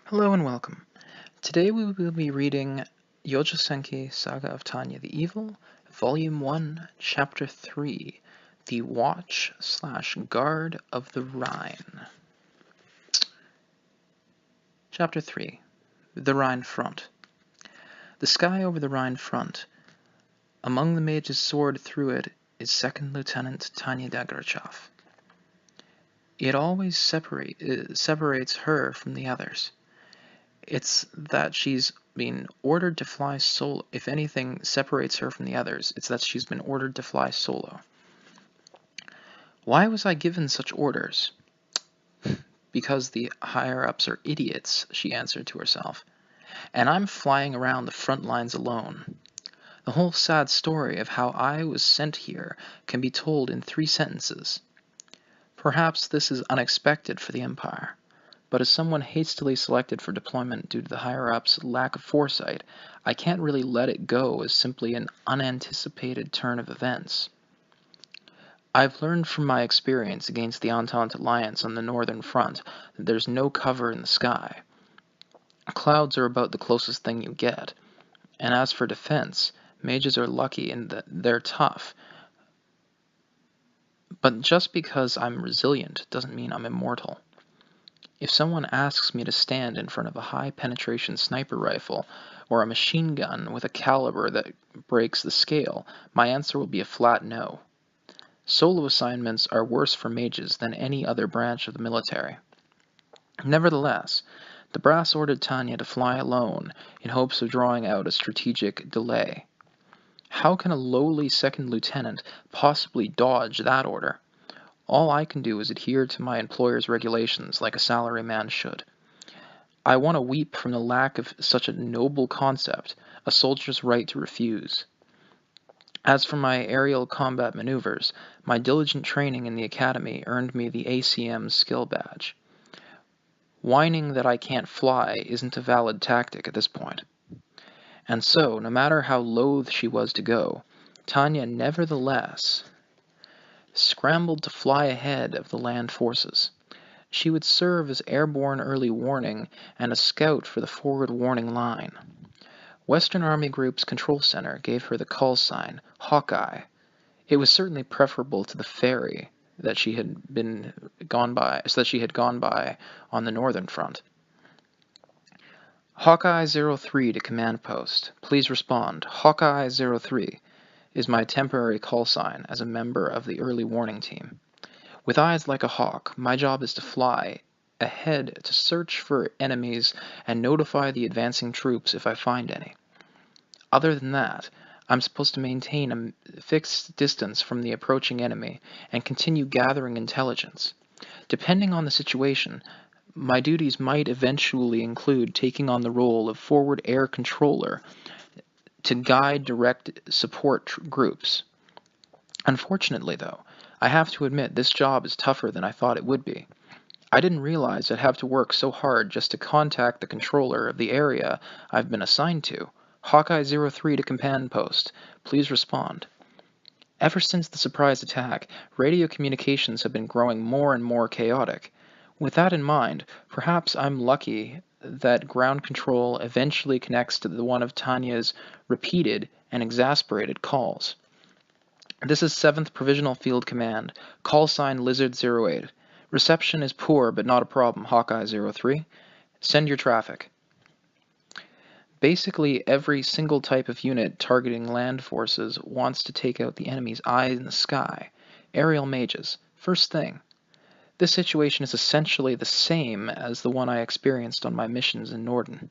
Hello and welcome. Today we will be reading Youjo Senki Saga of Tanya the Evil, Volume 1, Chapter 3, The Watch/Guard of the Rhine. Chapter 3, The Rhine Front. The sky over the Rhine front. Among the mages soared through it is Second Lieutenant Tanya Dagrachov. It always separates her from the others. It's that she's been ordered to fly solo. If anything separates her from the others, it's that she's been ordered to fly solo. Why was I given such orders? Because the higher-ups are idiots, she answered to herself. And I'm flying around the front lines alone. The whole sad story of how I was sent here can be told in 3 sentences. Perhaps this is unexpected for the Empire. But as someone hastily selected for deployment due to the higher-ups' lack of foresight, I can't really let it go as simply an unanticipated turn of events. I've learned from my experience against the Entente Alliance on the Northern Front that there's no cover in the sky. Clouds are about the closest thing you get. And as for defense, mages are lucky in that they're tough. But just because I'm resilient doesn't mean I'm immortal. If someone asks me to stand in front of a high-penetration sniper rifle or a machine gun with a caliber that breaks the scale, my answer will be a flat no. Solo assignments are worse for mages than any other branch of the military. Nevertheless, the brass ordered Tanya to fly alone in hopes of drawing out a strategic delay. How can a lowly second lieutenant possibly dodge that order? All I can do is adhere to my employer's regulations like a salaryman should. I want to weep from the lack of such a noble concept, a soldier's right to refuse. As for my aerial combat maneuvers, my diligent training in the academy earned me the ACM skill badge. Whining that I can't fly isn't a valid tactic at this point. And so, no matter how loath she was to go, Tanya nevertheless scrambled to fly ahead of the land forces. She would serve as airborne early warning and a scout for the forward warning line. Western Army Group's control center gave her the call sign, Hawkeye. It was certainly preferable to the ferry that she had gone by on the northern front. Hawkeye 03 to command post. Please respond. Hawkeye 03 is my temporary call sign as a member of the early warning team. With eyes like a hawk, my job is to fly ahead to search for enemies and notify the advancing troops if I find any. Other than that, I'm supposed to maintain a fixed distance from the approaching enemy and continue gathering intelligence. Depending on the situation, my duties might eventually include taking on the role of forward air controller to guide direct support groups. Unfortunately, though, I have to admit this job is tougher than I thought it would be. I didn't realize I'd have to work so hard just to contact the controller of the area I've been assigned to. Hawkeye 03 to command post. Please respond. Ever since the surprise attack, radio communications have been growing more and more chaotic. With that in mind, perhaps I'm lucky that ground control eventually connects to the one of Tanya's repeated and exasperated calls. This is 7th Provisional Field Command. Call sign Lizard08. Reception is poor, but not a problem, Hawkeye 03. Send your traffic. Basically, every single type of unit targeting land forces wants to take out the enemy's eye in the sky. Aerial mages. First thing. This situation is essentially the same as the one I experienced on my missions in Norden.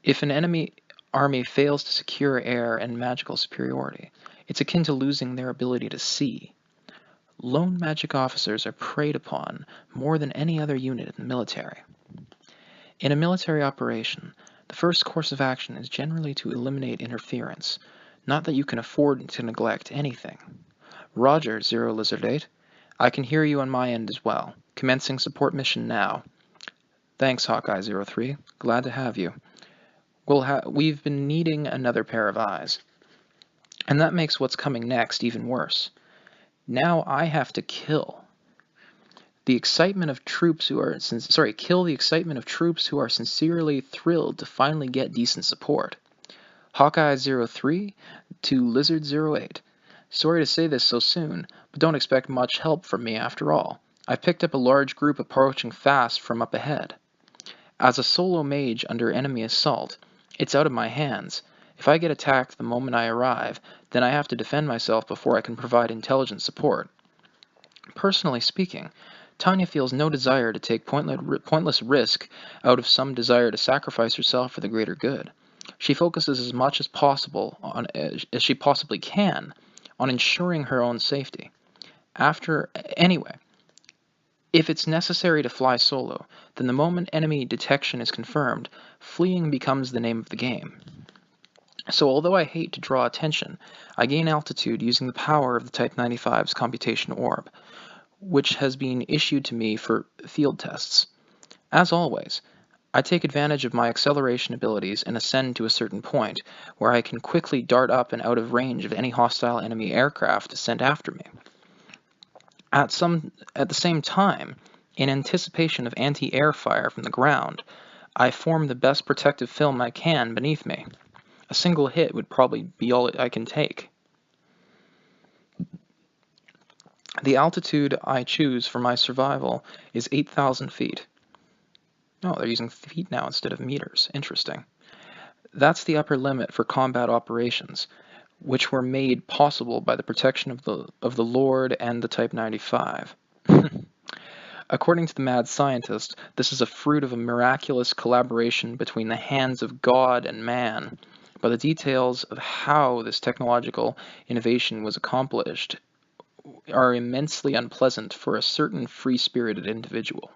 If an enemy army fails to secure air and magical superiority, it's akin to losing their ability to see. Lone magic officers are preyed upon more than any other unit in the military. In a military operation, the first course of action is generally to eliminate interference, not that you can afford to neglect anything. Roger, 0 Lizard 8. I can hear you on my end as well. Commencing support mission now. Thanks, Hawkeye 03. Glad to have you. We've been needing another pair of eyes. And that makes what's coming next even worse. Now I have to kill. the excitement of troops who are kill the excitement of troops who are sincerely thrilled to finally get decent support. Hawkeye 03 to Lizard 08. Sorry to say this so soon, but don't expect much help from me after all. I've picked up a large group approaching fast from up ahead. As a solo mage under enemy assault, it's out of my hands. If I get attacked the moment I arrive, then I have to defend myself before I can provide intelligent support. Personally speaking, Tanya feels no desire to take pointless risk out of some desire to sacrifice herself for the greater good. She focuses as much as possible as she possibly can on ensuring her own safety. Anyway, if it's necessary to fly solo, then the moment enemy detection is confirmed, fleeing becomes the name of the game. So although I hate to draw attention, I gain altitude using the power of the Type 95's computation orb, which has been issued to me for field tests. As always, I take advantage of my acceleration abilities and ascend to a certain point, where I can quickly dart up and out of range of any hostile enemy aircraft sent after me. At the same time, in anticipation of anti-air fire from the ground, I form the best protective film I can beneath me. A single hit would probably be all I can take. The altitude I choose for my survival is 8,000 feet. Oh, they're using feet now instead of meters. Interesting. That's the upper limit for combat operations, which were made possible by the protection of the Lord and the Type 95. According to the mad scientist, this is a fruit of a miraculous collaboration between the hands of God and man, but the details of how this technological innovation was accomplished are immensely unpleasant for a certain free-spirited individual.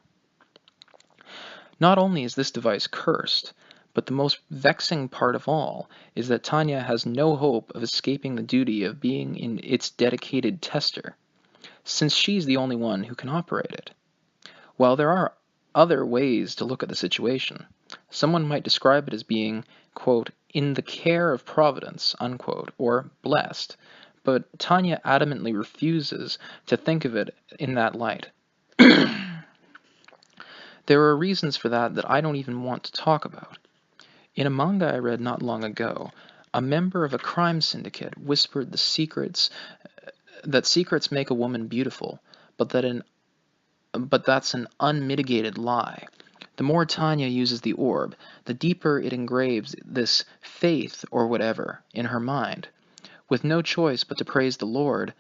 Not only is this device cursed, but the most vexing part of all is that Tanya has no hope of escaping the duty of being its dedicated tester, since she's the only one who can operate it. While there are other ways to look at the situation, someone might describe it as being, quote, in the care of Providence, unquote, or blessed, but Tanya adamantly refuses to think of it in that light. There are reasons for that I don't even want to talk about. In a manga I read not long ago, a member of a crime syndicate whispered that secrets make a woman beautiful, but that's an unmitigated lie. The more Tanya uses the orb, the deeper it engraves this faith or whatever in her mind. With no choice but to praise the Lord,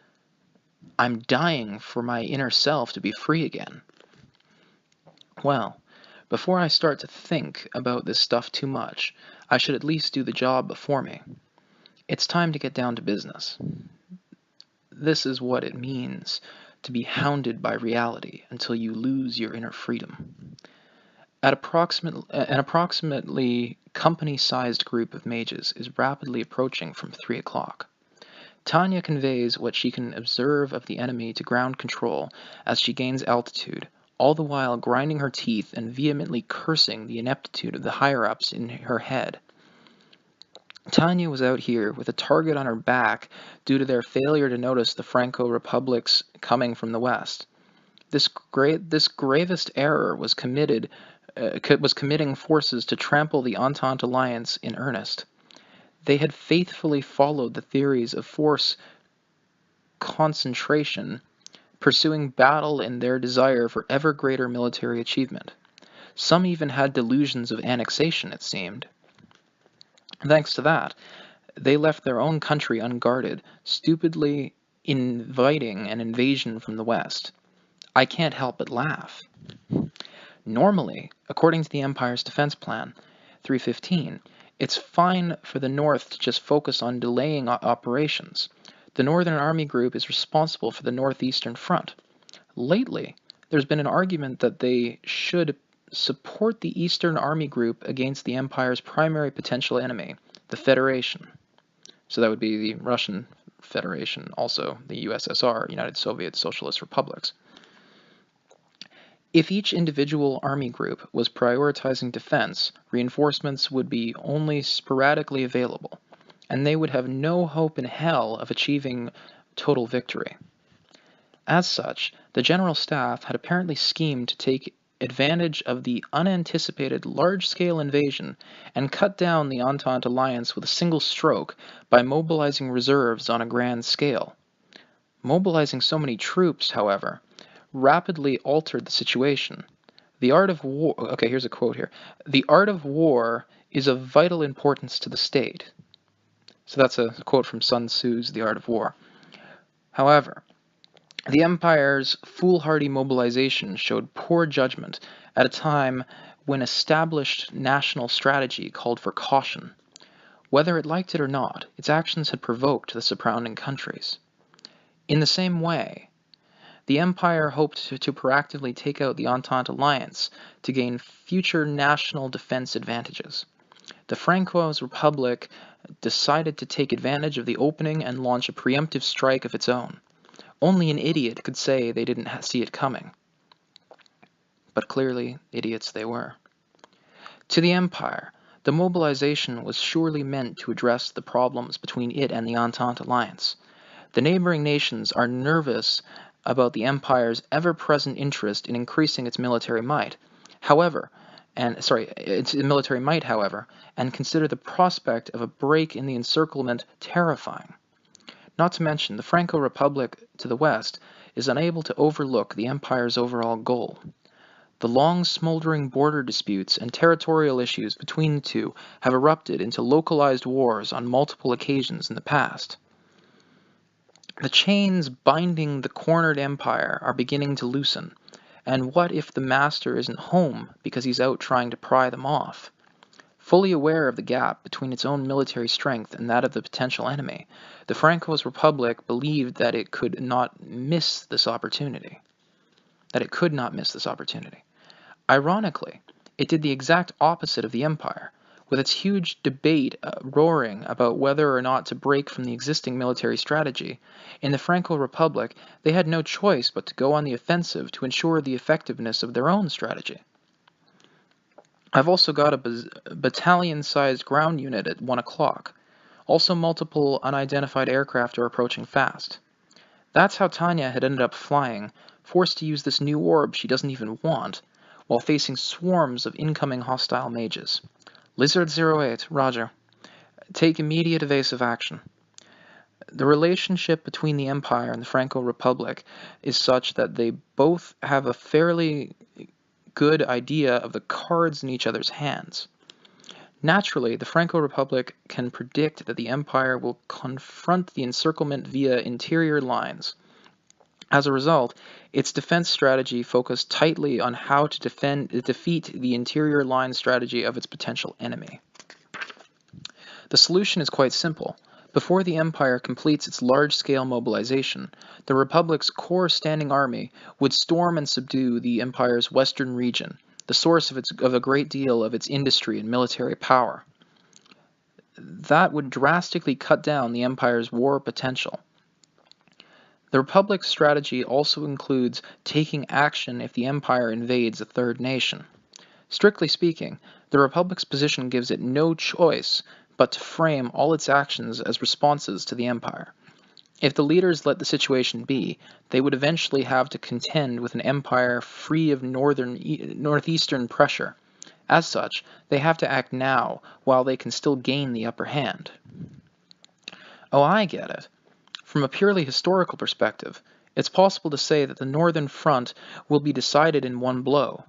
I'm dying for my inner self to be free again. Well, before I start to think about this stuff too much, I should at least do the job before me. It's time to get down to business. This is what it means to be hounded by reality until you lose your inner freedom. An approximately company-sized group of mages is rapidly approaching from 3 o'clock. Tanya conveys what she can observe of the enemy to ground control as she gains altitude, all the while grinding her teeth and vehemently cursing the ineptitude of the higher-ups in her head. Tanya was out here with a target on her back due to their failure to notice the Franco Republics coming from the west. This gravest error was committing forces to trample the Entente alliance in earnest. They had faithfully followed the theories of force concentration, pursuing battle in their desire for ever greater military achievement. Some even had delusions of annexation, it seemed. Thanks to that, they left their own country unguarded, stupidly inviting an invasion from the west. I can't help but laugh. Normally, according to the Empire's defense plan, 315, it's fine for the North to just focus on delaying operations. The Northern Army Group is responsible for the Northeastern Front. Lately, there's been an argument that they should support the Eastern Army Group against the Empire's primary potential enemy, the Federation. So that would be the Russian Federation, also the USSR, United Soviet Socialist Republics. If each individual army group was prioritizing defense, reinforcements would be only sporadically available, and they would have no hope in hell of achieving total victory. As such, the General Staff had apparently schemed to take advantage of the unanticipated large-scale invasion and cut down the Entente alliance with a single stroke by mobilizing reserves on a grand scale. Mobilizing so many troops, however, rapidly altered the situation. The art of war, okay, here's a quote here. The art of war is of vital importance to the state. So that's a quote from Sun Tzu's The Art of War. However, the Empire's foolhardy mobilization showed poor judgment at a time when established national strategy called for caution. Whether it liked it or not, its actions had provoked the surrounding countries. In the same way, the Empire hoped to proactively take out the Entente alliance to gain future national defense advantages. The Franco's Republic decided to take advantage of the opening and launch a preemptive strike of its own. Only an idiot could say they didn't see it coming. But clearly, idiots they were. To the Empire, the mobilization was surely meant to address the problems between it and the Entente alliance. The neighboring nations are nervous about the Empire's ever-present interest in increasing its military might. However, and consider the prospect of a break in the encirclement terrifying. Not to mention, the Franco Republic to the west is unable to overlook the Empire's overall goal. The long smoldering border disputes and territorial issues between the two have erupted into localized wars on multiple occasions in the past. The chains binding the cornered empire are beginning to loosen, and what if the master isn't home because he's out trying to pry them off? Fully aware of the gap between its own military strength and that of the potential enemy, the Franco's Republic believed that it could not miss this opportunity. Ironically, it did the exact opposite of the Empire, with its huge debate roaring about whether or not to break from the existing military strategy. In the Franco Republic, they had no choice but to go on the offensive to ensure the effectiveness of their own strategy. I've also got a battalion-sized ground unit at 1 o'clock. Also, multiple unidentified aircraft are approaching fast. That's how Tanya had ended up flying, forced to use this new orb she doesn't even want, while facing swarms of incoming hostile mages. Lizard 08, roger. Take immediate evasive action. The relationship between the Empire and the Franco Republic is such that they both have a fairly good idea of the cards in each other's hands. Naturally, the Franco Republic can predict that the Empire will confront the encirclement via interior lines. As a result, its defense strategy focused tightly on how to defeat the interior line strategy of its potential enemy. The solution is quite simple. Before the Empire completes its large-scale mobilization, the Republic's core standing army would storm and subdue the Empire's western region, the source of a great deal of its industry and military power. That would drastically cut down the Empire's war potential. The Republic's strategy also includes taking action if the Empire invades a third nation. Strictly speaking, the Republic's position gives it no choice but to frame all its actions as responses to the Empire. If the leaders let the situation be, they would eventually have to contend with an Empire free of northeastern pressure. As such, they have to act now while they can still gain the upper hand. Oh, I get it. From a purely historical perspective, it's possible to say that the Northern Front will be decided in one blow.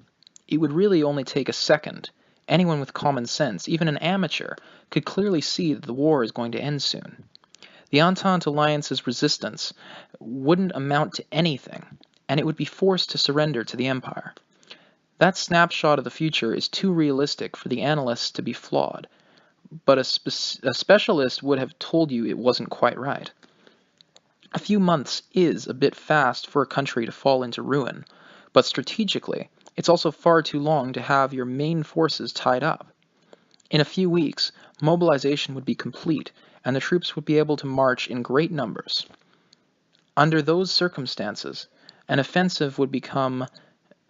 It would really only take a second. Anyone with common sense, even an amateur, could clearly see that the war is going to end soon. The Entente Alliance's resistance wouldn't amount to anything, and it would be forced to surrender to the Empire. That snapshot of the future is too realistic for the analysts to be flawed, but a specialist would have told you it wasn't quite right. A few months is a bit fast for a country to fall into ruin, but strategically, it's also far too long to have your main forces tied up. In a few weeks, mobilization would be complete, and the troops would be able to march in great numbers. Under those circumstances, an offensive would become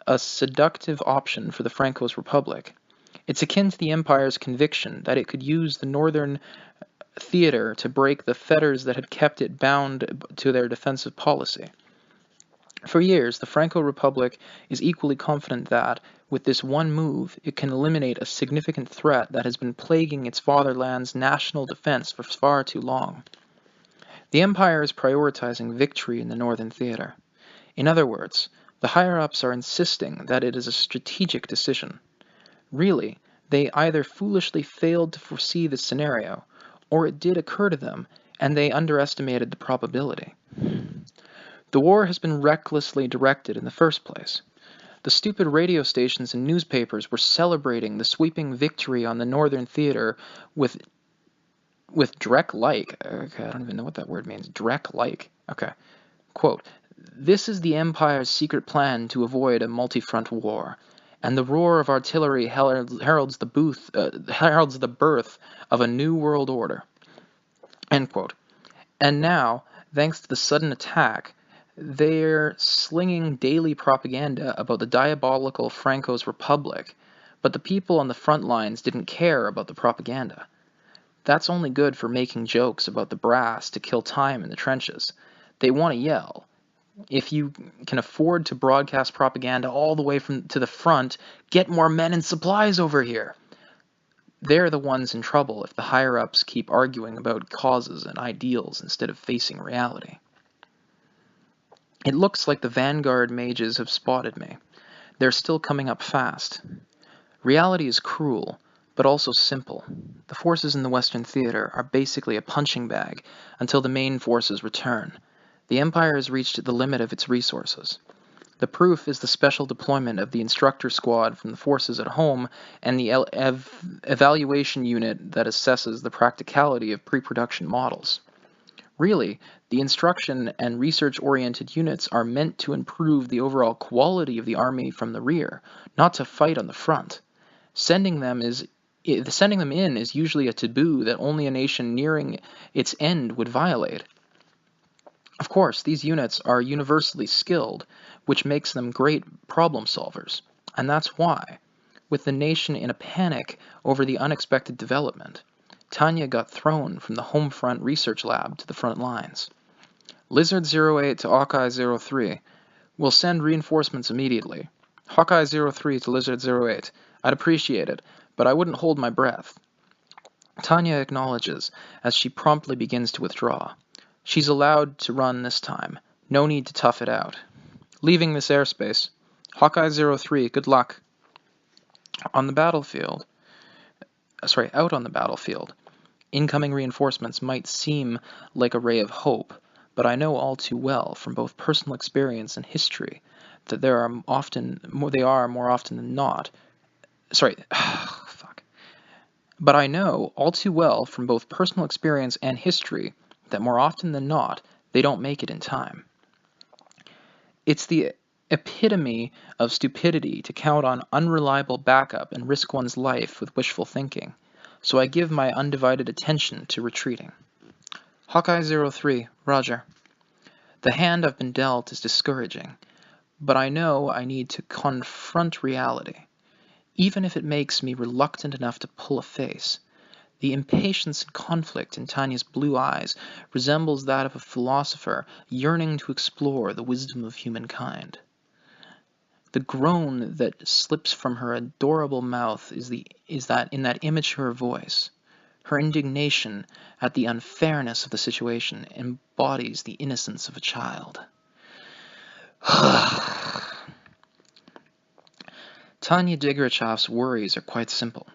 a seductive option for the Franco's Republic. It's akin to the Empire's conviction that it could use the northern theater to break the fetters that had kept it bound to their defensive policy. For years, the Franco Republic is equally confident that, with this one move, it can eliminate a significant threat that has been plaguing its fatherland's national defense for far too long. The Empire is prioritizing victory in the Northern Theater. In other words, the higher-ups are insisting that it is a strategic decision. Really, they either foolishly failed to foresee this scenario, or it did occur to them, and they underestimated the probability. The war has been recklessly directed in the first place. The stupid radio stations and newspapers were celebrating the sweeping victory on the Northern Theater with Drek-like. Okay, I don't even know what that word means. Drek-like. Okay. Quote, "This is the Empire's secret plan to avoid a multi-front war, and the roar of artillery heralds the birth of a new world order." End quote. And now, thanks to the sudden attack, they're slinging daily propaganda about the diabolical Franco's Republic, but the people on the front lines didn't care about the propaganda. That's only good for making jokes about the brass to kill time in the trenches. They want to yell. If you can afford to broadcast propaganda all the way to the front, get more men and supplies over here. They're the ones in trouble if the higher-ups keep arguing about causes and ideals instead of facing reality. It looks like the Vanguard mages have spotted me. They're still coming up fast. Reality is cruel, but also simple. The forces in the Western Theater are basically a punching bag until the main forces return. The Empire has reached the limit of its resources. The proof is the special deployment of the instructor squad from the forces at home and the evaluation unit that assesses the practicality of pre-production models. Really, the instruction and research-oriented units are meant to improve the overall quality of the army from the rear, not to fight on the front. Sending them in is usually a taboo that only a nation nearing its end would violate. Of course, these units are universally skilled, which makes them great problem solvers, and that's why, with the nation in a panic over the unexpected development, Tanya got thrown from the home front research lab to the front lines. Lizard 08 to Hawkeye 03. We'll send reinforcements immediately. Hawkeye 03 to Lizard 08. I'd appreciate it, but I wouldn't hold my breath. Tanya acknowledges as she promptly begins to withdraw. She's allowed to run this time. No need to tough it out. Leaving this airspace. Hawkeye 03, good luck. Out on the battlefield, incoming reinforcements might seem like a ray of hope, but I know all too well from both personal experience and history that they are more often than not. But I know all too well from both personal experience and history that more often than not, they don't make it in time. It's the epitome of stupidity to count on unreliable backup and risk one's life with wishful thinking, so I give my undivided attention to retreating. Hawkeye 03, roger. The hand I've been dealt is discouraging, but I know I need to confront reality, even if it makes me reluctant enough to pull a face. The impatience and conflict in Tanya's blue eyes resembles that of a philosopher yearning to explore the wisdom of humankind. The groan that slips from her adorable mouth is that in that immature voice. Her indignation at the unfairness of the situation embodies the innocence of a child. Tanya Digrachev's worries are quite simple.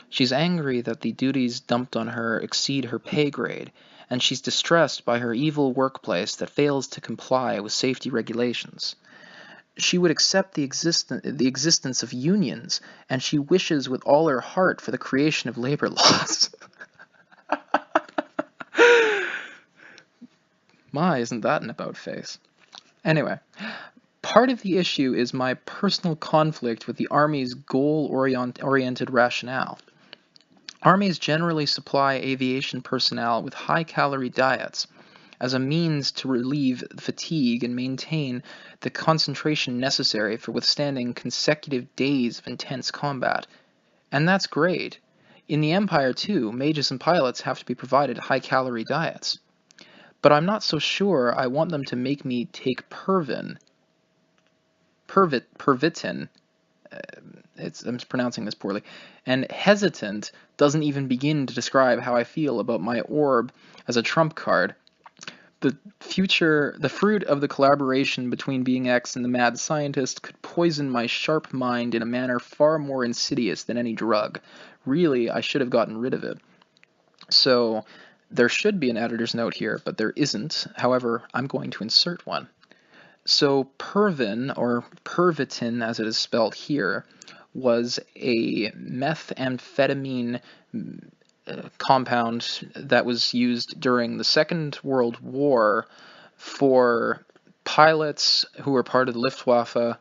She's angry that the duties dumped on her exceed her pay grade, and she's distressed by her evil workplace that fails to comply with safety regulations. She would accept the existence of unions, and she wishes with all her heart for the creation of labor laws. My, isn't that an about-face? Anyway, part of the issue is my personal conflict with the Army's goal-oriented rationale. Armies generally supply aviation personnel with high-calorie diets as a means to relieve fatigue and maintain the concentration necessary for withstanding consecutive days of intense combat. And that's great. In the Empire, too, mages and pilots have to be provided high-calorie diets. But I'm not so sure I want them to make me take Pervin pervitin, I'm pronouncing this poorly, and hesitant doesn't even begin to describe how I feel about my orb as a trump card. The fruit of the collaboration between Being X and the mad scientist could poison my sharp mind in a manner far more insidious than any drug. Really, I should have gotten rid of it. So, there should be an editor's note here, but there isn't. However, I'm going to insert one. So, Pervin, or Pervitin as it is spelled here, was a methamphetamine compound that was used during the Second World War for pilots who were part of the Luftwaffe,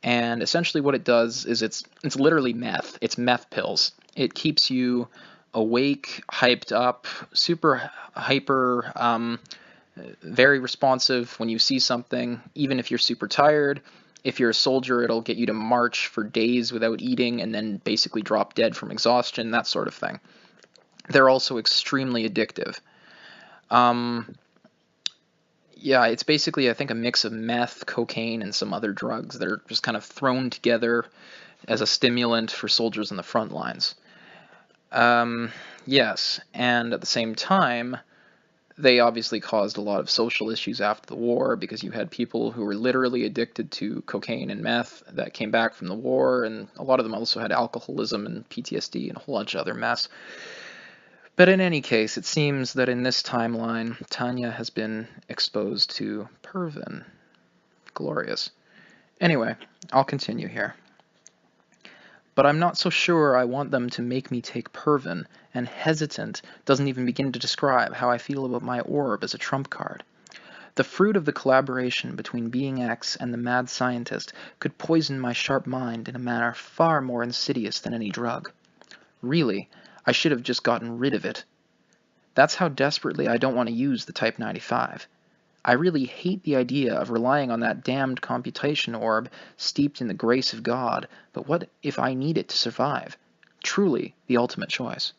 and essentially what it does is it's literally meth. It's meth pills. It keeps you awake, hyped up, super hyper, very responsive when you see something, even if you're super tired. If you're a soldier, it'll get you to march for days without eating and then basically drop dead from exhaustion, that sort of thing. They're also extremely addictive. Yeah, it's basically, I think, a mix of meth, cocaine, and some other drugs that are just kind of thrown together as a stimulant for soldiers on the front lines. Yes, and at the same time, they obviously caused a lot of social issues after the war because you had people who were literally addicted to cocaine and meth that came back from the war, and a lot of them also had alcoholism and PTSD and a whole bunch of other mess. But in any case, it seems that in this timeline, Tanya has been exposed to Pervin. Glorious. Anyway, I'll continue here. But I'm not so sure I want them to make me take Pervin, and hesitant doesn't even begin to describe how I feel about my orb as a trump card. The fruit of the collaboration between Being X and the mad scientist could poison my sharp mind in a manner far more insidious than any drug. Really, I should have just gotten rid of it. That's how desperately I don't want to use the Type 95. I really hate the idea of relying on that damned computation orb steeped in the grace of God, but what if I need it to survive? Truly the ultimate choice.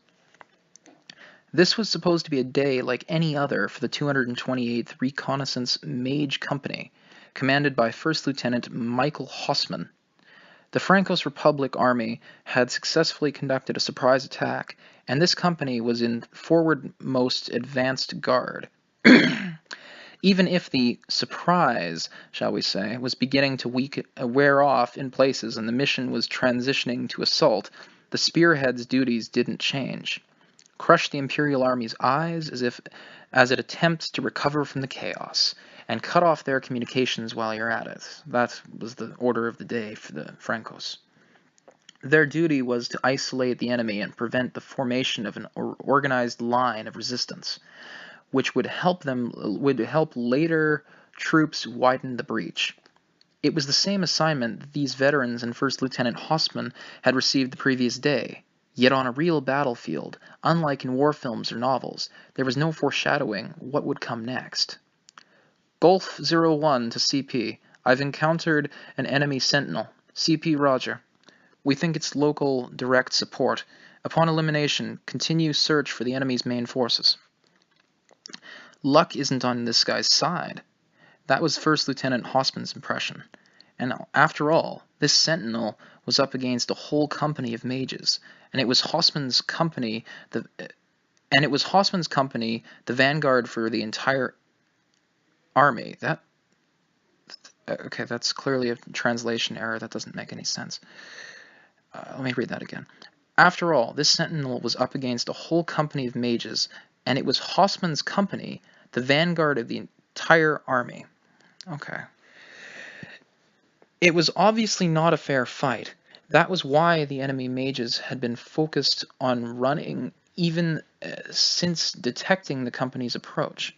This was supposed to be a day like any other for the 228th Reconnaissance Mage Company, commanded by First Lieutenant Michael Hossmann. The Francos Republic Army had successfully conducted a surprise attack, and this company was in forward-most advanced guard. Even if the surprise, shall we say, was beginning to wear off in places and the mission was transitioning to assault, the spearhead's duties didn't change. Crush the Imperial Army's eyes as it attempts to recover from the chaos, and cut off their communications while you're at it. That was the order of the day for the Francos. Their duty was to isolate the enemy and prevent the formation of an organized line of resistance, which would help later troops widen the breach. It was the same assignment that these veterans and First Lieutenant Hossmann had received the previous day, yet on a real battlefield, unlike in war films or novels, there was no foreshadowing what would come next. Golf 01 to CP. I've encountered an enemy sentinel. CP Roger. We think it's local direct support. Upon elimination, continue search for the enemy's main forces. Luck isn't on this guy's side. That was First Lieutenant Hossmann's impression. And after all, this sentinel was up against a whole company of mages, and it was Hossmann's company, the vanguard for the entire army. Okay, that's clearly a translation error. That doesn't make any sense. Let me read that again. After all, this sentinel was up against a whole company of mages, and it was Hossmann's company, the vanguard of the entire army. Okay. It was obviously not a fair fight. That was why the enemy mages had been focused on running even since detecting the company's approach.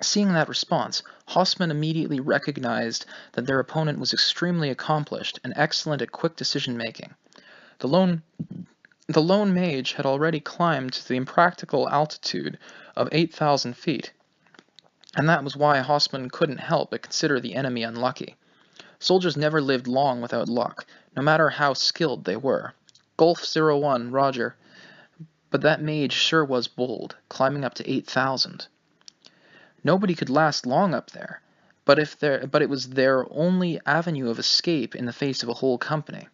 Seeing that response, Hossmann immediately recognized that their opponent was extremely accomplished and excellent at quick decision-making. The lone mage had already climbed to the impractical altitude of 8,000 feet, and that was why Hossmann couldn't help but consider the enemy unlucky. Soldiers never lived long without luck, no matter how skilled they were. Golf 01, Roger. But that mage sure was bold, climbing up to 8,000. Nobody could last long up there, but it was their only avenue of escape in the face of a whole company.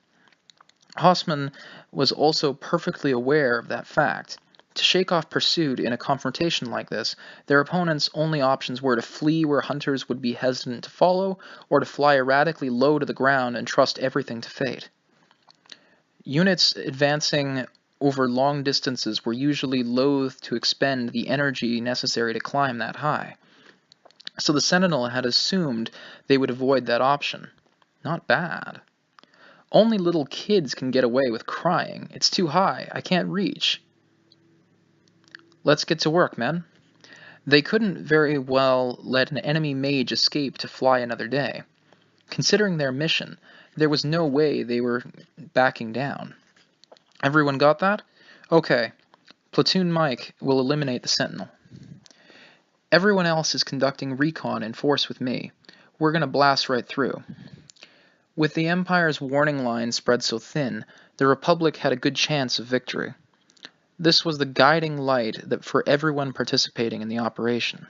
Hausman was also perfectly aware of that fact. To shake off pursuit in a confrontation like this, their opponents' only options were to flee where hunters would be hesitant to follow, or to fly erratically low to the ground and trust everything to fate. Units advancing over long distances were usually loath to expend the energy necessary to climb that high. So the Sentinel had assumed they would avoid that option. Not bad. Only little kids can get away with crying. It's too high. I can't reach. Let's get to work, men. They couldn't very well let an enemy mage escape to fly another day. Considering their mission, there was no way they were backing down. Everyone got that? Okay. Platoon Mike will eliminate the Sentinel. Everyone else is conducting recon in force with me. We're going to blast right through. With the Empire's warning line spread so thin, the Republic had a good chance of victory. This was the guiding light that for everyone participating in the operation.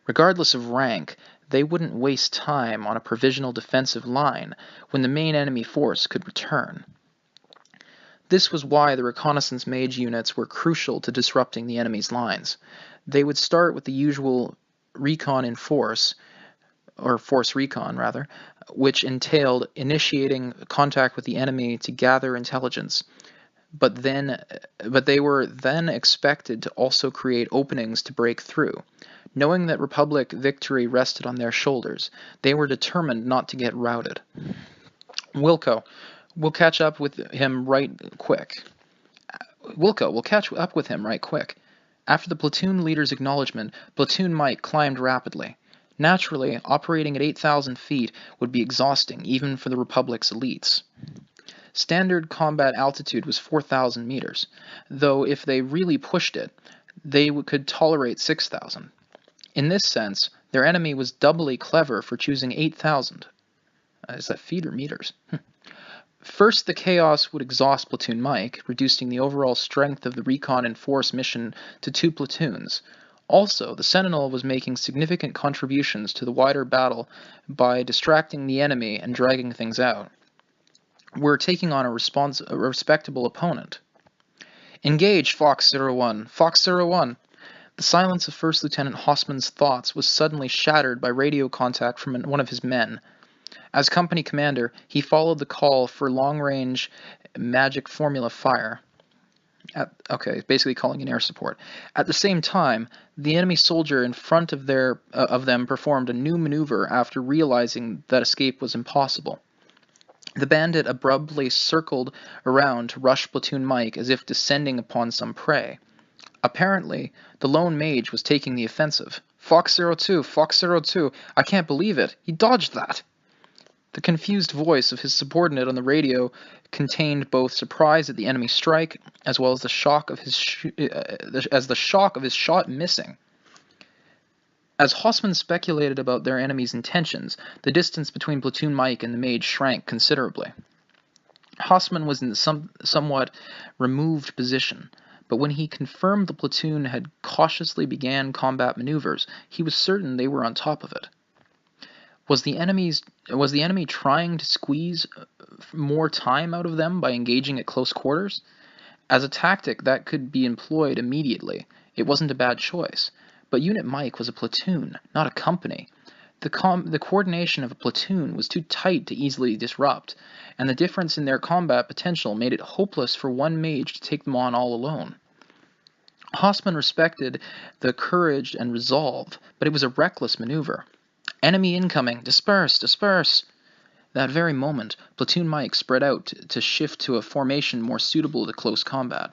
Regardless of rank, they wouldn't waste time on a provisional defensive line when the main enemy force could return. This was why the reconnaissance mage units were crucial to disrupting the enemy's lines. They would start with the usual recon in force, or force recon rather, which entailed initiating contact with the enemy to gather intelligence. But they were then expected to also create openings to break through. Knowing that Republic victory rested on their shoulders, they were determined not to get routed. Wilco, we'll catch up with him right quick. After the platoon leader's acknowledgement, Platoon Mike climbed rapidly. Naturally, operating at 8,000 feet would be exhausting, even for the Republic's elites. Standard combat altitude was 4,000 meters, though if they really pushed it, they could tolerate 6,000. In this sense, their enemy was doubly clever for choosing 8,000. Is that feet or meters? First, the chaos would exhaust Platoon Mike, reducing the overall strength of the recon and force mission to 2 platoons. Also, the Sentinel was making significant contributions to the wider battle by distracting the enemy and dragging things out. We're taking on a respectable opponent. Engage, Fox 01. Fox 01. The silence of First Lieutenant Hausman's thoughts was suddenly shattered by radio contact from one of his men. As company commander, he followed the call for long-range magic formula fire. Basically calling in air support. At the same time, the enemy soldier in front of them performed a new maneuver after realizing that escape was impossible. The bandit abruptly circled around to rush Platoon Mike as if descending upon some prey. Apparently, the lone mage was taking the offensive. Fox 02, Fox 02, I can't believe it. He dodged that. The confused voice of his subordinate on the radio contained both surprise at the enemy strike as well as the shock of his shot missing. As Hausman speculated about their enemy's intentions, the distance between Platoon Mike and the mage shrank considerably. Hausman was in some somewhat removed position, but when he confirmed the platoon had cautiously began combat maneuvers, he was certain they were on top of it. Was the enemy trying to squeeze more time out of them by engaging at close quarters? As a tactic that could be employed immediately, it wasn't a bad choice. But Unit Mike was a platoon, not a company. The coordination of a platoon was too tight to easily disrupt, and the difference in their combat potential made it hopeless for one mage to take them on all alone. Hausman respected the courage and resolve, but it was a reckless maneuver. Enemy incoming! Disperse! Disperse! That very moment, Platoon Mike spread out to shift to a formation more suitable to close combat.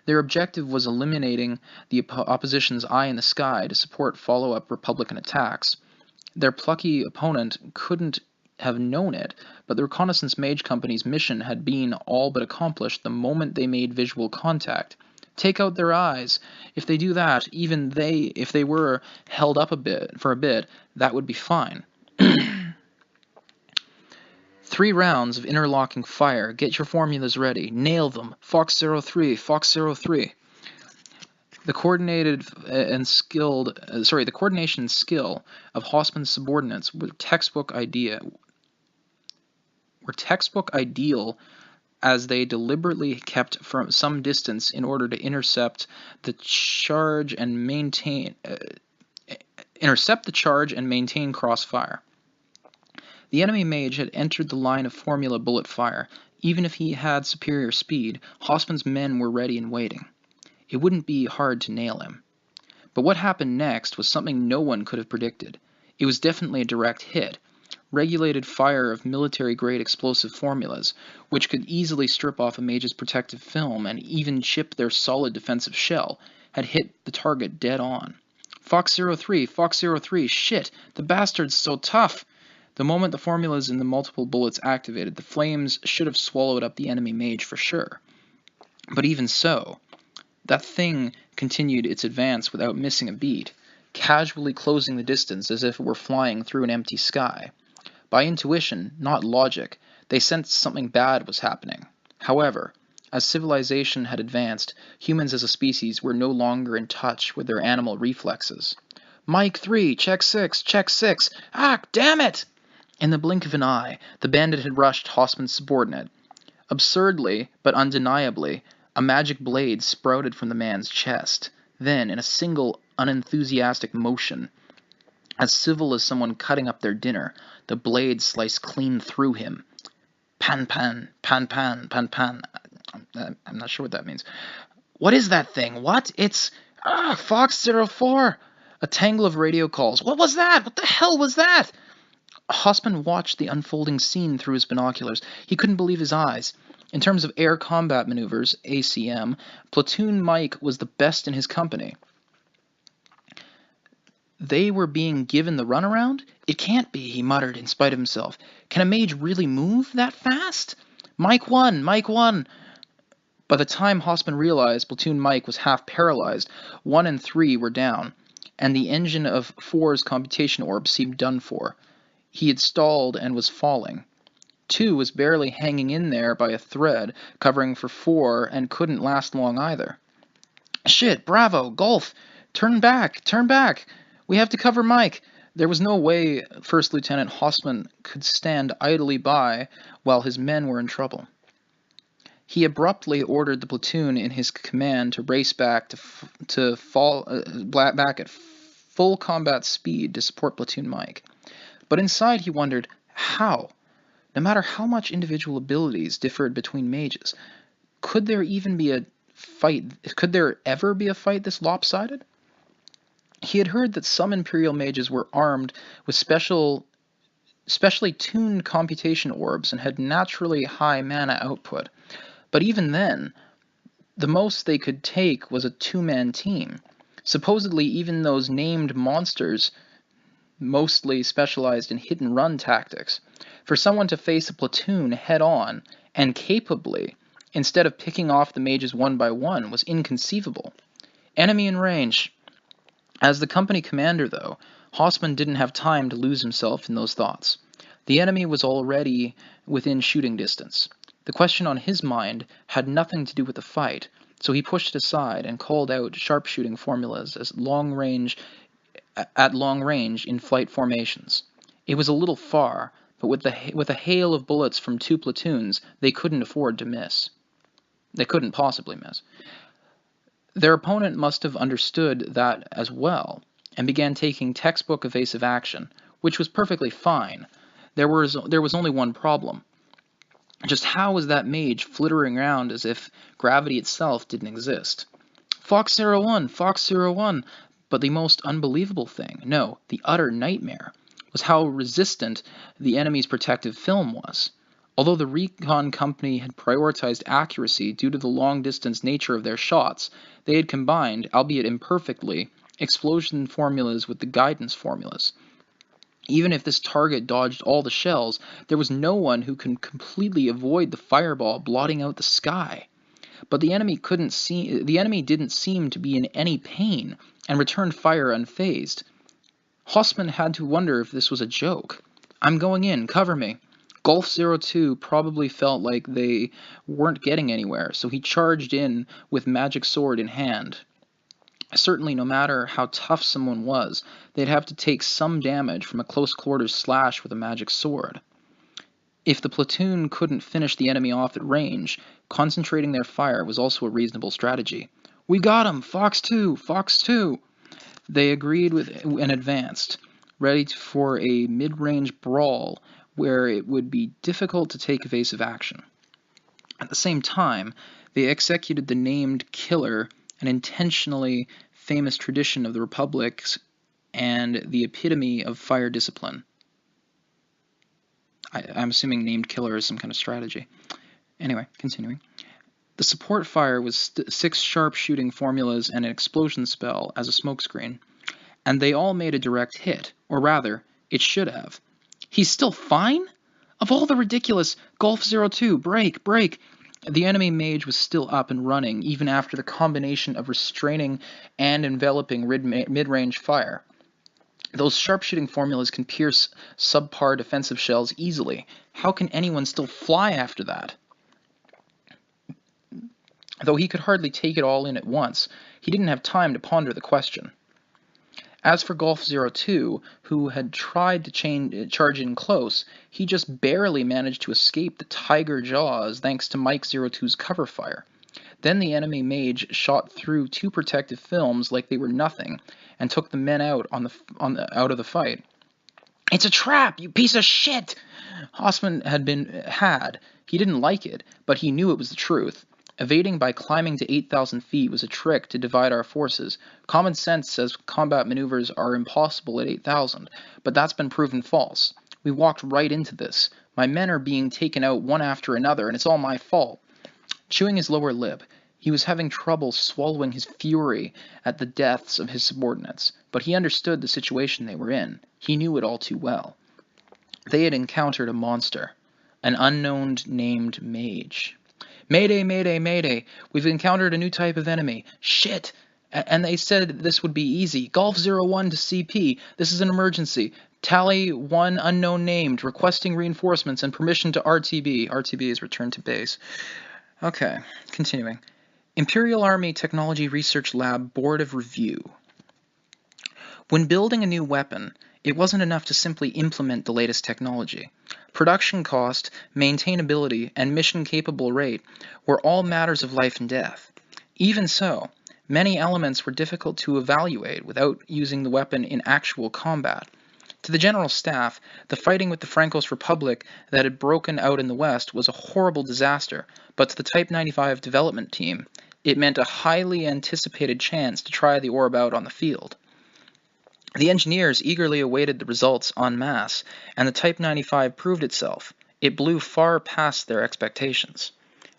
Their objective was eliminating the opposition's eye in the sky to support follow-up Republican attacks. Their plucky opponent couldn't have known it, but the Reconnaissance Mage Company's mission had been all but accomplished the moment they made visual contact. Take out their eyes. If they do that, if they were held up for a bit, that would be fine. 3 rounds of interlocking fire. Get your formulas ready. Nail them. Fox 03, Fox 03. The the coordination and skill of Hosman's subordinates were textbook ideal, as they deliberately kept from some distance in order to intercept the charge and maintain crossfire. The enemy mage had entered the line of formula bullet fire. Even if he had superior speed, Hosman's men were ready and waiting. It wouldn't be hard to nail him. But what happened next was something no one could have predicted. It was definitely a direct hit. Regulated fire of military-grade explosive formulas, which could easily strip off a mage's protective film and even chip their solid defensive shell, had hit the target dead on. Fox 03, shit, the bastard's so tough! The moment the formulas in the multiple bullets activated, the flames should have swallowed up the enemy mage for sure. But even so, that thing continued its advance without missing a beat, casually closing the distance as if it were flying through an empty sky. By intuition, not logic, they sensed something bad was happening. However, as civilization had advanced, humans as a species were no longer in touch with their animal reflexes. Mike 3, check 6, check 6. Ah, damn it! In the blink of an eye, the bandit had rushed Hosman's subordinate. Absurdly, but undeniably, a magic blade sprouted from the man's chest. Then, in a single, unenthusiastic motion, as civil as someone cutting up their dinner, the blade sliced clean through him. Pan pan, pan pan, pan pan. I'm not sure what that means. What is that thing? What? It's... Fox 04! A tangle of radio calls. What was that? What the hell was that? Hosman watched the unfolding scene through his binoculars. He couldn't believe his eyes. In terms of air combat maneuvers, ACM, Platoon Mike was the best in his company. They were being given the runaround? It can't be, he muttered in spite of himself. Can a mage really move that fast? Mike 1, Mike 1. By the time Hosman realized Platoon Mike was half paralyzed, 1 and 3 were down, and the engine of 4's computation orb seemed done for. He had stalled and was falling. 2 was barely hanging in there by a thread, covering for 4, and couldn't last long either. Shit, bravo, Golf! Turn back, turn back! We have to cover Mike! There was no way First Lieutenant Hosman could stand idly by while his men were in trouble. He abruptly ordered the platoon in his command to race back to fall back at full combat speed to support Platoon Mike. But inside he wondered, how? No matter how much individual abilities differed between mages, could there ever be a fight this lopsided? He had heard that some Imperial mages were armed with specially tuned computation orbs and had naturally high mana output. But even then, the most they could take was a two-man team. Supposedly, even those named monsters mostly specialized in hit-and-run tactics. For someone to face a platoon head-on and capably, instead of picking off the mages one by one, was inconceivable. Enemy in range. As the company commander, though, Hosman didn't have time to lose himself in those thoughts. The enemy was already within shooting distance. The question on his mind had nothing to do with the fight, so he pushed it aside and called out sharpshooting formulas at long range in flight formations. It was a little far, but with a hail of bullets from 2 platoons, they couldn't afford to miss. They couldn't possibly miss. Their opponent must have understood that as well, and began taking textbook evasive action, which was perfectly fine. There was only one problem. Just how was that mage flittering around as if gravity itself didn't exist? Fox 01, Fox 01. But the most unbelievable thing, no, the utter nightmare, was how resistant the enemy's protective film was. Although the recon company had prioritized accuracy due to the long-distance nature of their shots, they had combined, albeit imperfectly, explosion formulas with the guidance formulas. Even if this target dodged all the shells, there was no one who could completely avoid the fireball blotting out the sky. But the enemy didn't seem to be in any pain, and returned fire unfazed. Hosman had to wonder if this was a joke. I'm going in, cover me. Golf 02 probably felt like they weren't getting anywhere, so he charged in with magic sword in hand. Certainly, no matter how tough someone was, they'd have to take some damage from a close-quarters slash with a magic sword. If the platoon couldn't finish the enemy off at range, concentrating their fire was also a reasonable strategy. "We got him! Fox 2! Fox 2!" They agreed with and advanced, ready for a mid-range brawl where it would be difficult to take evasive action. At the same time, they executed the named killer, an intentionally famous tradition of the Republics and the epitome of fire discipline. I'm assuming named killer is some kind of strategy. Anyway, continuing. The support fire was 6 sharpshooting formulas and an explosion spell as a smokescreen, and they all made a direct hit, or rather, it should have. He's still fine? Of all the ridiculous Golf 02, break, break! The enemy mage was still up and running, even after the combination of restraining and enveloping mid-range fire. Those sharpshooting formulas can pierce subpar defensive shells easily. How can anyone still fly after that? Though he could hardly take it all in at once, he didn't have time to ponder the question. As for Golf 02, who had tried to charge in close, he just barely managed to escape the tiger jaws thanks to Mike 02's cover fire. Then the enemy mage shot through 2 protective films like they were nothing, and took the men out out of the fight. "It's a trap, you piece of shit!" Hossman had. He didn't like it, but he knew it was the truth. Evading by climbing to 8,000 feet was a trick to divide our forces. Common sense says combat maneuvers are impossible at 8,000, but that's been proven false. We walked right into this. My men are being taken out one after another, and it's all my fault. Chewing his lower lip, he was having trouble swallowing his fury at the deaths of his subordinates, but he understood the situation they were in. He knew it all too well. They had encountered a monster, an unknown named mage. "Mayday, mayday, mayday! We've encountered a new type of enemy. Shit! And they said this would be easy. Golf 01 to CP. This is an emergency. Tally 1 unknown named, requesting reinforcements and permission to RTB." RTB is return to base. Okay, continuing. Imperial Army Technology Research Lab Board of Review. When building a new weapon, it wasn't enough to simply implement the latest technology. Production cost, maintainability, and mission-capable rate were all matters of life and death. Even so, many elements were difficult to evaluate without using the weapon in actual combat. To the general staff, the fighting with the Francos Republic that had broken out in the West was a horrible disaster, but to the Type 95 development team, it meant a highly anticipated chance to try the orb out on the field. The engineers eagerly awaited the results en masse, and the Type 95 proved itself. It blew far past their expectations.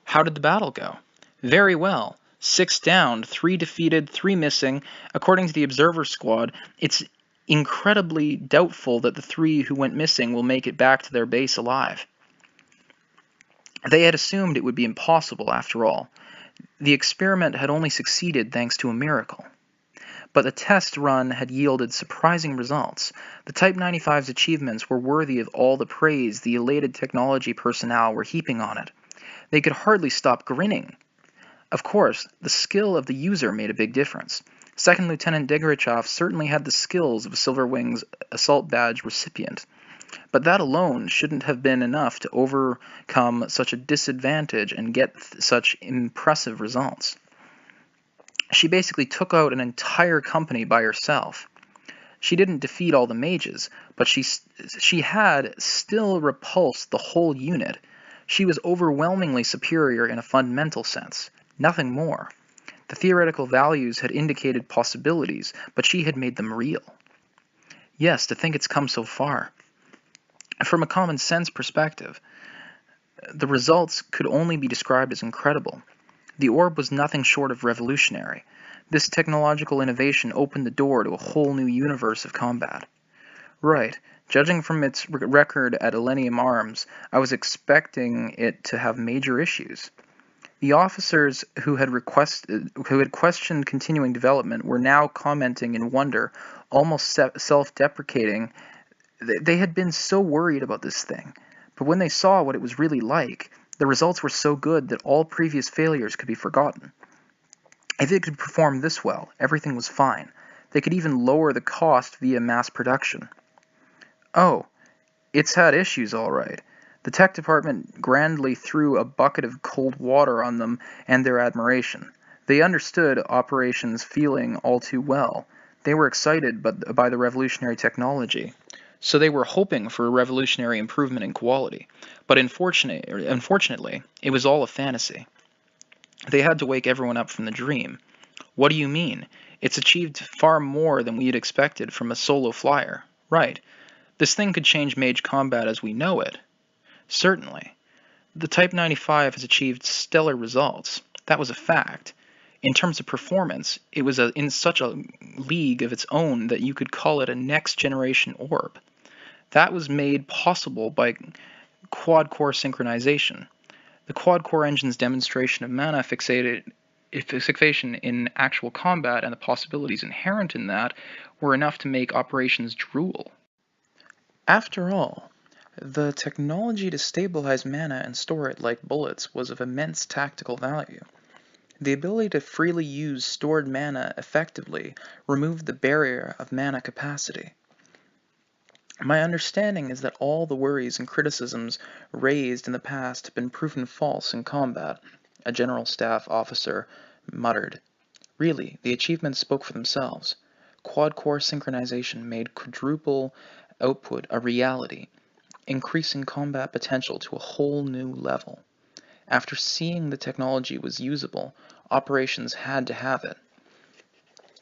How did the battle go? Very well. 6 downed, 3 defeated, 3 missing. According to the observer squad, it's incredibly doubtful that the 3 who went missing will make it back to their base alive. They had assumed it would be impossible after all. The experiment had only succeeded thanks to a miracle. But the test run had yielded surprising results. The Type 95's achievements were worthy of all the praise the elated technology personnel were heaping on it. They could hardly stop grinning. Of course, the skill of the user made a big difference. Second Lieutenant Degrichov certainly had the skills of a Silver Wings Assault Badge recipient. But that alone shouldn't have been enough to overcome such a disadvantage and get such impressive results. She basically took out an entire company by herself. She didn't defeat all the mages, but she had still repulsed the whole unit. She was overwhelmingly superior in a fundamental sense, nothing more. The theoretical values had indicated possibilities, but she had made them real. Yes, to think it's come so far. From a common sense perspective, the results could only be described as incredible. The orb was nothing short of revolutionary. This technological innovation opened the door to a whole new universe of combat. Right, judging from its record at Elenium Arms, I was expecting it to have major issues. The officers who had questioned continuing development were now commenting in wonder, almost self-deprecating. They had been so worried about this thing, but when they saw what it was really like, the results were so good that all previous failures could be forgotten. If it could perform this well, everything was fine. They could even lower the cost via mass production. Oh, it's had issues all right. The tech department grandly threw a bucket of cold water on them and their admiration. They understood operations feeling all too well. They were excited by the revolutionary technology. So they were hoping for a revolutionary improvement in quality. But unfortunately, it was all a fantasy. They had to wake everyone up from the dream. What do you mean? It's achieved far more than we had expected from a solo flyer. Right. This thing could change mage combat as we know it. Certainly. The Type 95 has achieved stellar results. That was a fact. In terms of performance, it was in such a league of its own that you could call it a next-generation orb. That was made possible by quad-core synchronization. The quad-core engine's demonstration of mana fixation in actual combat and the possibilities inherent in that were enough to make operations drool. After all, the technology to stabilize mana and store it like bullets was of immense tactical value. The ability to freely use stored mana effectively removed the barrier of mana capacity. My understanding is that all the worries and criticisms raised in the past have been proven false in combat, a general staff officer muttered. Really, the achievements spoke for themselves. Quad-core synchronization made quadruple output a reality, increasing combat potential to a whole new level. After seeing the technology was usable, operations had to have it.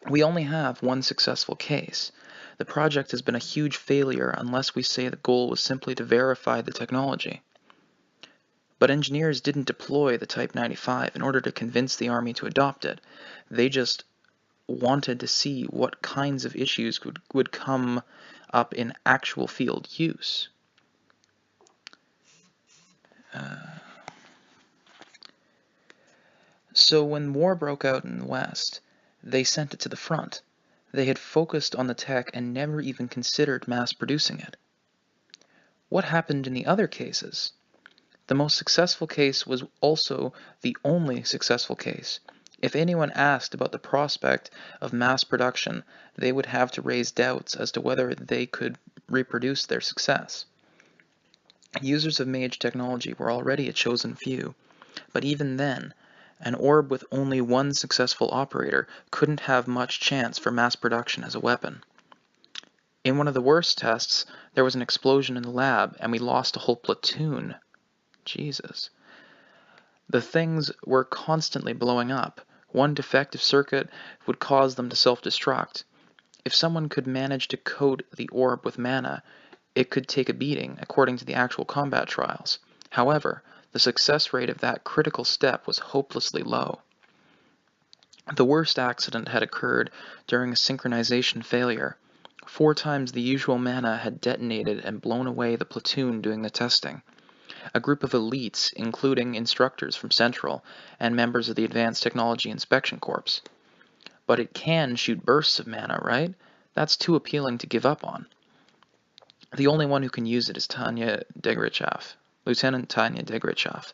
We only have one successful case. The project has been a huge failure unless we say the goal was simply to verify the technology. But engineers didn't deploy the Type 95 in order to convince the Army to adopt it. They just wanted to see what kinds of issues would come up in actual field use. So when war broke out in the West, they sent it to the front. They had focused on the tech and never even considered mass producing it. What happened in the other cases? The most successful case was also the only successful case. If anyone asked about the prospect of mass production, they would have to raise doubts as to whether they could reproduce their success. Users of mage technology were already a chosen few, but even then, an orb with only one successful operator couldn't have much chance for mass production as a weapon. In one of the worst tests, there was an explosion in the lab, and we lost a whole platoon. Jesus. The things were constantly blowing up. One defective circuit would cause them to self-destruct. If someone could manage to coat the orb with mana, it could take a beating, according to the actual combat trials. However, the success rate of that critical step was hopelessly low. The worst accident had occurred during a synchronization failure. 4 times the usual mana had detonated and blown away the platoon doing the testing. A group of elites, including instructors from Central and members of the Advanced Technology Inspection Corps. But it can shoot bursts of mana, right? That's too appealing to give up on. The only one who can use it is Lieutenant Tanya Degrichov.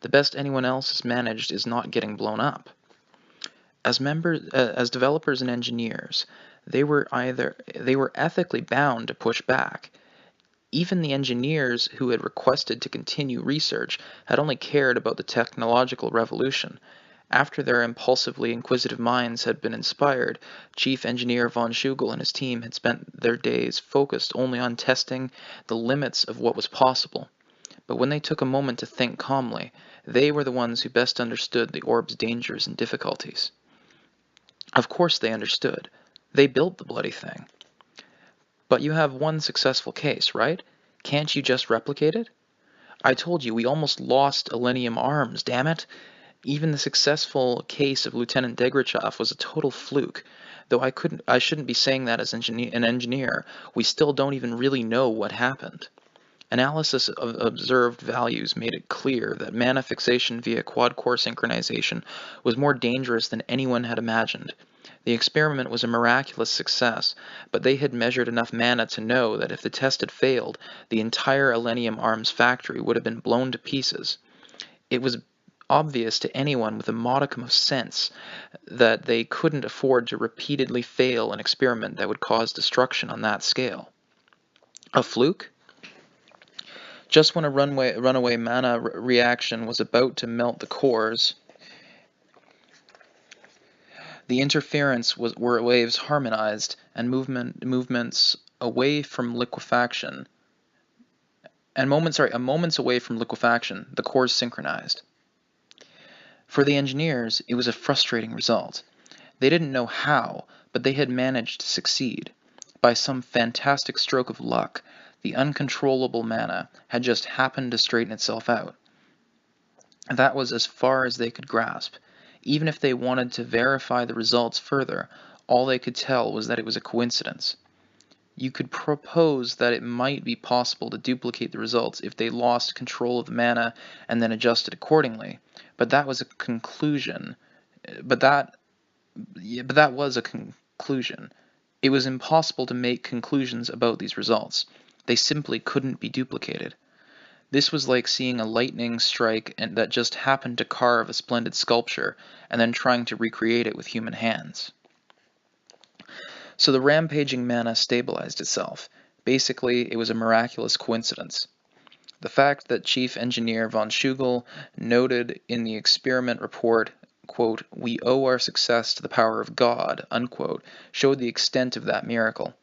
The best anyone else has managed is not getting blown up. As developers and engineers, they were ethically bound to push back. Even the engineers who had requested to continue research had only cared about the technological revolution. After their impulsively inquisitive minds had been inspired, Chief Engineer von Schugel and his team had spent their days focused only on testing the limits of what was possible. But when they took a moment to think calmly, they were the ones who best understood the orb's dangers and difficulties. Of course they understood. They built the bloody thing. But you have one successful case, right? Can't you just replicate it? I told you we almost lost Elenium arms, damn it! Even the successful case of Lieutenant Degrichov was a total fluke. Though I shouldn't be saying that as an engineer. We still don't even really know what happened. Analysis of observed values made it clear that mana fixation via quad-core synchronization was more dangerous than anyone had imagined. The experiment was a miraculous success, but they had measured enough mana to know that if the test had failed, the entire Elenium Arms factory would have been blown to pieces. It was obvious to anyone with a modicum of sense that they couldn't afford to repeatedly fail an experiment that would cause destruction on that scale. A fluke? Just when a runaway mana reaction was about to melt the cores, the interference were waves harmonized and movements away from liquefaction. Moments away from liquefaction, the cores synchronized. For the engineers, it was a frustrating result. They didn't know how, but they had managed to succeed. By some fantastic stroke of luck, the uncontrollable mana had just happened to straighten itself out. That was as far as they could grasp. Even if they wanted to verify the results further, all they could tell was that it was a coincidence. You could propose that it might be possible to duplicate the results if they lost control of the mana and then adjusted accordingly, but that was a conclusion. But that was a conclusion. It was impossible to make conclusions about these results. They simply couldn't be duplicated. This was like seeing a lightning strike that just happened to carve a splendid sculpture and then trying to recreate it with human hands. So the rampaging mana stabilized itself. Basically, it was a miraculous coincidence. The fact that Chief Engineer von Schugel noted in the experiment report, quote, "We owe our success to the power of God," unquote, showed the extent of that miracle.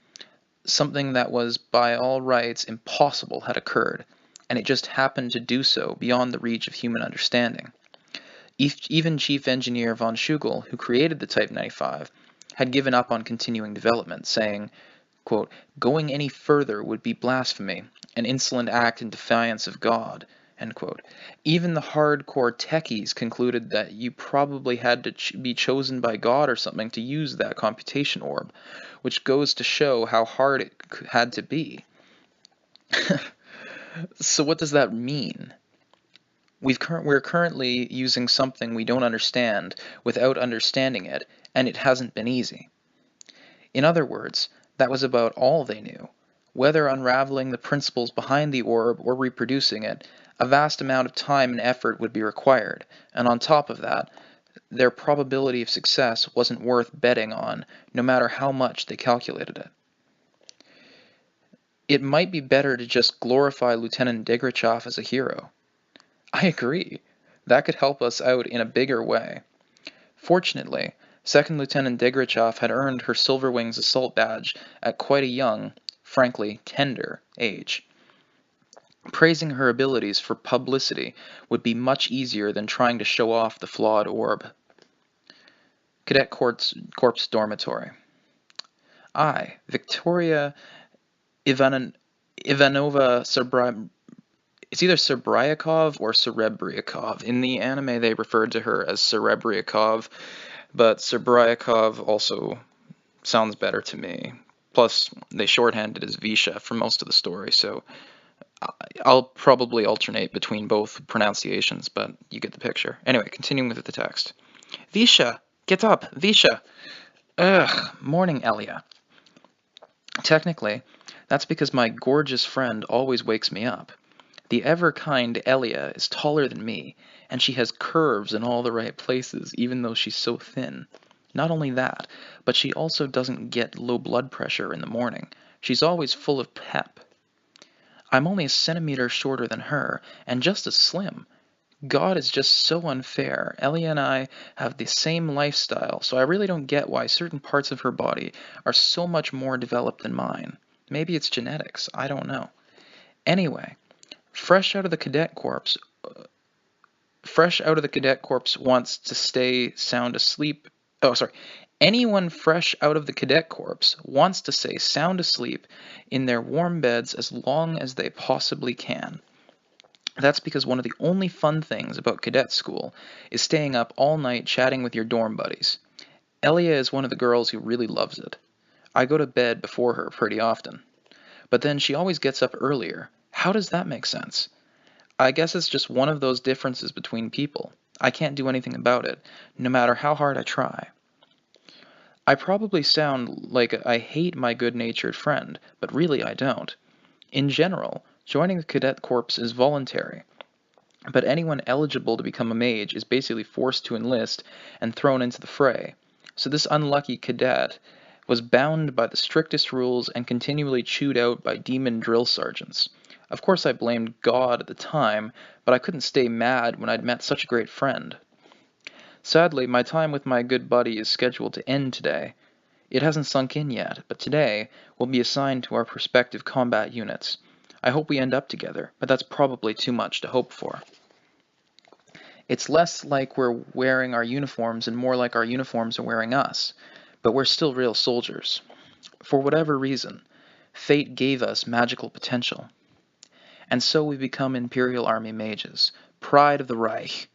Something that was by all rights impossible had occurred, and it just happened to do so beyond the reach of human understanding. Even Chief Engineer von Schugel, who created the Type 95, had given up on continuing development, saying, quote, "Going any further would be blasphemy, an insolent act in defiance of God," end quote. Even the hardcore techies concluded that you probably had to be chosen by God or something to use that computation orb, which goes to show how hard it had to be. So what does that mean? We're currently using something we don't understand without understanding it, and it hasn't been easy. In other words, that was about all they knew. Whether unraveling the principles behind the orb or reproducing it, a vast amount of time and effort would be required, and on top of that, their probability of success wasn't worth betting on, no matter how much they calculated it. It might be better to just glorify Lieutenant Degrachoff as a hero. I agree. That could help us out in a bigger way. Fortunately, Second Lieutenant Degrachoff had earned her Silver Wings assault badge at quite a young, frankly, tender age. Praising her abilities for publicity would be much easier than trying to show off the flawed orb. Cadet Corps Dormitory. I, Victoria Ivanova it's either Serbryakov or Serebryakov. In the anime, they referred to her as Serebryakov, but Serbryakov also sounds better to me. Plus, they shorthanded as Visha for most of the story, so I'll probably alternate between both pronunciations, but you get the picture. Anyway, continuing with the text. Visha! Get up! Visha! Ugh! Morning, Elia. Technically, that's because my gorgeous friend always wakes me up. The ever-kind Elia is taller than me, and she has curves in all the right places, even though she's so thin. Not only that, but she also doesn't get low blood pressure in the morning. She's always full of pep. I'm only a centimeter shorter than her, and just as slim. God is just so unfair. Elia and I have the same lifestyle, so I really don't get why certain parts of her body are so much more developed than mine. Maybe it's genetics, I don't know. Anyway, fresh out of the Cadet Corps wants to stay sound asleep. Anyone fresh out of the Cadet Corps wants to stay sound asleep in their warm beds as long as they possibly can. That's because one of the only fun things about cadet school is staying up all night chatting with your dorm buddies. Elia is one of the girls who really loves it. I go to bed before her pretty often. But then she always gets up earlier. How does that make sense? I guess it's just one of those differences between people. I can't do anything about it, no matter how hard I try. I probably sound like I hate my good-natured friend, but really I don't. In general, joining the Cadet Corps is voluntary. but anyone eligible to become a mage is basically forced to enlist and thrown into the fray. So this unlucky cadet was bound by the strictest rules and continually chewed out by demon drill sergeants. Of course I blamed God at the time, but I couldn't stay mad when I'd met such a great friend. Sadly, my time with my good buddy is scheduled to end today. It hasn't sunk in yet, but today we'll be assigned to our respective combat units. I hope we end up together, but that's probably too much to hope for. It's less like we're wearing our uniforms and more like our uniforms are wearing us, but we're still real soldiers. For whatever reason, fate gave us magical potential. And so we become Imperial Army mages, pride of the Reich.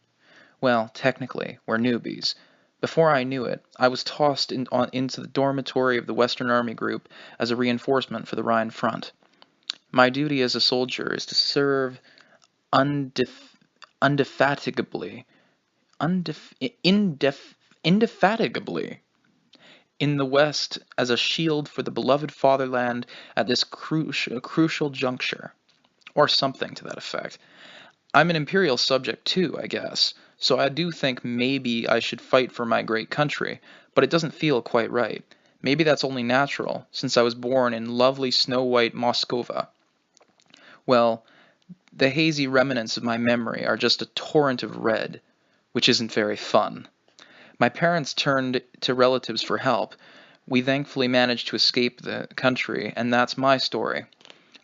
Well, technically, we're newbies. Before I knew it, I was tossed into the dormitory of the Western Army Group as a reinforcement for the Rhine front. My duty as a soldier is to serve indefatigably in the West as a shield for the beloved fatherland at this crucial juncture, or something to that effect. I'm an imperial subject too, I guess, so I do think maybe I should fight for my great country, but it doesn't feel quite right. Maybe that's only natural, since I was born in lovely snow-white Moscova. Well, the hazy remnants of my memory are just a torrent of red, which isn't very fun. My parents turned to relatives for help. We thankfully managed to escape the country, and that's my story.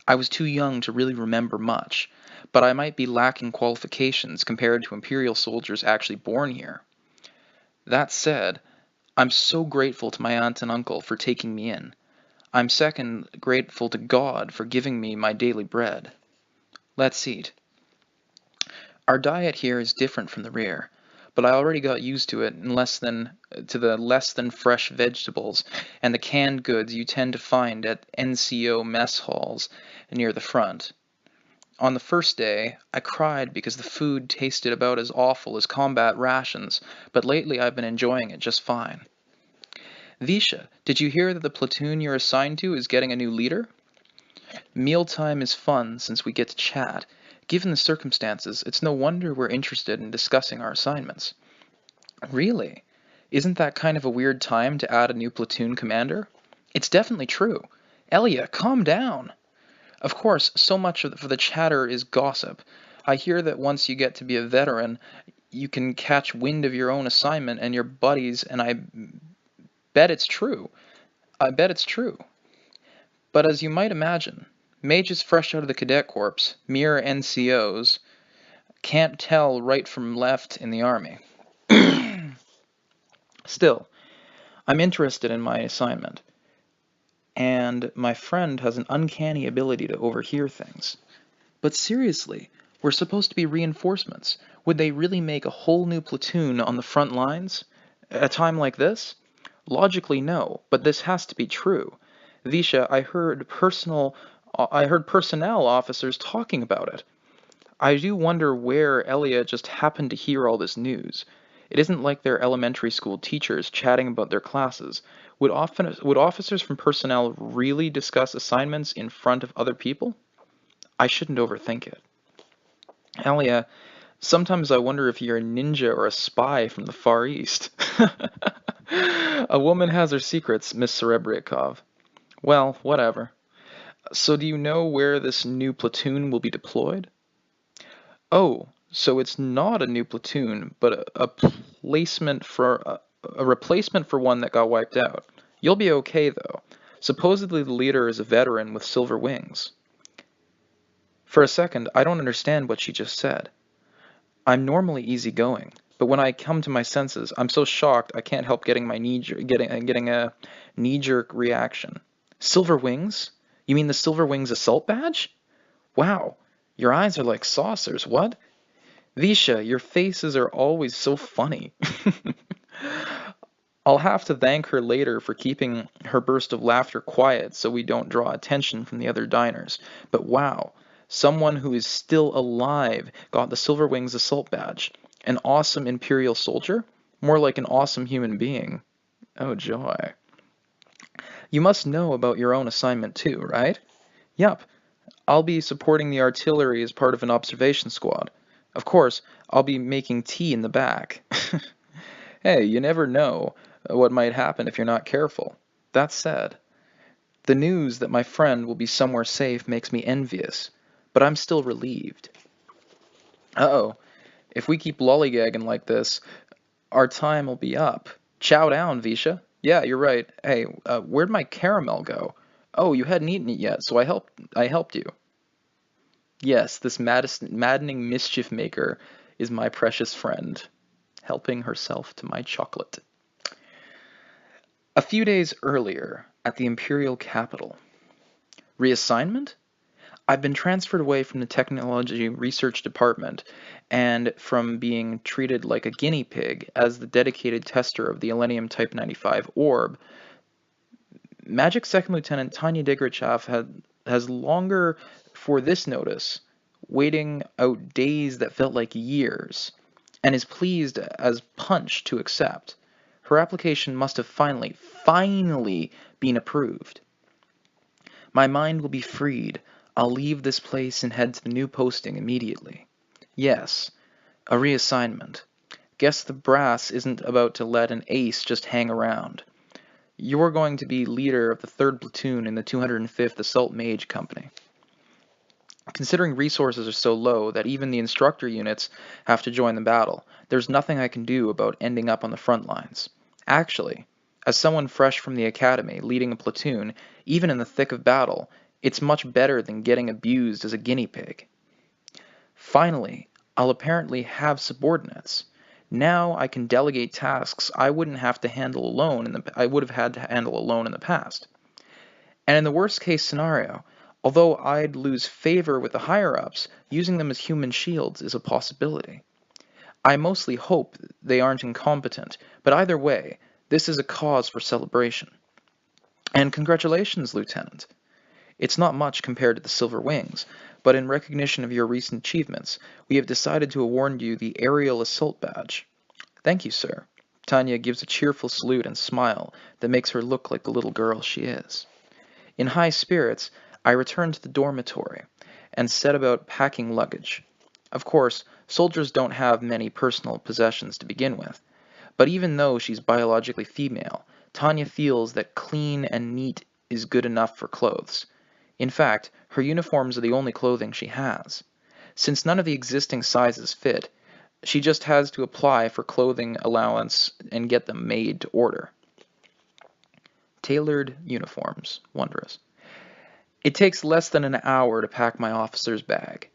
I was too young to really remember much, but I might be lacking qualifications compared to Imperial soldiers actually born here. That said, I'm so grateful to my aunt and uncle for taking me in. I'm second grateful to God for giving me my daily bread. Let's eat. Our diet here is different from the rear, but I already got used to it to the less than fresh vegetables and the canned goods you tend to find at NCO mess halls near the front. On the first day, I cried because the food tasted about as awful as combat rations, but lately I've been enjoying it just fine. Visha, did you hear that the platoon you're assigned to is getting a new leader? Mealtime is fun since we get to chat. Given the circumstances, it's no wonder we're interested in discussing our assignments. Really? Isn't that kind of a weird time to add a new platoon commander? It's definitely true. Elia, calm down. Of course, so much for the chatter is gossip. I hear that once you get to be a veteran, you can catch wind of your own assignment and your buddies, and I bet it's true. But as you might imagine, mages fresh out of the cadet corps, mere NCOs, can't tell right from left in the army. Still, I'm interested in my assignment, and my friend has an uncanny ability to overhear things. But seriously, we're supposed to be reinforcements. Would they really make a whole new platoon on the front lines? At a time like this? Logically, no, but this has to be true. Visha, I heard personnel officers talking about it. I do wonder where Elia just happened to hear all this news. It isn't like they're elementary school teachers chatting about their classes. Would officers from personnel really discuss assignments in front of other people? I shouldn't overthink it. Elia, sometimes I wonder if you're a ninja or a spy from the Far East. A woman has her secrets, Miss Serebrikov. Well, whatever. So do you know where this new platoon will be deployed? Oh, so it's not a new platoon, but a replacement for one that got wiped out. You'll be okay, though. Supposedly the leader is a veteran with silver wings. For a second, I don't understand what she just said. I'm normally easygoing, but when I come to my senses, I'm so shocked I can't help getting a knee-jerk reaction. Silver wings? You mean the Silver Wings assault badge? Wow, your eyes are like saucers, what? Visha, your faces are always so funny. I'll have to thank her later for keeping her burst of laughter quiet so we don't draw attention from the other diners. But wow, someone who is still alive got the Silver Wings assault badge. An awesome Imperial soldier? More like an awesome human being. Oh joy. You must know about your own assignment too, right? Yup. I'll be supporting the artillery as part of an observation squad. Of course, I'll be making tea in the back. Hey, you never know what might happen if you're not careful. That said, the news that my friend will be somewhere safe makes me envious, but I'm still relieved. Uh-oh, if we keep lollygagging like this, our time will be up. Chow down, Visha. Yeah, you're right. Hey, where'd my caramel go? Oh, you hadn't eaten it yet, so I helped you. Yes, this maddening mischief maker is my precious friend, helping herself to my chocolate. A few days earlier, at the Imperial capital. Reassignment? I've been transferred away from the Technology Research Department and from being treated like a guinea pig as the dedicated tester of the Elenium Type 95 orb. Magic Second Lieutenant Tanya Digrichov has longer for this notice, waiting out days that felt like years, and is pleased as punch to accept. Her application must have finally been approved. My mind will be freed. I'll leave this place and head to the new posting immediately. Yes, a reassignment. Guess the brass isn't about to let an ace just hang around. You're going to be leader of the 3rd platoon in the 205th Assault Mage Company. Considering resources are so low that even the instructor units have to join the battle, there's nothing I can do about ending up on the front lines. Actually, as someone fresh from the academy leading a platoon, even in the thick of battle, it's much better than getting abused as a guinea pig. Finally, I'll apparently have subordinates. Now I can delegate tasks I wouldn't have to handle alone I would have had to handle alone in the past. And in the worst case scenario, although I'd lose favor with the higher-ups, using them as human shields is a possibility. I mostly hope they aren't incompetent, but either way, this is a cause for celebration. And congratulations, Lieutenant. It's not much compared to the Silver Wings, but in recognition of your recent achievements, we have decided to award you the Aerial Assault Badge. Thank you, sir. Tanya gives a cheerful salute and smile that makes her look like the little girl she is. In high spirits, I return to the dormitory and set about packing luggage. Of course, soldiers don't have many personal possessions to begin with, but even though she's biologically female, Tanya feels that clean and neat is good enough for clothes. In fact, her uniforms are the only clothing she has. Since none of the existing sizes fit, she just has to apply for clothing allowance and get them made to order. Tailored uniforms. Wondrous. It takes less than an hour to pack my officer's bag.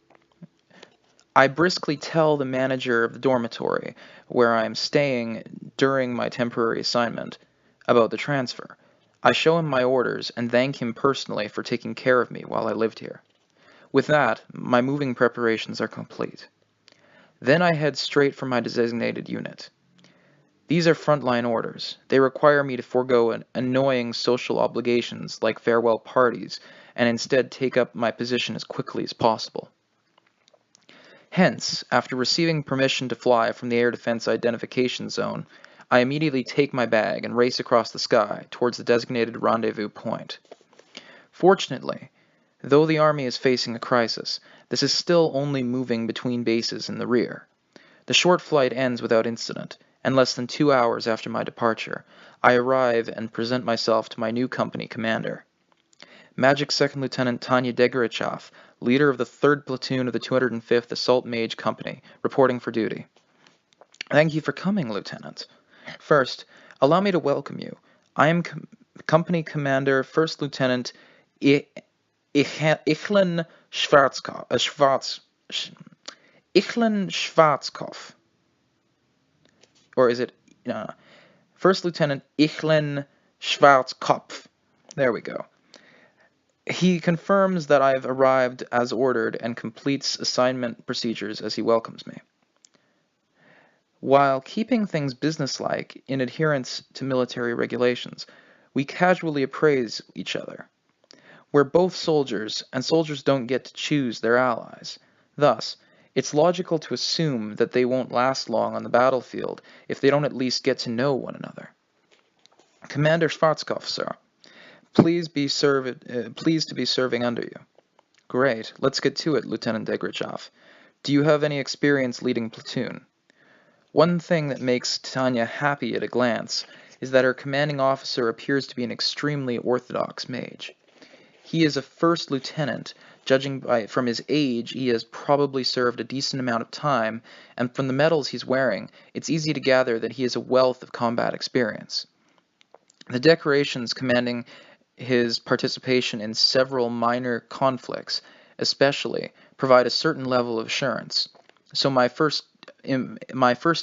I briskly tell the manager of the dormitory, where I am staying during my temporary assignment, about the transfer. I show him my orders and thank him personally for taking care of me while I lived here. With that, my moving preparations are complete. Then I head straight for my designated unit. These are frontline orders. They require me to forego annoying social obligations like farewell parties and instead take up my position as quickly as possible. Hence, after receiving permission to fly from the Air Defense Identification Zone, I immediately take my bag and race across the sky towards the designated rendezvous point. Fortunately, though the Army is facing a crisis, this is still only moving between bases in the rear. The short flight ends without incident, and less than 2 hours after my departure, I arrive and present myself to my new company commander. Magic Second Lieutenant Tanya Degorichov, leader of the 3rd Platoon of the 205th Assault Mage Company, reporting for duty. Thank you for coming, Lieutenant. First, allow me to welcome you. I am Company Commander 1st Lieutenant Ichlin Schwarzkopf. Or is it... No. 1st Lieutenant Ichlin Schwarzkopf. There we go. He confirms that I've arrived as ordered and completes assignment procedures as he welcomes me. While keeping things businesslike in adherence to military regulations, we casually appraise each other. We're both soldiers, and soldiers don't get to choose their allies. Thus, it's logical to assume that they won't last long on the battlefield if they don't at least get to know one another. Commander Schwarzkopf, sir. Pleased to be serving under you. Great. Let's get to it, Lieutenant Degrichov. Do you have any experience leading platoon? One thing that makes Tanya happy at a glance is that her commanding officer appears to be an extremely orthodox mage. He is a first lieutenant. From his age, he has probably served a decent amount of time, and from the medals he's wearing, it's easy to gather that he has a wealth of combat experience. The decorations commanding his participation in several minor conflicts, especially, provide a certain level of assurance. So my first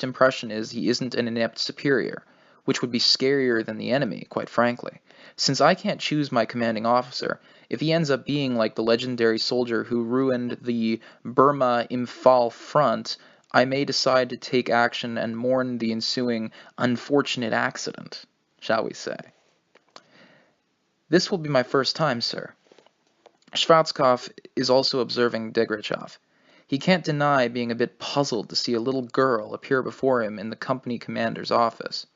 impression is he isn't an inept superior, which would be scarier than the enemy, quite frankly. Since I can't choose my commanding officer, if he ends up being like the legendary soldier who ruined the Burma-Imphal front, I may decide to take action and mourn the ensuing unfortunate accident, shall we say. This will be my first time, sir. Schwarzkopf is also observing Degrichov. He can't deny being a bit puzzled to see a little girl appear before him in the company commander's office.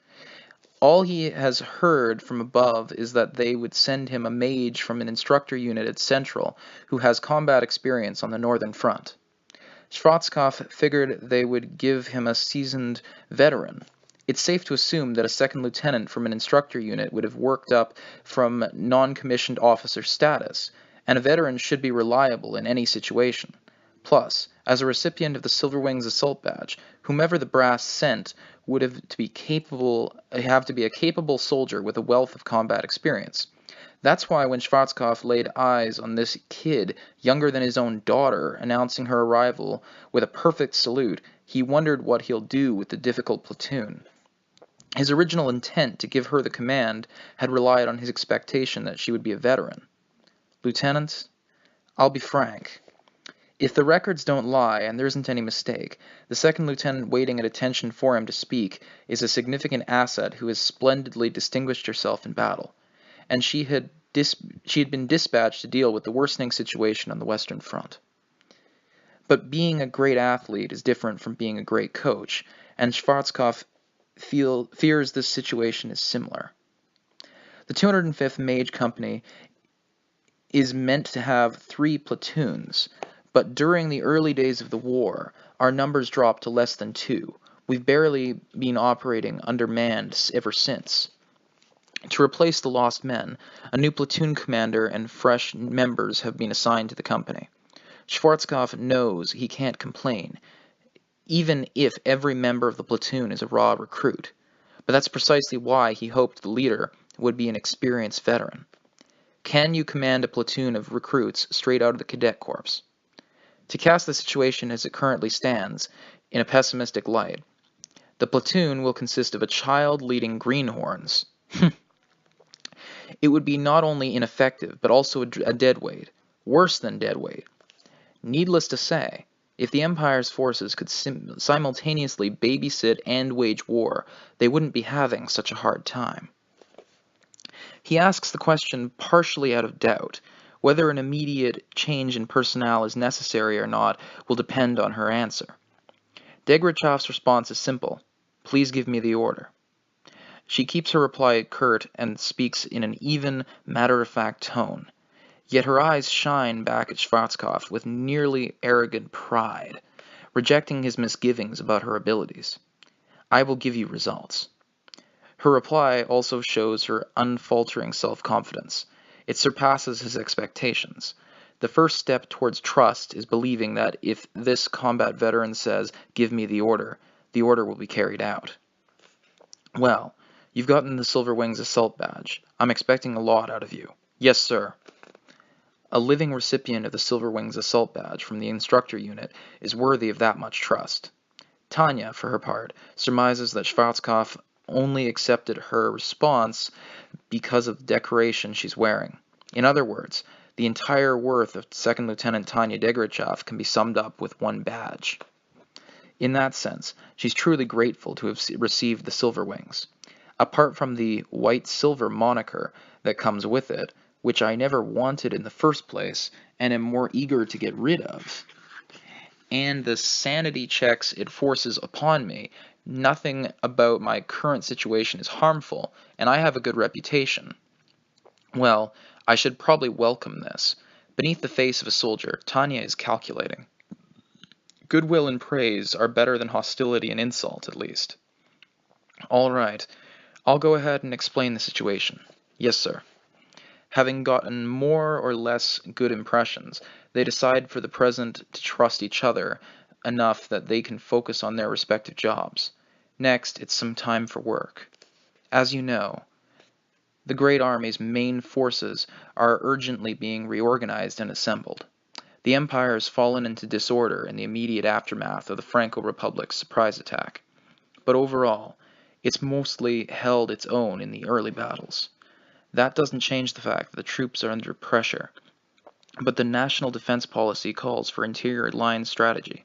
All he has heard from above is that they would send him a mage from an instructor unit at Central who has combat experience on the Northern Front. Schwarzkopf figured they would give him a seasoned veteran. It's safe to assume that a second lieutenant from an instructor unit would have worked up from non-commissioned officer status, and a veteran should be reliable in any situation. Plus, as a recipient of the Silver Wings Assault Badge, whomever the brass sent would have to be a capable soldier with a wealth of combat experience. That's why when Schwarzkopf laid eyes on this kid, younger than his own daughter, announcing her arrival with a perfect salute, he wondered what he'll do with the difficult platoon. His original intent to give her the command had relied on his expectation that she would be a veteran. Lieutenant, I'll be frank. If the records don't lie, and there isn't any mistake, the second lieutenant waiting at attention for him to speak is a significant asset who has splendidly distinguished herself in battle, and she had been dispatched to deal with the worsening situation on the Western Front. But being a great athlete is different from being a great coach, and Schwarzkopf fears this situation is similar. The 205th Mage Company is meant to have 3 platoons, but during the early days of the war, our numbers dropped to less than 2. We've barely been operating undermanned ever since. To replace the lost men, a new platoon commander and fresh members have been assigned to the company. Schwarzkopf knows he can't complain, even if every member of the platoon is a raw recruit. But that's precisely why he hoped the leader would be an experienced veteran. Can you command a platoon of recruits straight out of the Cadet Corps? To cast the situation as it currently stands in a pessimistic light, the platoon will consist of a child leading greenhorns. It would be not only ineffective, but also a deadweight, worse than deadweight. Needless to say, if the Empire's forces could simultaneously babysit and wage war, they wouldn't be having such a hard time. He asks the question partially out of doubt. Whether an immediate change in personnel is necessary or not will depend on her answer. Degrichov's response is simple. Please give me the order. She keeps her reply curt and speaks in an even, matter-of-fact tone. Yet her eyes shine back at Schwarzkopf with nearly arrogant pride, rejecting his misgivings about her abilities. I will give you results. Her reply also shows her unfaltering self-confidence. It surpasses his expectations. The first step towards trust is believing that if this combat veteran says, "Give me the order will be carried out." Well, you've gotten the Silver Wings Assault Badge. I'm expecting a lot out of you. Yes, sir. A living recipient of the Silver Wings Assault Badge from the instructor unit is worthy of that much trust. Tanya, for her part, surmises that Schwarzkopf only accepted her response because of the decoration she's wearing. In other words, the entire worth of Second Lieutenant Tanya Degrichov can be summed up with one badge. In that sense, she's truly grateful to have received the Silver Wings. Apart from the white-silver moniker that comes with it, which I never wanted in the first place and am more eager to get rid of, and the sanity checks it forces upon me, nothing about my current situation is harmful, and I have a good reputation. Well, I should probably welcome this. Beneath the face of a soldier, Tanya is calculating. Goodwill and praise are better than hostility and insult, at least. All right, I'll go ahead and explain the situation. Yes, sir. Having gotten more or less good impressions, they decide for the present to trust each other enough that they can focus on their respective jobs. Next, it's some time for work. As you know, the Great Army's main forces are urgently being reorganized and assembled. The Empire has fallen into disorder in the immediate aftermath of the Franco-Republic's surprise attack, but overall, it's mostly held its own in the early battles. That doesn't change the fact that the troops are under pressure, but the national defense policy calls for interior line strategy.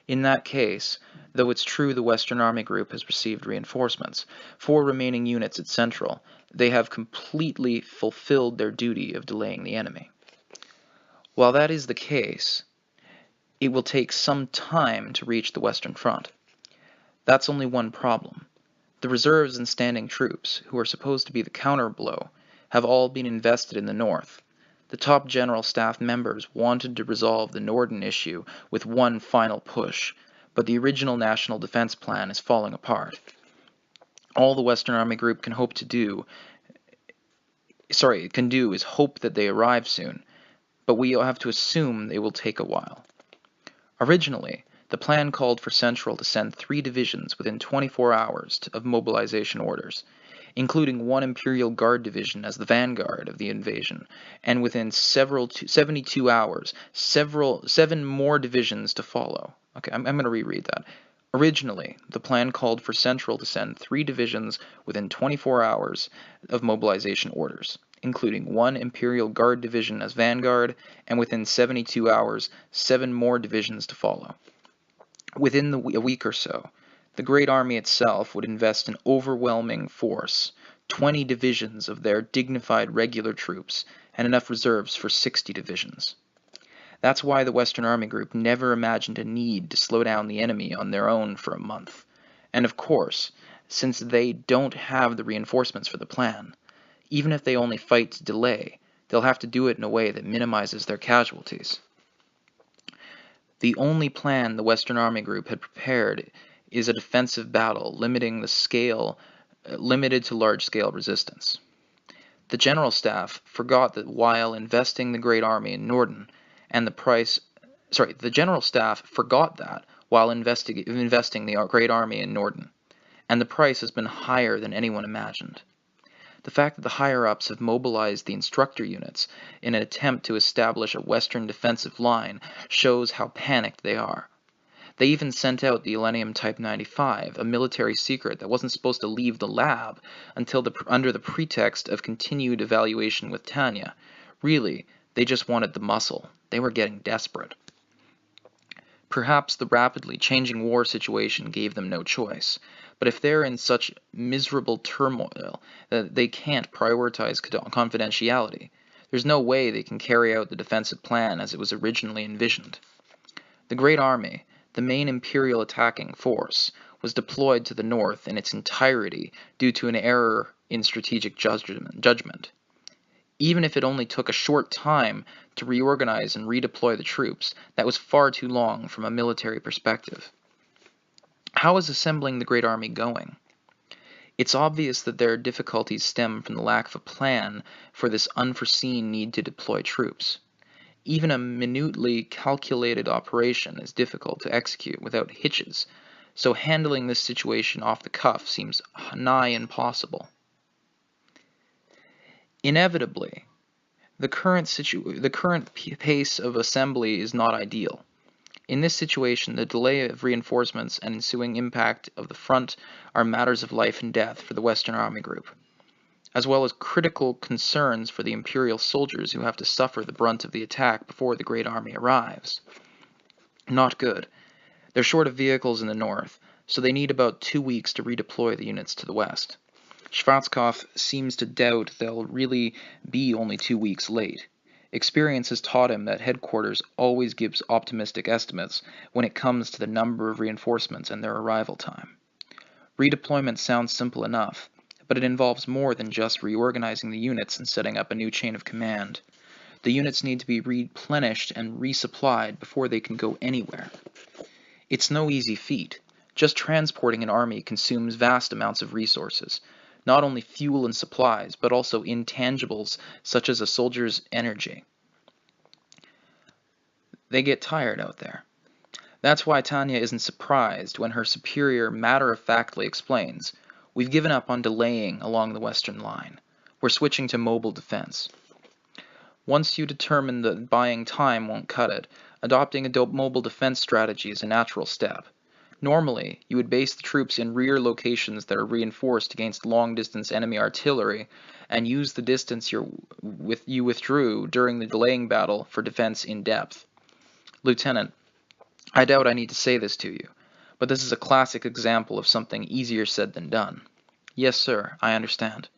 In that case, though it's true the Western Army Group has received reinforcements, 4 remaining units at Central, they have completely fulfilled their duty of delaying the enemy. While that is the case, it will take some time to reach the Western Front. That's only one problem. The reserves and standing troops, who are supposed to be the counterblow, have all been invested in the North. The top general staff members wanted to resolve the Norden issue with one final push, but the original national defense plan is falling apart. All the Western Army Group can do is hope that they arrive soon, but we have to assume they will take a while. Originally, the plan called for Central to send 3 divisions within 24 hours of mobilization orders, including 1 Imperial Guard division as the vanguard of the invasion, and within 72 hours, 7 more divisions to follow. Okay, I'm going to reread that. Originally, the plan called for Central to send 3 divisions within 24 hours of mobilization orders, including 1 Imperial Guard division as vanguard, and within 72 hours, 7 more divisions to follow. Within a week or so, the Great Army itself would invest an overwhelming force, 20 divisions of their dignified regular troops, and enough reserves for 60 divisions. That's why the Western Army Group never imagined a need to slow down the enemy on their own for a month. And of course, since they don't have the reinforcements for the plan, even if they only fight to delay, they'll have to do it in a way that minimizes their casualties. The only plan the Western Army Group had prepared is a defensive battle limited to large-scale resistance. The General Staff forgot that while investing the Great Army in Norden, the General Staff forgot that while investing the Great Army in Norden, and the price has been higher than anyone imagined. The fact that the higher-ups have mobilized the instructor units in an attempt to establish a Western defensive line shows how panicked they are. They even sent out the Elenium Type 95, a military secret that wasn't supposed to leave the lab until under the pretext of continued evaluation with Tanya. Really, they just wanted the muscle. They were getting desperate. Perhaps the rapidly changing war situation gave them no choice, but if they're in such miserable turmoil that they can't prioritize confidentiality, there's no way they can carry out the defensive plan as it was originally envisioned. The Great Army, the main Imperial attacking force, was deployed to the north in its entirety due to an error in strategic judgment. Even if it only took a short time to reorganize and redeploy the troops, that was far too long from a military perspective. How is assembling the Great Army going? It's obvious that their difficulties stem from the lack of a plan for this unforeseen need to deploy troops. Even a minutely calculated operation is difficult to execute without hitches, so handling this situation off the cuff seems nigh impossible. Inevitably, the current pace of assembly is not ideal. In this situation, the delay of reinforcements and ensuing impact of the front are matters of life and death for the Western Army Group, as well as critical concerns for the Imperial soldiers who have to suffer the brunt of the attack before the Great Army arrives. Not good. They're short of vehicles in the north, so they need about 2 weeks to redeploy the units to the west. Schwarzkopf seems to doubt they'll really be only 2 weeks late. Experience has taught him that headquarters always gives optimistic estimates when it comes to the number of reinforcements and their arrival time. Redeployment sounds simple enough, but it involves more than just reorganizing the units and setting up a new chain of command. The units need to be replenished and resupplied before they can go anywhere. It's no easy feat. Just transporting an army consumes vast amounts of resources, not only fuel and supplies, but also intangibles such as a soldier's energy. They get tired out there. That's why Tanya isn't surprised when her superior matter-of-factly explains, "We've given up on delaying along the western line. We're switching to mobile defense." Once you determine that buying time won't cut it, adopting a mobile defense strategy is a natural step. Normally, you would base the troops in rear locations that are reinforced against long-distance enemy artillery, and use the distance you withdrew during the delaying battle for defense in depth. Lieutenant, I doubt I need to say this to you, but this is a classic example of something easier said than done. Yes, sir, I understand.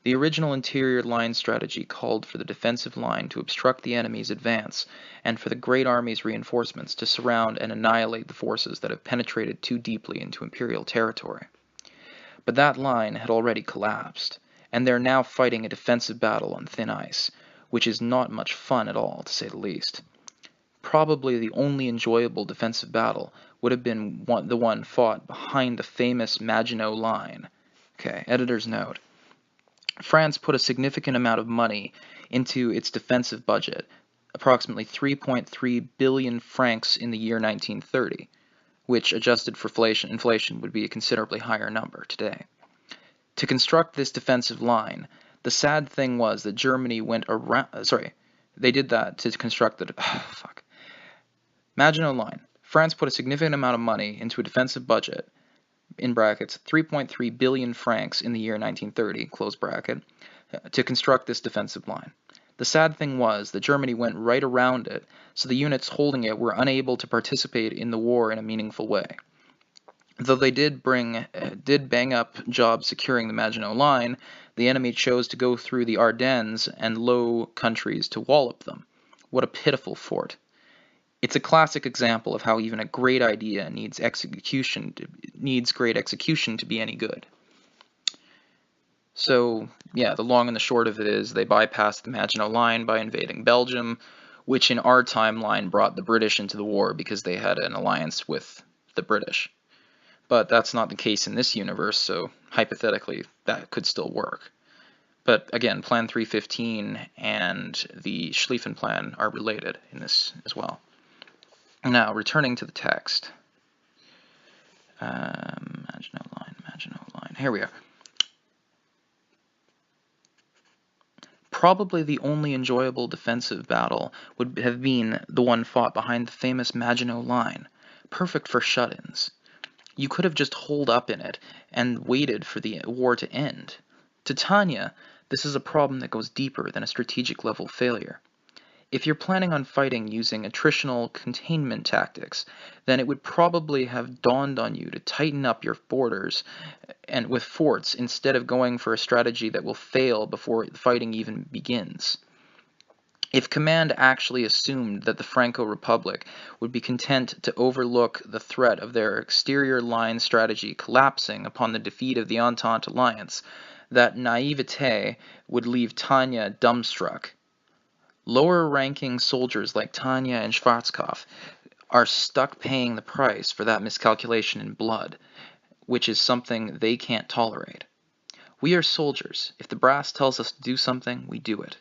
The original interior line strategy called for the defensive line to obstruct the enemy's advance, and for the Great Army's reinforcements to surround and annihilate the forces that have penetrated too deeply into Imperial territory. But that line had already collapsed, and they're now fighting a defensive battle on thin ice, which is not much fun at all, to say the least. Probably the only enjoyable defensive battle would have been the one fought behind the famous Maginot Line. Okay, editor's note. France put a significant amount of money into its defensive budget, approximately 3.3 billion francs in the year 1930, which adjusted for inflation would be a considerably higher number today. To construct this defensive line, the sad thing was that Germany went around, they did that to construct the, Maginot Line. France put a significant amount of money into a defensive budget, in brackets, 3.3 billion francs in the year 1930, close bracket, to construct this defensive line. The sad thing was that Germany went right around it, so the units holding it were unable to participate in the war in a meaningful way. Though they did bang up jobs securing the Maginot Line, the enemy chose to go through the Ardennes and Low Countries to wallop them. What a pitiful fort. It's a classic example of how even a great idea needs great execution to be any good. So, yeah, the long and the short of it is they bypassed the Maginot Line by invading Belgium, which in our timeline brought the British into the war because they had an alliance with the British. But that's not the case in this universe, so hypothetically that could still work. But again, Plan 315 and the Schlieffen Plan are related in this as well. Now, returning to the text. Maginot Line. Here we are. Probably the only enjoyable defensive battle would have been the one fought behind the famous Maginot Line, perfect for shut-ins. You could have just holed up in it and waited for the war to end. To Tanya, this is a problem that goes deeper than a strategic level failure. If you're planning on fighting using attritional containment tactics, then it would probably have dawned on you to tighten up your borders and with forts instead of going for a strategy that will fail before the fighting even begins. If command actually assumed that the Franco Republic would be content to overlook the threat of their exterior line strategy collapsing upon the defeat of the Entente alliance, that naivete would leave Tanya dumbstruck. Lower-ranking soldiers like Tanya and Schwarzkopf are stuck paying the price for that miscalculation in blood, which is something they can't tolerate. We are soldiers. If the brass tells us to do something, we do it.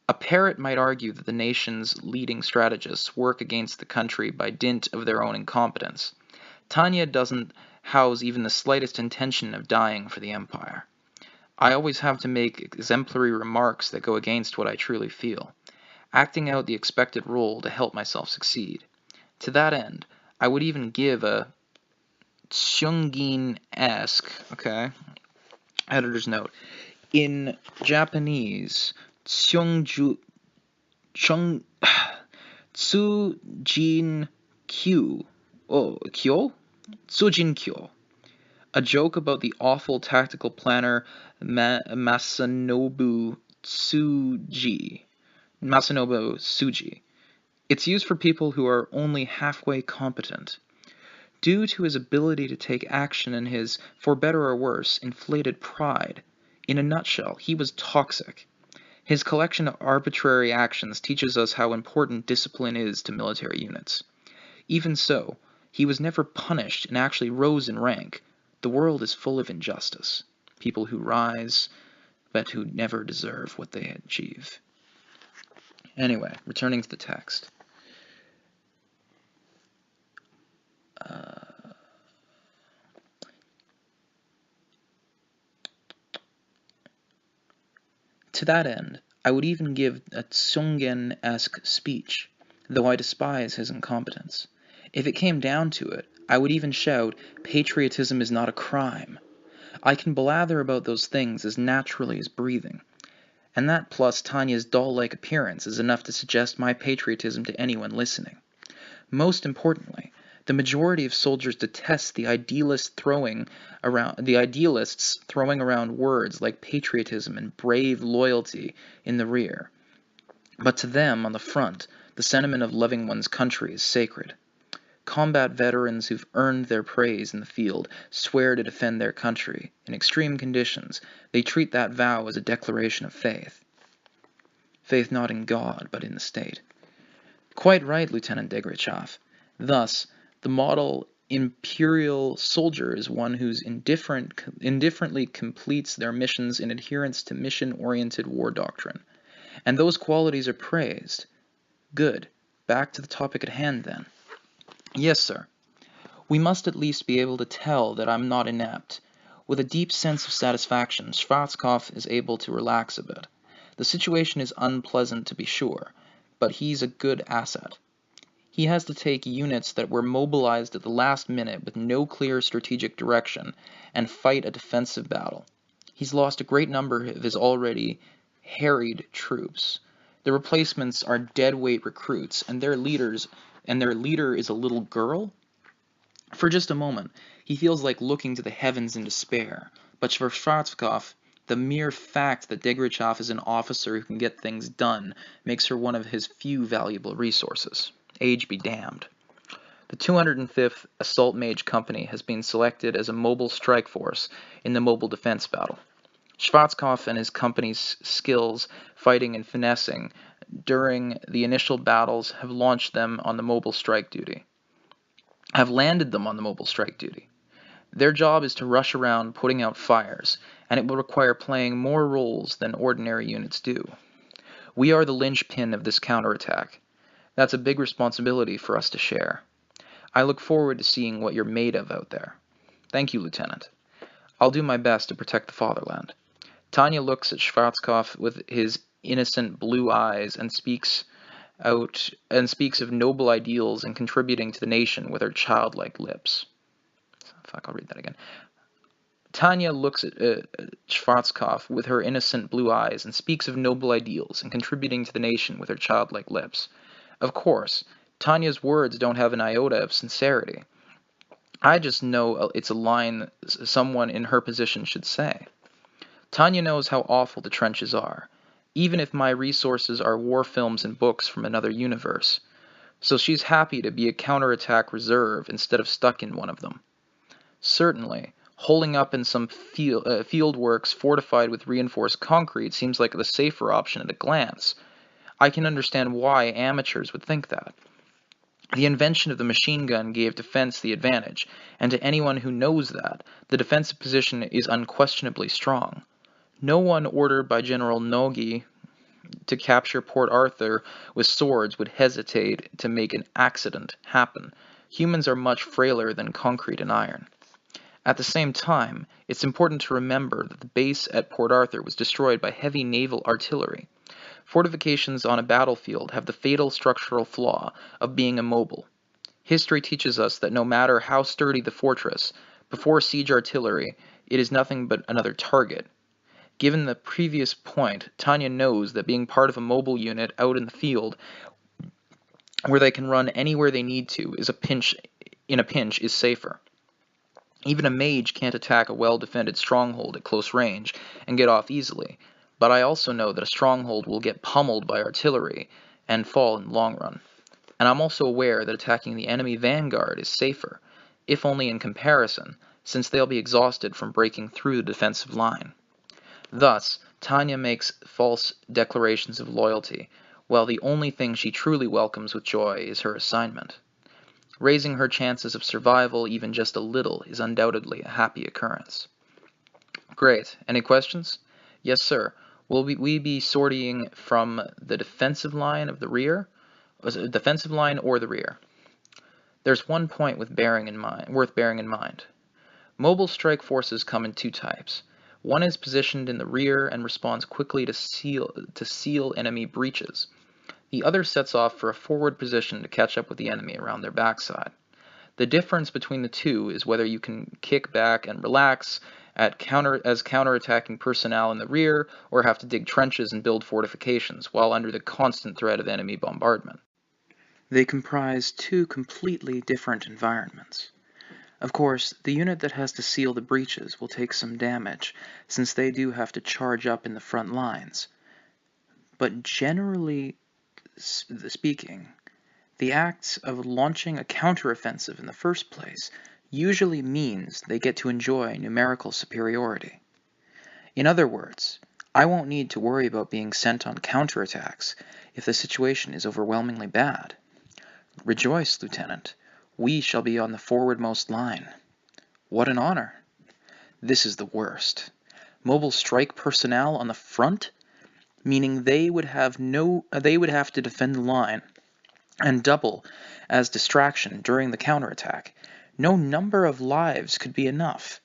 A parrot might argue that the nation's leading strategists work against the country by dint of their own incompetence. Tanya doesn't house even the slightest intention of dying for the empire. I always have to make exemplary remarks that go against what I truly feel, acting out the expected role to help myself succeed. To that end, I would even give a Tsungin-esque, editor's note. In Japanese, Tsujin-kyu, Tsujin-kyo, a joke about the awful tactical planner Masanobu Tsuji. It's used for people who are only halfway competent. Due to his ability to take action and his, for better or worse, inflated pride, in a nutshell, he was toxic. His collection of arbitrary actions teaches us how important discipline is to military units. Even so, he was never punished and actually rose in rank. The world is full of injustice. People who rise, but who never deserve what they achieve. Anyway, returning to the text. To that end, I would even give a Tsungen-esque speech, though I despise his incompetence. If it came down to it, I would even shout, patriotism is not a crime. I can blather about those things as naturally as breathing, and that plus Tanya's doll-like appearance is enough to suggest my patriotism to anyone listening. Most importantly, the majority of soldiers detest the idealists throwing around words like patriotism and brave loyalty in the rear. But to them, on the front, the sentiment of loving one's country is sacred. Combat veterans who've earned their praise in the field swear to defend their country. In extreme conditions, they treat that vow as a declaration of faith. Faith not in God, but in the state. Quite right, Lieutenant Degrichov. Thus, the model imperial soldier is one who's indifferently completes their missions in adherence to mission-oriented war doctrine. And those qualities are praised. Good. Back to the topic at hand, then. Yes, sir. We must at least be able to tell that I'm not inept. With a deep sense of satisfaction, Schwarzkopf is able to relax a bit. The situation is unpleasant, to be sure, but he's a good asset. He has to take units that were mobilized at the last minute with no clear strategic direction and fight a defensive battle. He's lost a great number of his already harried troops. The replacements are deadweight recruits, and their leader is a little girl? For just a moment, he feels like looking to the heavens in despair, but for Schwarzkopf, the mere fact that Degrichov is an officer who can get things done makes her one of his few valuable resources. Age be damned. The 205th Assault Mage Company has been selected as a mobile strike force in the mobile defense battle. Schwarzkopf and his company's skills fighting and finessing during the initial battles have landed them on the mobile strike duty. Their job is to rush around putting out fires, and it will require playing more roles than ordinary units do. We are the linchpin of this counterattack. That's a big responsibility for us to share. I look forward to seeing what you're made of out there. Thank you, Lieutenant. I'll do my best to protect the fatherland. Tanya looks at Schwarzkopf with his innocent blue eyes and speaks of noble ideals and contributing to the nation with her childlike lips. I'll read that again. Tanya looks at Schwarzkopf with her innocent blue eyes and speaks of noble ideals and contributing to the nation with her childlike lips. Of course, Tanya's words don't have an iota of sincerity. I just know it's a line someone in her position should say. Tanya knows how awful the trenches are, even if my resources are war films and books from another universe. So she's happy to be a counterattack reserve instead of stuck in one of them. Certainly, holing up in some field works fortified with reinforced concrete seems like the safer option at a glance. I can understand why amateurs would think that. The invention of the machine gun gave defense the advantage, and to anyone who knows that, the defensive position is unquestionably strong. No one ordered by General Nogi to capture Port Arthur with swords would hesitate to make an accident happen. Humans are much frailer than concrete and iron. At the same time, it's important to remember that the base at Port Arthur was destroyed by heavy naval artillery. Fortifications on a battlefield have the fatal structural flaw of being immobile. History teaches us that no matter how sturdy the fortress, before siege artillery, it is nothing but another target. Given the previous point, Tanya knows that being part of a mobile unit out in the field, where they can run anywhere they need to, in a pinch is safer. Even a mage can't attack a well-defended stronghold at close range and get off easily, but I also know that a stronghold will get pummeled by artillery and fall in the long run. And I'm also aware that attacking the enemy vanguard is safer, if only in comparison, since they'll be exhausted from breaking through the defensive line. Thus, Tanya makes false declarations of loyalty, while the only thing she truly welcomes with joy is her assignment. Raising her chances of survival even just a little is undoubtedly a happy occurrence. Great. Any questions? Yes, sir. Will we be sorting from the defensive line of the rear? Defensive line or the rear? There's one point worth bearing in mind. Mobile strike forces come in two types. One is positioned in the rear and responds quickly to seal enemy breaches. The other sets off for a forward position to catch up with the enemy around their backside. The difference between the two is whether you can kick back and relax as counterattacking personnel in the rear, or have to dig trenches and build fortifications while under the constant threat of enemy bombardment. They comprise two completely different environments. Of course, the unit that has to seal the breaches will take some damage, since they do have to charge up in the front lines. But generally speaking, the act of launching a counteroffensive in the first place usually means they get to enjoy numerical superiority. In other words, I won't need to worry about being sent on counterattacks if the situation is overwhelmingly bad. Rejoice, Lieutenant. We shall be on the forwardmost line. What an honor. This is the worst. Mobile strike personnel on the front, meaning they would have to defend the line and double as distraction during the counterattack. No number of lives could be enough.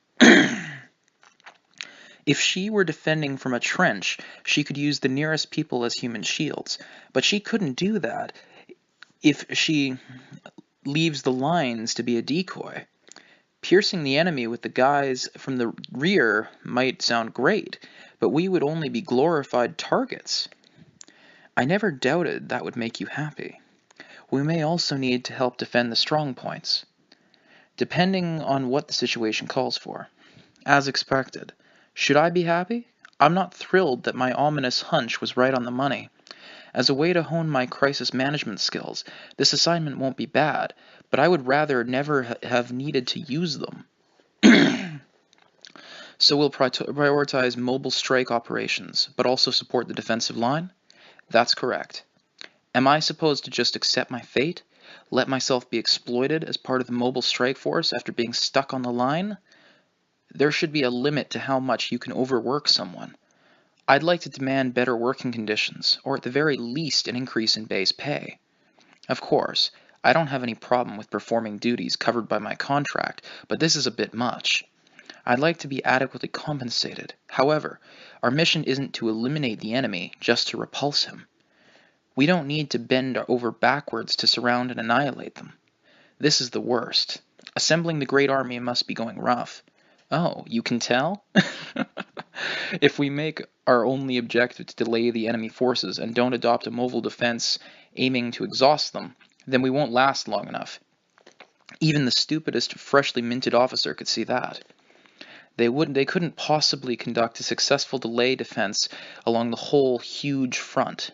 If she were defending from a trench, she could use the nearest people as human shields, but she couldn't do that if she leaves the lines to be a decoy. Piercing the enemy with the guys from the rear might sound great, but we would only be glorified targets. I never doubted that would make you happy. We may also need to help defend the strong points, depending on what the situation calls for. As expected. Should I be happy? I'm not thrilled that my ominous hunch was right on the money. As a way to hone my crisis management skills, this assignment won't be bad, but I would rather never have needed to use them. So we'll prioritize mobile strike operations, but also support the defensive line? That's correct. Am I supposed to just accept my fate? Let myself be exploited as part of the mobile strike force after being stuck on the line? There should be a limit to how much you can overwork someone. I'd like to demand better working conditions, or at the very least an increase in base pay. Of course, I don't have any problem with performing duties covered by my contract, but this is a bit much. I'd like to be adequately compensated. However, our mission isn't to eliminate the enemy, just to repulse him. We don't need to bend over backwards to surround and annihilate them. This is the worst. Assembling the Great Army must be going rough. Oh, you can tell? If we make our only objective to delay the enemy forces and don't adopt a mobile defense aiming to exhaust them, then we won't last long enough. Even the stupidest, freshly minted officer could see that. They couldn't possibly conduct a successful delay defense along the whole huge front.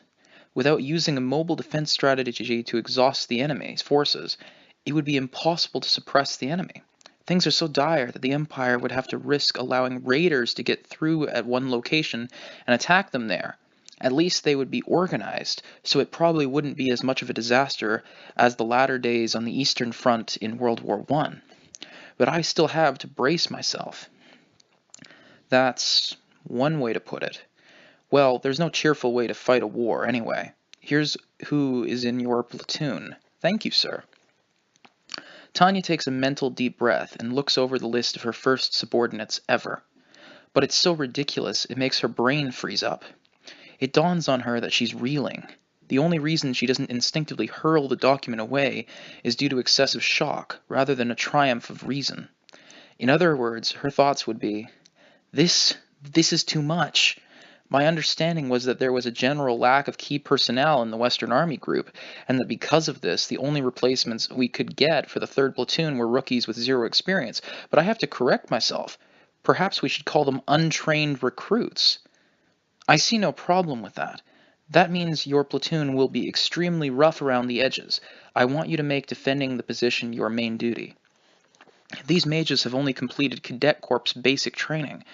Without using a mobile defense strategy to exhaust the enemy's forces, it would be impossible to suppress the enemy. Things are so dire that the Empire would have to risk allowing raiders to get through at one location and attack them there. At least they would be organized, so it probably wouldn't be as much of a disaster as the latter days on the Eastern Front in World War I. But I still have to brace myself. That's one way to put it. Well, there's no cheerful way to fight a war anyway. Here's who is in your platoon. Thank you, sir. Tanya takes a mental deep breath and looks over the list of her first subordinates ever. But it's so ridiculous it makes her brain freeze up. It dawns on her that she's reeling. The only reason she doesn't instinctively hurl the document away is due to excessive shock, rather than a triumph of reason. In other words, her thoughts would be, This is too much. My understanding was that there was a general lack of key personnel in the Western Army Group, and that because of this, the only replacements we could get for the 3rd Platoon were rookies with 0 experience. But I have to correct myself. Perhaps we should call them untrained recruits. I see no problem with that. That means your platoon will be extremely rough around the edges. I want you to make defending the position your main duty. These mages have only completed Cadet Corps basic training,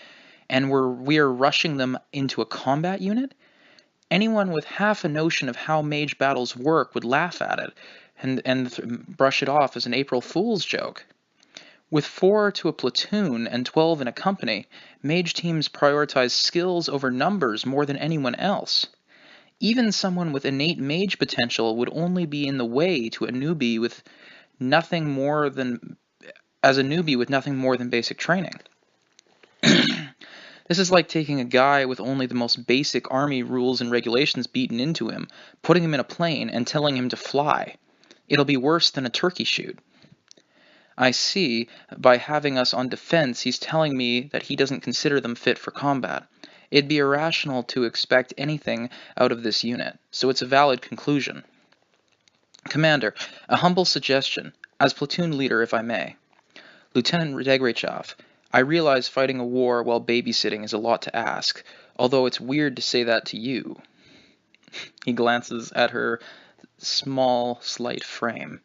and we are rushing them into a combat unit? Anyone with half a notion of how mage battles work would laugh at it. and brush it off as an April Fool's joke. With 4 to a platoon and 12 in a company, mage teams prioritize skills over numbers more than anyone else. Even someone with innate mage potential would only be in the way to a newbie with nothing more than basic training. This is like taking a guy with only the most basic army rules and regulations beaten into him, putting him in a plane, and telling him to fly. It'll be worse than a turkey shoot. I see, by having us on defense, he's telling me that he doesn't consider them fit for combat. It'd be irrational to expect anything out of this unit, so it's a valid conclusion. Commander, a humble suggestion, as platoon leader if I may. Lieutenant Degrechav, I realize fighting a war while babysitting is a lot to ask, although it's weird to say that to you. He glances at her small, slight frame.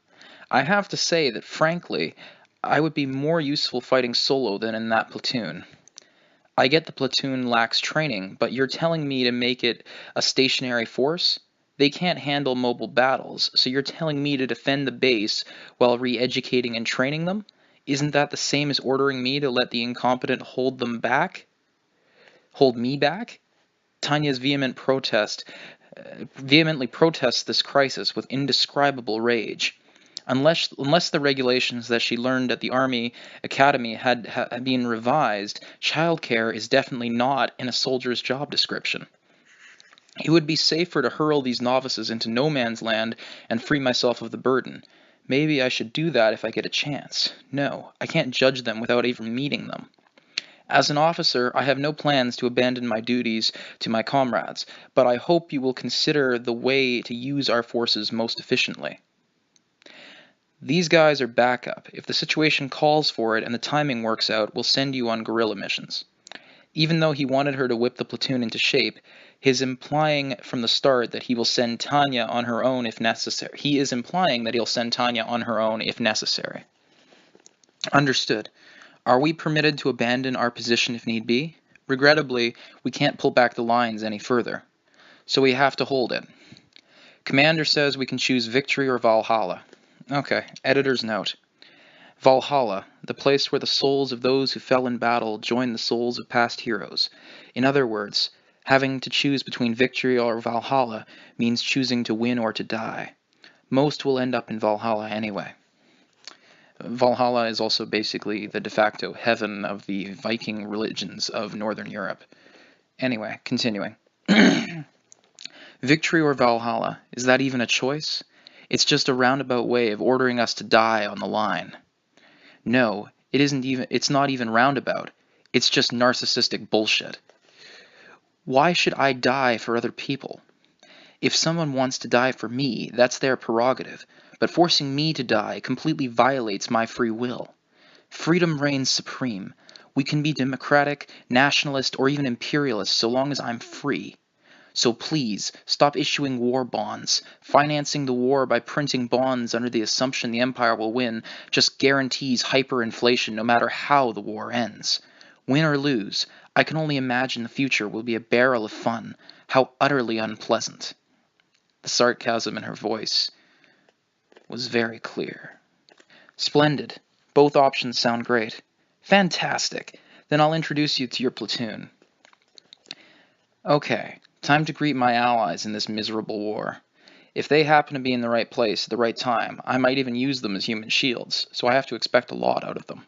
I have to say that, frankly, I would be more useful fighting solo than in that platoon. I get the platoon lacks training, but you're telling me to make it a stationary force? They can't handle mobile battles, so you're telling me to defend the base while re-educating and training them? Isn't that the same as ordering me to let the incompetent hold me back? Tanya's vehemently protests this crisis with indescribable rage. Unless the regulations that she learned at the Army Academy had been revised, childcare is definitely not in a soldier's job description. It would be safer to hurl these novices into no man's land and free myself of the burden. Maybe I should do that if I get a chance. No, I can't judge them without even meeting them. As an officer, I have no plans to abandon my duties to my comrades, but I hope you will consider the way to use our forces most efficiently. These guys are backup. If the situation calls for it and the timing works out, we'll send you on guerrilla missions. Even though he wanted her to whip the platoon into shape, he is implying from the start that he will send Tanya on her own if necessary. Understood. Are we permitted to abandon our position if need be? Regrettably, we can't pull back the lines any further, so we have to hold it. Commander says we can choose victory or Valhalla. Okay, editor's note. Valhalla, the place where the souls of those who fell in battle join the souls of past heroes. In other words, having to choose between victory or Valhalla means choosing to win or to die. Most will end up in Valhalla anyway. Valhalla is also basically the de facto heaven of the Viking religions of Northern Europe. Anyway, continuing. Victory or Valhalla, is that even a choice? It's just a roundabout way of ordering us to die on the line. No, it's not even roundabout. It's just narcissistic bullshit. Why should I die for other people? If someone wants to die for me, that's their prerogative, but forcing me to die completely violates my free will. Freedom reigns supreme. We can be democratic, nationalist, or even imperialist so long as I'm free. So please, stop issuing war bonds. Financing the war by printing bonds under the assumption the empire will win just guarantees hyperinflation no matter how the war ends. Win or lose, I can only imagine the future will be a barrel of fun. How utterly unpleasant. The sarcasm in her voice was very clear. Splendid. Both options sound great. Fantastic. Then I'll introduce you to your platoon. Okay. Time to greet my allies in this miserable war. If they happen to be in the right place at the right time, I might even use them as human shields, so I have to expect a lot out of them.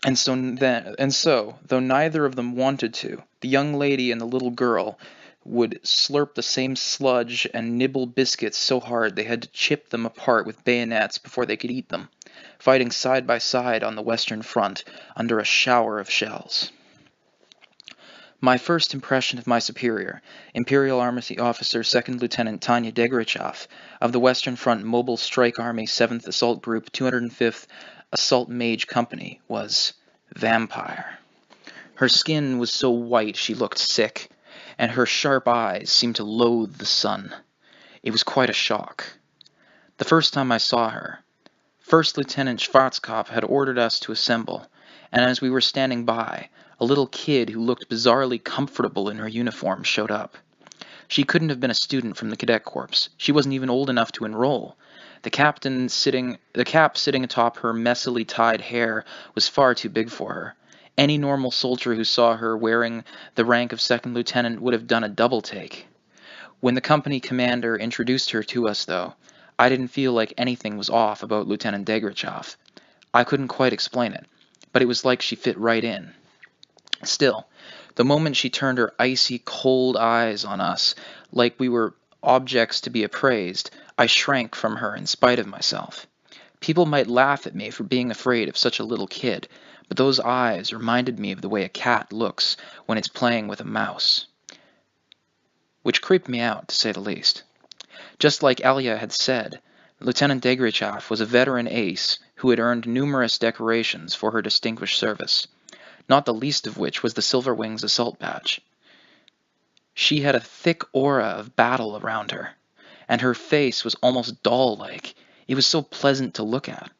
And so, though neither of them wanted to, the young lady and the little girl would slurp the same sludge and nibble biscuits so hard they had to chip them apart with bayonets before they could eat them, fighting side by side on the Western Front under a shower of shells. My first impression of my superior, Imperial Army Officer 2nd Lieutenant Tanya Degrechav of the Western Front Mobile Strike Army 7th Assault Group 205th Assault Mage Company, was vampire. Her skin was so white she looked sick, and her sharp eyes seemed to loathe the sun. It was quite a shock. The first time I saw her, First Lieutenant Schwarzkopf had ordered us to assemble, and as we were standing by, a little kid who looked bizarrely comfortable in her uniform showed up. She couldn't have been a student from the Cadet Corps. She wasn't even old enough to enroll. The cap sitting atop her messily tied hair was far too big for her. Any normal soldier who saw her wearing the rank of second lieutenant would have done a double take. When the company commander introduced her to us, though, I didn't feel like anything was off about Lieutenant Degrichov. I couldn't quite explain it, but it was like she fit right in. Still, the moment she turned her icy, cold eyes on us, like we were objects to be appraised, I shrank from her in spite of myself. People might laugh at me for being afraid of such a little kid, but those eyes reminded me of the way a cat looks when it's playing with a mouse, which creeped me out, to say the least. Just like Elia had said, Lieutenant Degrichov was a veteran ace who had earned numerous decorations for her distinguished service, not the least of which was the Silver Wings Assault Badge. She had a thick aura of battle around her, and her face was almost doll-like. It was so pleasant to look at.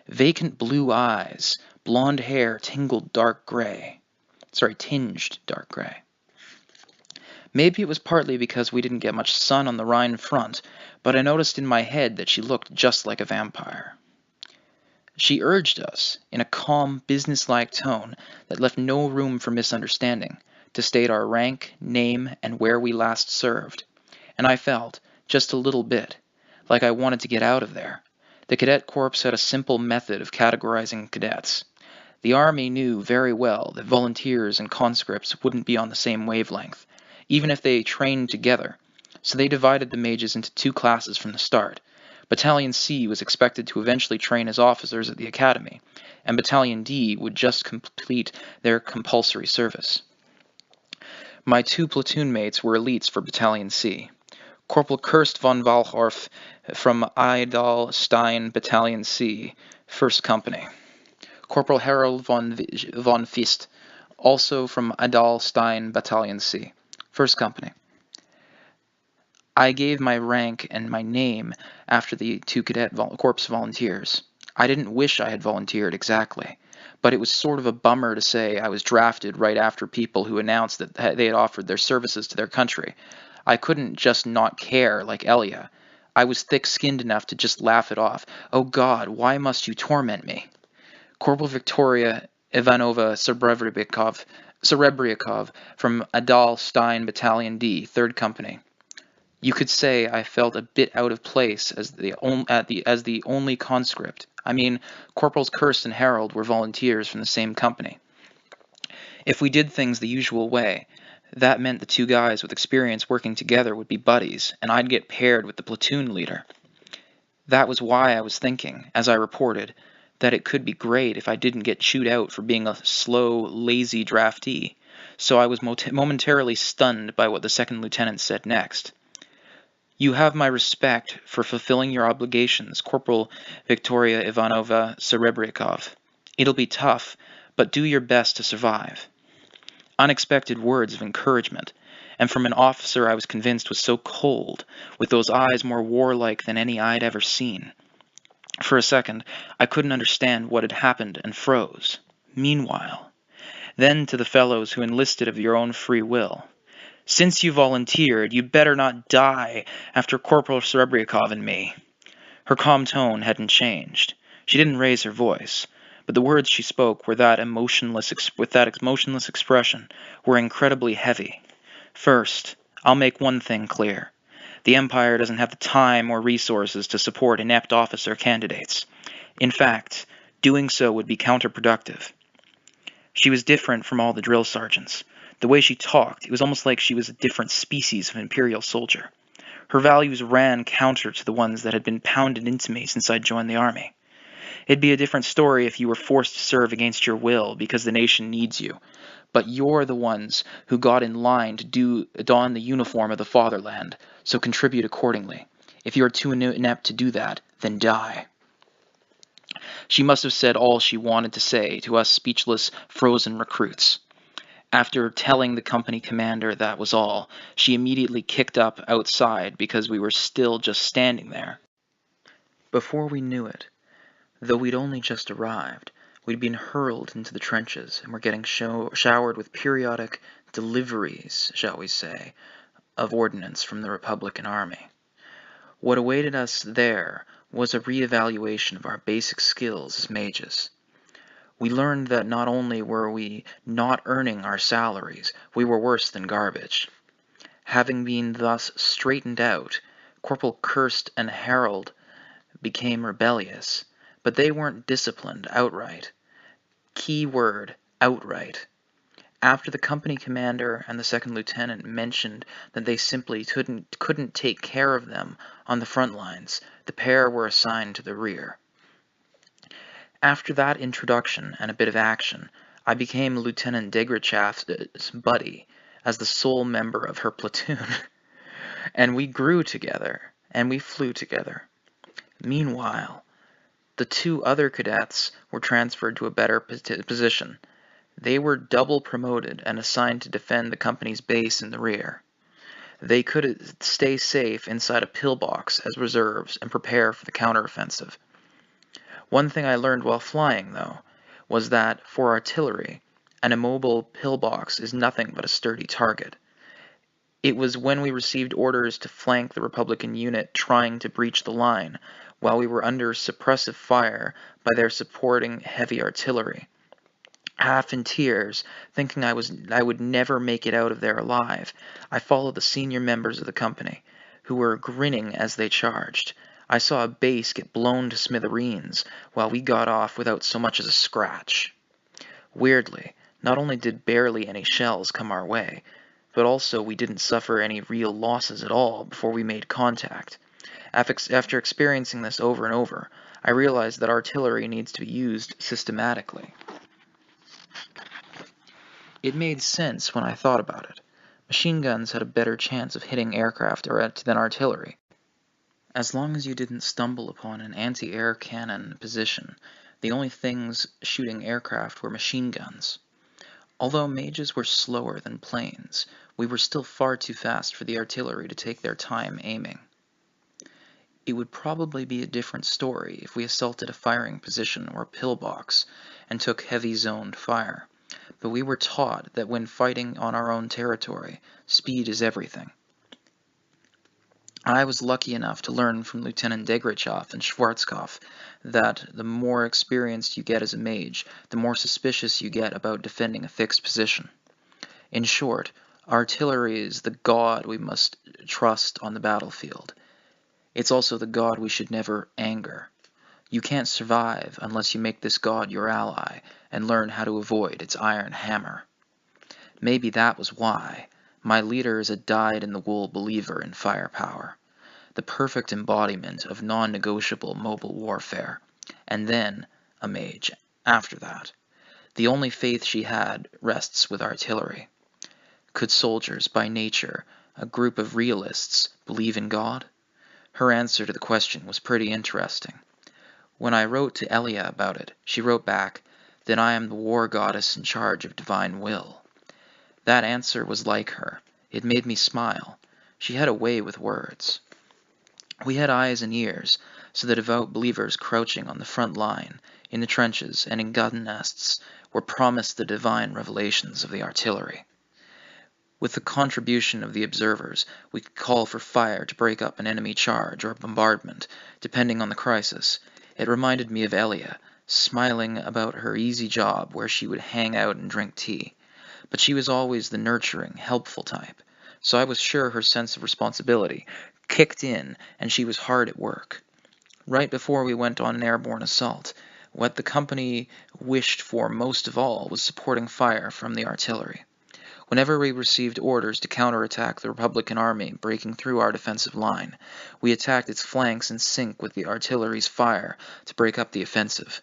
Vacant blue eyes, blonde hair tinged dark gray. Maybe it was partly because we didn't get much sun on the Rhine front, but I noticed in my head that she looked just like a vampire. She urged us, in a calm, businesslike tone that left no room for misunderstanding, to state our rank, name, and where we last served. And I felt, just a little bit, like I wanted to get out of there. The Cadet Corps had a simple method of categorizing cadets. The Army knew very well that volunteers and conscripts wouldn't be on the same wavelength, even if they trained together, so they divided the mages into two classes from the start. Battalion C was expected to eventually train as officers at the academy, and Battalion D would just complete their compulsory service. My two platoon mates were elites for Battalion C. Corporal Kirst von Walchorf from Idalstein Battalion C, 1st Company. Corporal Harold von Fist, also from Idalstein Battalion C, 1st Company. I gave my rank and my name after the two Cadet Corps volunteers. I didn't wish I had volunteered exactly, but it was sort of a bummer to say I was drafted right after people who announced that they had offered their services to their country. I couldn't just not care like Elia. I was thick-skinned enough to just laugh it off. Oh God, why must you torment me? Corporal Victoria Ivanova Serebriakov from Adalstein Battalion D, 3rd Company. You could say I felt a bit out of place as the only conscript. I mean, Corporals Kirst and Harold were volunteers from the same company. If we did things the usual way, that meant the two guys with experience working together would be buddies, and I'd get paired with the platoon leader. That was why I was thinking, as I reported, that it could be great if I didn't get chewed out for being a slow, lazy draftee, so I was momentarily stunned by what the second lieutenant said next. You have my respect for fulfilling your obligations, Corporal Victoria Ivanova Serebriakov. It'll be tough, but do your best to survive. Unexpected words of encouragement, and from an officer I was convinced was so cold, with those eyes more warlike than any I'd ever seen. For a second, I couldn't understand what had happened and froze. Meanwhile, then to the fellows who enlisted of your own free will. Since you volunteered, you better not die after Corporal Serebriakov and me. Her calm tone hadn't changed. She didn't raise her voice, but the words she spoke with that emotionless expression were incredibly heavy. First, I'll make one thing clear. The Empire doesn't have the time or resources to support inept officer candidates. In fact, doing so would be counterproductive. She was different from all the drill sergeants. The way she talked, it was almost like she was a different species of imperial soldier. Her values ran counter to the ones that had been pounded into me since I joined the army. It'd be a different story if you were forced to serve against your will because the nation needs you. But you're the ones who got in line to don the uniform of the fatherland, so contribute accordingly. If you're too inept to do that, then die. She must have said all she wanted to say to us speechless, frozen recruits. After telling the company commander that was all, she immediately kicked up outside because we were still just standing there. Before we knew it, though we'd only just arrived, we'd been hurled into the trenches and were getting showered with periodic deliveries, shall we say, of ordnance from the Republican Army. What awaited us there was a re-evaluation of our basic skills as mages. We learned that not only were we not earning our salaries, we were worse than garbage. Having been thus straightened out, Corporal Kirst and Harold became rebellious, but they weren't disciplined outright. Key word, outright. After the company commander and the second lieutenant mentioned that they simply couldn't take care of them on the front lines, the pair were assigned to the rear. After that introduction and a bit of action, I became Lieutenant Degrachaf's buddy as the sole member of her platoon, and we grew together, and we flew together. Meanwhile, the two other cadets were transferred to a better position. They were double promoted and assigned to defend the company's base in the rear. They could stay safe inside a pillbox as reserves and prepare for the counteroffensive. One thing I learned while flying, though, was that, for artillery, an immobile pillbox is nothing but a sturdy target. It was when we received orders to flank the Republican unit trying to breach the line, while we were under suppressive fire by their supporting heavy artillery. Half in tears, thinking I would never make it out of there alive, I followed the senior members of the company, who were grinning as they charged. I saw a base get blown to smithereens, while we got off without so much as a scratch. Weirdly, not only did barely any shells come our way, but also we didn't suffer any real losses at all before we made contact. After experiencing this over and over, I realized that artillery needs to be used systematically. It made sense when I thought about it. Machine guns had a better chance of hitting aircraft than artillery. As long as you didn't stumble upon an anti-air cannon position, the only things shooting aircraft were machine guns. Although mages were slower than planes, we were still far too fast for the artillery to take their time aiming. It would probably be a different story if we assaulted a firing position or a pillbox and took heavy zoned fire. But we were taught that when fighting on our own territory, speed is everything. I was lucky enough to learn from Lieutenant Degrachav and Schwarzkopf that the more experienced you get as a mage, the more suspicious you get about defending a fixed position. In short, artillery is the god we must trust on the battlefield. It's also the god we should never anger. You can't survive unless you make this god your ally and learn how to avoid its iron hammer. Maybe that was why my leader is a dyed-in-the-wool believer in firepower, the perfect embodiment of non-negotiable mobile warfare, and then a mage after that. The only faith she had rests with artillery. Could soldiers, by nature, a group of realists, believe in God? Her answer to the question was pretty interesting. When I wrote to Elia about it, she wrote back, "Then I am the war goddess in charge of divine will." That answer was like her. It made me smile. She had a way with words. We had eyes and ears, so the devout believers crouching on the front line, in the trenches, and in gun nests, were promised the divine revelations of the artillery. With the contribution of the observers, we could call for fire to break up an enemy charge or bombardment, depending on the crisis. It reminded me of Elia, smiling about her easy job where she would hang out and drink tea. But she was always the nurturing, helpful type, so I was sure her sense of responsibility kicked in and she was hard at work. Right before we went on an airborne assault, what the company wished for most of all was supporting fire from the artillery. Whenever we received orders to counterattack the Republican Army breaking through our defensive line, we attacked its flanks in sync with the artillery's fire to break up the offensive.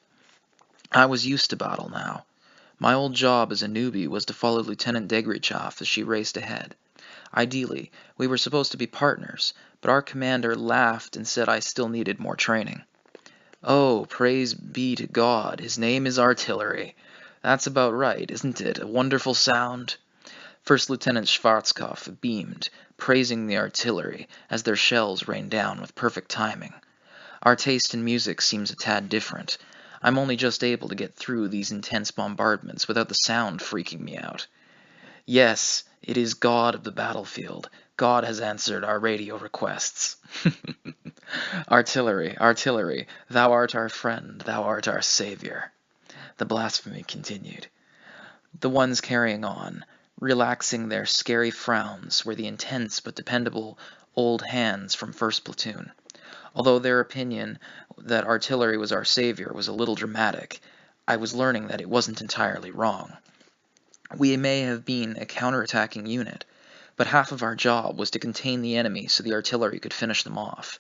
I was used to battle now. My old job as a newbie was to follow Lieutenant Degrichav as she raced ahead. Ideally, we were supposed to be partners, but our commander laughed and said I still needed more training. Oh, praise be to God, his name is artillery. That's about right, isn't it? A wonderful sound? First Lieutenant Schwarzkopf beamed, praising the artillery as their shells rained down with perfect timing. Our taste in music seems a tad different. I'm only just able to get through these intense bombardments without the sound freaking me out. Yes, It is God of the battlefield. God has answered our radio requests. Artillery, artillery, thou art our friend, thou art our savior. The blasphemy continued. The ones carrying on, relaxing their scary frowns, were the intense but dependable old hands from 1st Platoon. Although their opinion that artillery was our savior was a little dramatic, I was learning that it wasn't entirely wrong. We may have been a counterattacking unit, but half of our job was to contain the enemy so the artillery could finish them off.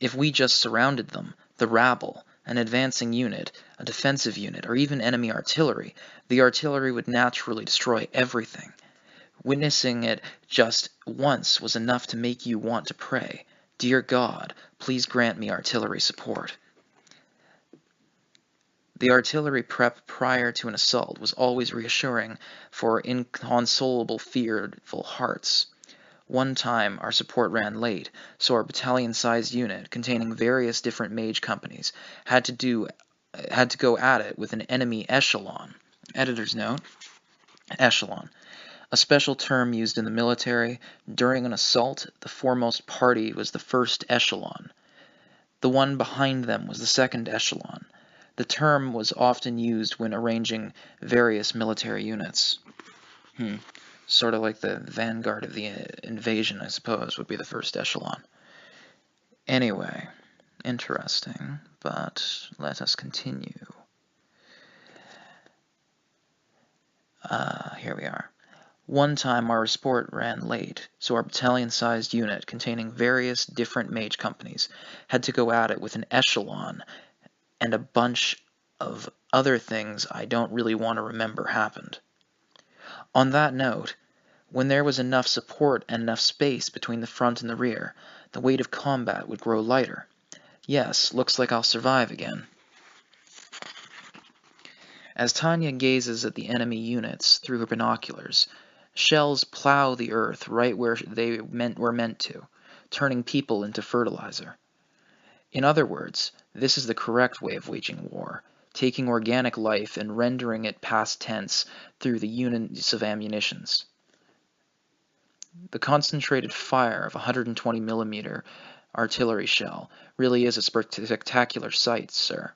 If we just surrounded them, the rabble, an advancing unit, a defensive unit, or even enemy artillery, the artillery would naturally destroy everything. Witnessing it just once was enough to make you want to pray, "Dear God, please grant me artillery support." The artillery prep prior to an assault was always reassuring for inconsolable, fearful hearts. One time our support ran late, so our battalion-sized unit, containing various different mage companies, had to go at it with an enemy echelon. Editor's note: echelon. A special term used in the military. During an assault, the foremost party was the first echelon. The one behind them was the second echelon. The term was often used when arranging various military units. Sort of like the vanguard of the invasion, I suppose, would be the first echelon. Anyway, interesting, but let us continue. Here we are. One time our support ran late, so our battalion-sized unit, containing various different mage companies, had to go at it with an echelon, and a bunch of other things I don't really want to remember happened. On that note, when there was enough support and enough space between the front and the rear, the weight of combat would grow lighter. Yes, looks like I'll survive again. As Tanya gazes at the enemy units through her binoculars, shells plow the earth right where they were meant to, turning people into fertilizer. In other words, this is the correct way of waging war, taking organic life and rendering it past tense through the units of ammunitions. The concentrated fire of a 120mm artillery shell really is a spectacular sight, sir.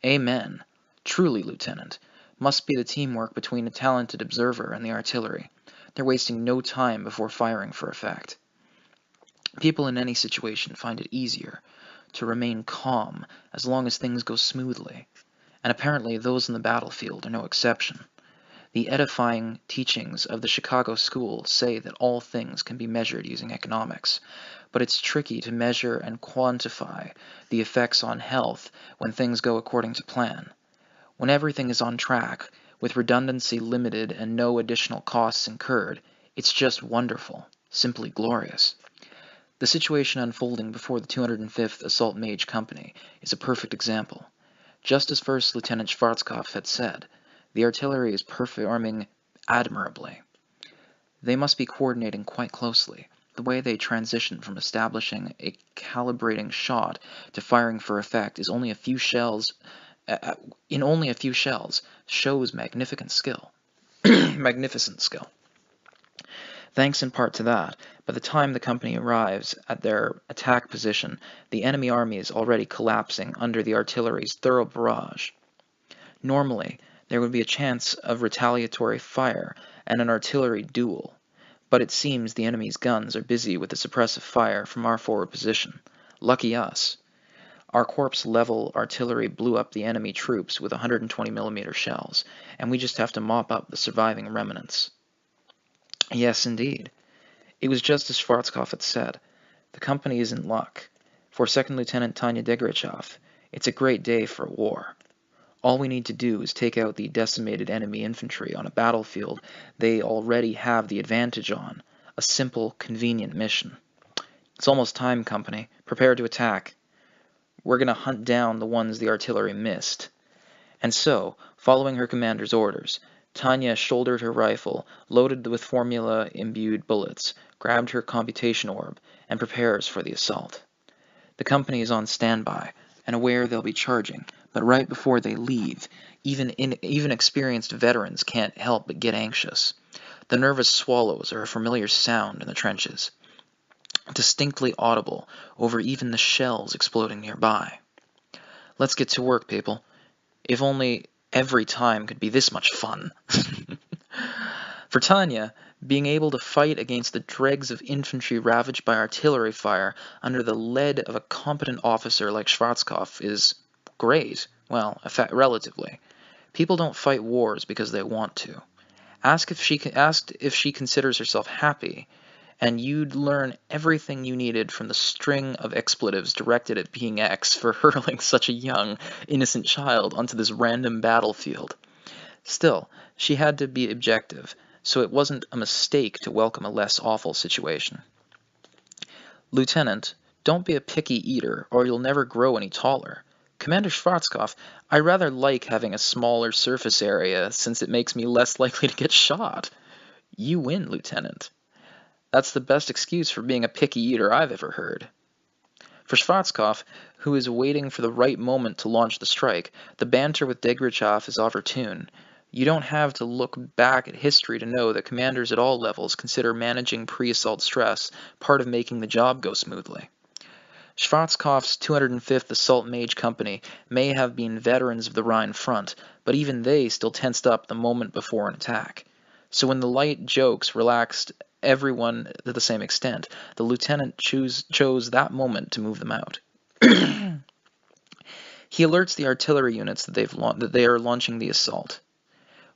Amen. Truly, Lieutenant. Must be the teamwork between a talented observer and the artillery. They're wasting no time before firing for effect. People in any situation find it easier to remain calm as long as things go smoothly, and apparently those in the battlefield are no exception. The edifying teachings of the Chicago School say that all things can be measured using economics, but it's tricky to measure and quantify the effects on health when things go according to plan. When everything is on track, with redundancy limited and no additional costs incurred, it's just wonderful, simply glorious. The situation unfolding before the 205th Assault Mage Company is a perfect example. Just as First Lieutenant Schwarzkopf had said, the artillery is performing admirably. They must be coordinating quite closely. The way they transition from establishing a calibrating shot to firing for effect is only a few shells. In only a few shells, shows magnificent skill. Magnificent skill. Thanks in part to that, by the time the company arrives at their attack position, the enemy army is already collapsing under the artillery's thorough barrage. Normally, there would be a chance of retaliatory fire and an artillery duel, but it seems the enemy's guns are busy with the suppressive fire from our forward position. Lucky us. Our corpse-level artillery blew up the enemy troops with 120mm shells, and we just have to mop up the surviving remnants. Yes, indeed. It was just as Schwarzkopf had said. The company is in luck. For Second Lieutenant Tanya Degrichov, it's a great day for war. All we need to do is take out the decimated enemy infantry on a battlefield they already have the advantage on. A simple, convenient mission. It's almost time, company. Prepare to attack. We're going to hunt down the ones the artillery missed. And so, following her commander's orders, Tanya shouldered her rifle, loaded with formula-imbued bullets, grabbed her computation orb, and prepares for the assault. The company is on standby, and aware they'll be charging, but right before they leave, even experienced veterans can't help but get anxious. The nervous swallows are a familiar sound in the trenches, distinctly audible over even the shells exploding nearby. Let's get to work, people. If only every time could be this much fun. For Tanya, being able to fight against the dregs of infantry ravaged by artillery fire under the lead of a competent officer like Schwarzkopf is great. Well, relatively. People don't fight wars because they want to. Asked if she considers herself happy, and you'd learn everything you needed from the string of expletives directed at Being X for hurling such a young, innocent child onto this random battlefield. Still, she had to be objective, so it wasn't a mistake to welcome a less awful situation. Lieutenant, don't be a picky eater, or you'll never grow any taller. Commander Schwarzkopf, I rather like having a smaller surface area, since it makes me less likely to get shot. You win, Lieutenant. That's the best excuse for being a picky eater I've ever heard. For Schwarzkopf, who is waiting for the right moment to launch the strike, the banter with Degrichov is opportune. You don't have to look back at history to know that commanders at all levels consider managing pre-assault stress part of making the job go smoothly. Schwarzkopf's 205th Assault Mage Company may have been veterans of the Rhine front, but even they still tensed up the moment before an attack. So when the light jokes relaxed everyone to the same extent, the lieutenant chose that moment to move them out. He alerts the artillery units that they are launching the assault.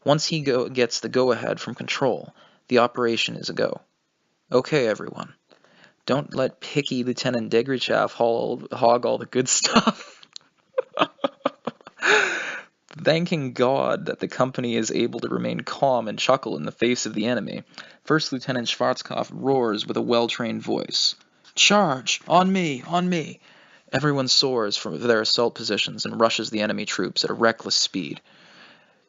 Once he gets the go-ahead from control, the operation is a go. Okay, everyone. Don't let picky Lieutenant Degrichov hog all the good stuff. Thanking God that the company is able to remain calm and chuckle in the face of the enemy, First Lieutenant Schwarzkopf roars with a well-trained voice. Charge! On me! On me! Everyone soars from their assault positions and rushes the enemy troops at a reckless speed.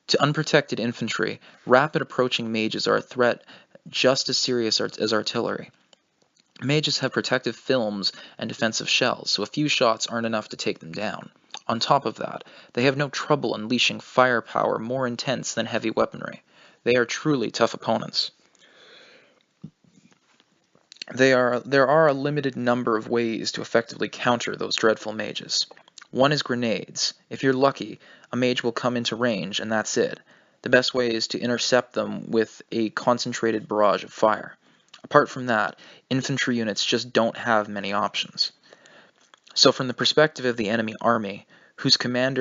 To unprotected infantry, rapid approaching mages are a threat just as serious as artillery. Mages have protective films and defensive shells, so a few shots aren't enough to take them down. On top of that, they have no trouble unleashing firepower more intense than heavy weaponry. They are truly tough opponents. There are a limited number of ways to effectively counter those dreadful mages. One is grenades. If you're lucky, a mage will come into range, and that's it. The best way is to intercept them with a concentrated barrage of fire. Apart from that, infantry units just don't have many options. So from the perspective of the enemy army, whose command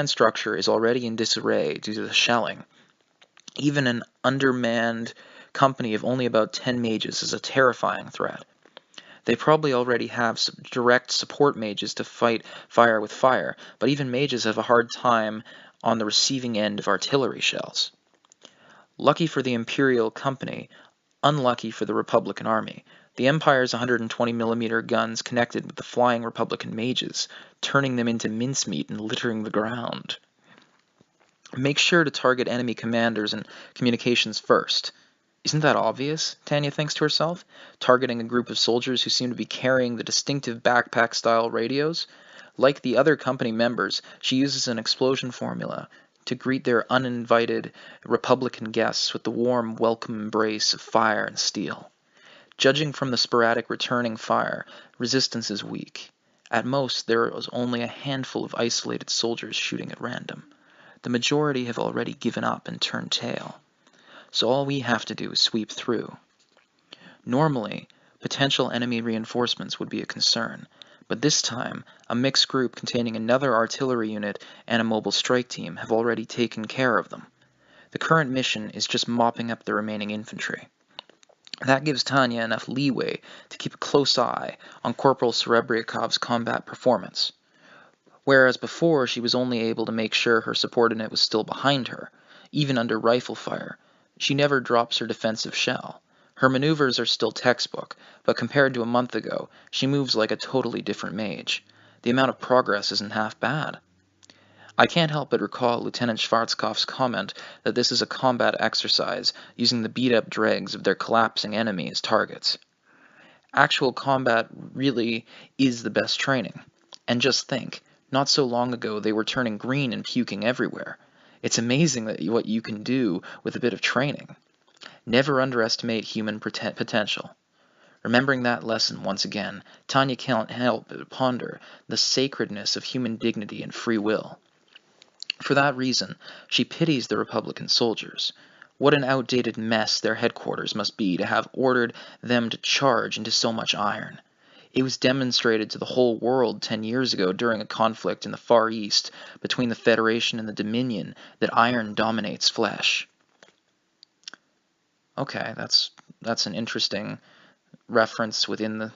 structure is already in disarray due to the shelling, even an undermanned company of only about 10 mages is a terrifying threat. They probably already have some direct support mages to fight fire with fire, but even mages have a hard time on the receiving end of artillery shells. Lucky for the Imperial Company, unlucky for the Republican Army. The Empire's 120mm guns connected with the flying Republican mages, turning them into mincemeat and littering the ground. Make sure to target enemy commanders and communications first. Isn't that obvious? Tanya thinks to herself, targeting a group of soldiers who seem to be carrying the distinctive backpack-style radios. Like the other company members, she uses an explosion formula to greet their uninvited Republican guests with the warm, welcome embrace of fire and steel. Judging from the sporadic returning fire, resistance is weak. At most, there is only a handful of isolated soldiers shooting at random. The majority have already given up and turned tail. So all we have to do is sweep through. Normally, potential enemy reinforcements would be a concern, but this time, a mixed group containing another artillery unit and a mobile strike team have already taken care of them. The current mission is just mopping up the remaining infantry. That gives Tanya enough leeway to keep a close eye on Corporal Serebryakov's combat performance. Whereas before she was only able to make sure her subordinate was still behind her, even under rifle fire, she never drops her defensive shell. Her maneuvers are still textbook, but compared to a month ago, she moves like a totally different mage. The amount of progress isn't half bad. I can't help but recall Lieutenant Schwarzkopf's comment that this is a combat exercise using the beat-up dregs of their collapsing enemy as targets. Actual combat really is the best training. And just think, not so long ago they were turning green and puking everywhere. It's amazing what you can do with a bit of training. Never underestimate human potential. Remembering that lesson once again, Tanya can't help but ponder the sacredness of human dignity and free will. For that reason, she pities the Republican soldiers. What an outdated mess their headquarters must be to have ordered them to charge into so much iron. It was demonstrated to the whole world 10 years ago during a conflict in the Far East between the Federation and the Dominion that iron dominates flesh. Okay, that's an interesting reference within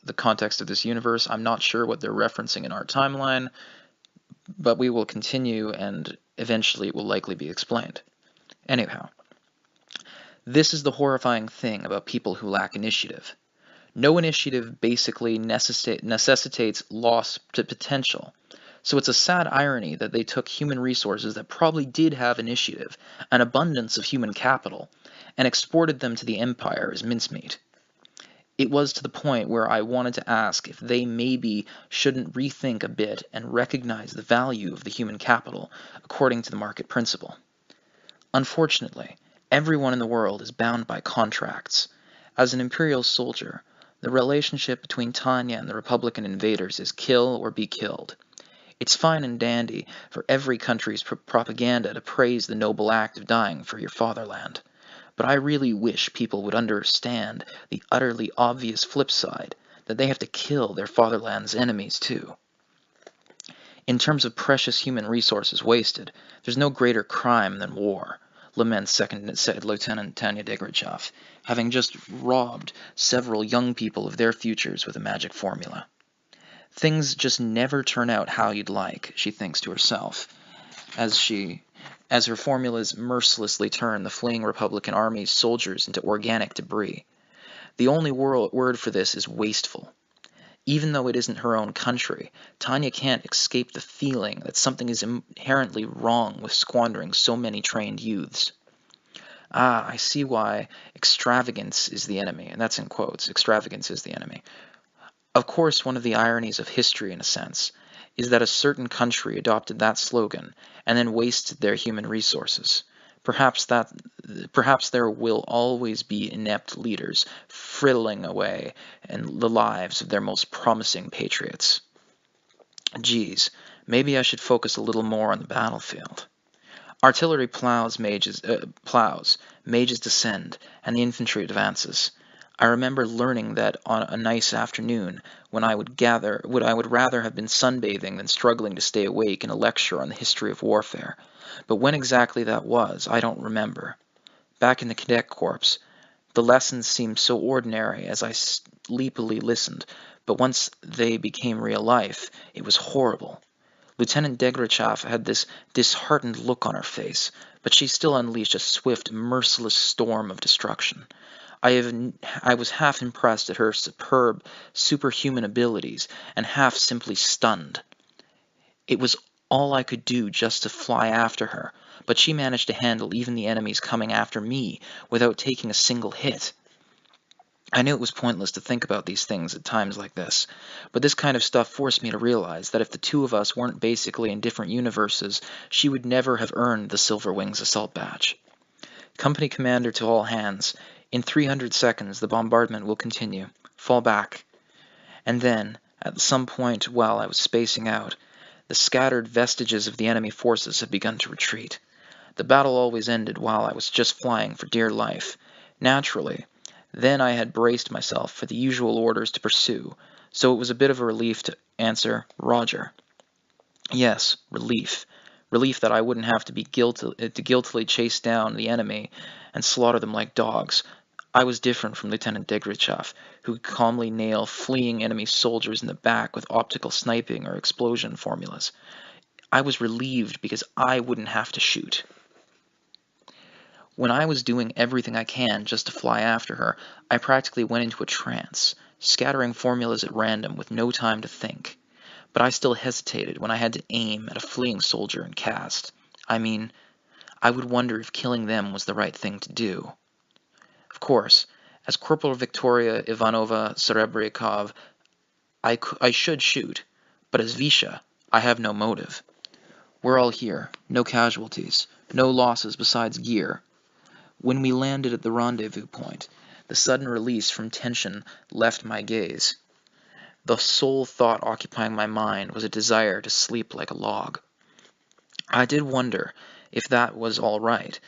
the context of this universe. I'm not sure what they're referencing in our timeline, but we will continue and eventually it will likely be explained. Anyhow, this is the horrifying thing about people who lack initiative. No initiative basically necessitates loss to potential. So it's a sad irony that they took human resources that probably did have initiative, an abundance of human capital, and exported them to the Empire as mincemeat. It was to the point where I wanted to ask if they maybe shouldn't rethink a bit and recognize the value of the human capital according to the market principle. Unfortunately, everyone in the world is bound by contracts. As an imperial soldier, the relationship between Tanya and the Republican invaders is kill or be killed. It's fine and dandy for every country's propaganda to praise the noble act of dying for your fatherland. But I really wish people would understand the utterly obvious flip side, that they have to kill their fatherland's enemies too. In terms of precious human resources wasted, there's no greater crime than war, laments Second Lieutenant Tanya Degrichov, having just robbed several young people of their futures with a magic formula. Things just never turn out how you'd like, she thinks to herself, as her formulas mercilessly turn the fleeing Republican Army's soldiers into organic debris. The only word for this is wasteful. Even though it isn't her own country, Tanya can't escape the feeling that something is inherently wrong with squandering so many trained youths. Ah, I see why extravagance is the enemy, and that's in quotes, extravagance is the enemy. Of course, one of the ironies of history, in a sense, is that a certain country adopted that slogan and then wasted their human resources. Perhaps there will always be inept leaders frittling away in the lives of their most promising patriots. Geez, maybe I should focus a little more on the battlefield. Artillery plows, mages descend, and the infantry advances. I remember learning that on a nice afternoon when I would rather have been sunbathing than struggling to stay awake in a lecture on the history of warfare. But when exactly that was, I don't remember. Back in the Cadet Corps, the lessons seemed so ordinary as I sleepily listened, but once they became real life, it was horrible. Lieutenant Degrichov had this disheartened look on her face, but she still unleashed a swift, merciless storm of destruction. I was half impressed at her superb, superhuman abilities, and half simply stunned. It was all I could do just to fly after her, but she managed to handle even the enemies coming after me without taking a single hit. I knew it was pointless to think about these things at times like this, but this kind of stuff forced me to realize that if the two of us weren't basically in different universes, she would never have earned the Silver Wings Assault Badge. Company commander to all hands, in 300 seconds the bombardment will continue. Fall back. And then, at some point while I was spacing out, the scattered vestiges of the enemy forces had begun to retreat. The battle always ended while I was just flying for dear life. Naturally, then I had braced myself for the usual orders to pursue, so it was a bit of a relief to answer, Roger. Yes, relief. Relief that I wouldn't have to guiltily chase down the enemy and slaughter them like dogs. I was different from Lieutenant Degrichov, who could calmly nail fleeing enemy soldiers in the back with optical sniping or explosion formulas. I was relieved because I wouldn't have to shoot. When I was doing everything I can just to fly after her, I practically went into a trance, scattering formulas at random with no time to think. But I still hesitated when I had to aim at a fleeing soldier and cast. I mean, I would wonder if killing them was the right thing to do. Of course, as Corporal Victoria Ivanova Serebryakov, I should shoot, but as Visha, I have no motive. We're all here, no casualties, no losses besides gear. When we landed at the rendezvous point, the sudden release from tension left my gaze. The sole thought occupying my mind was a desire to sleep like a log. I did wonder if that was all right,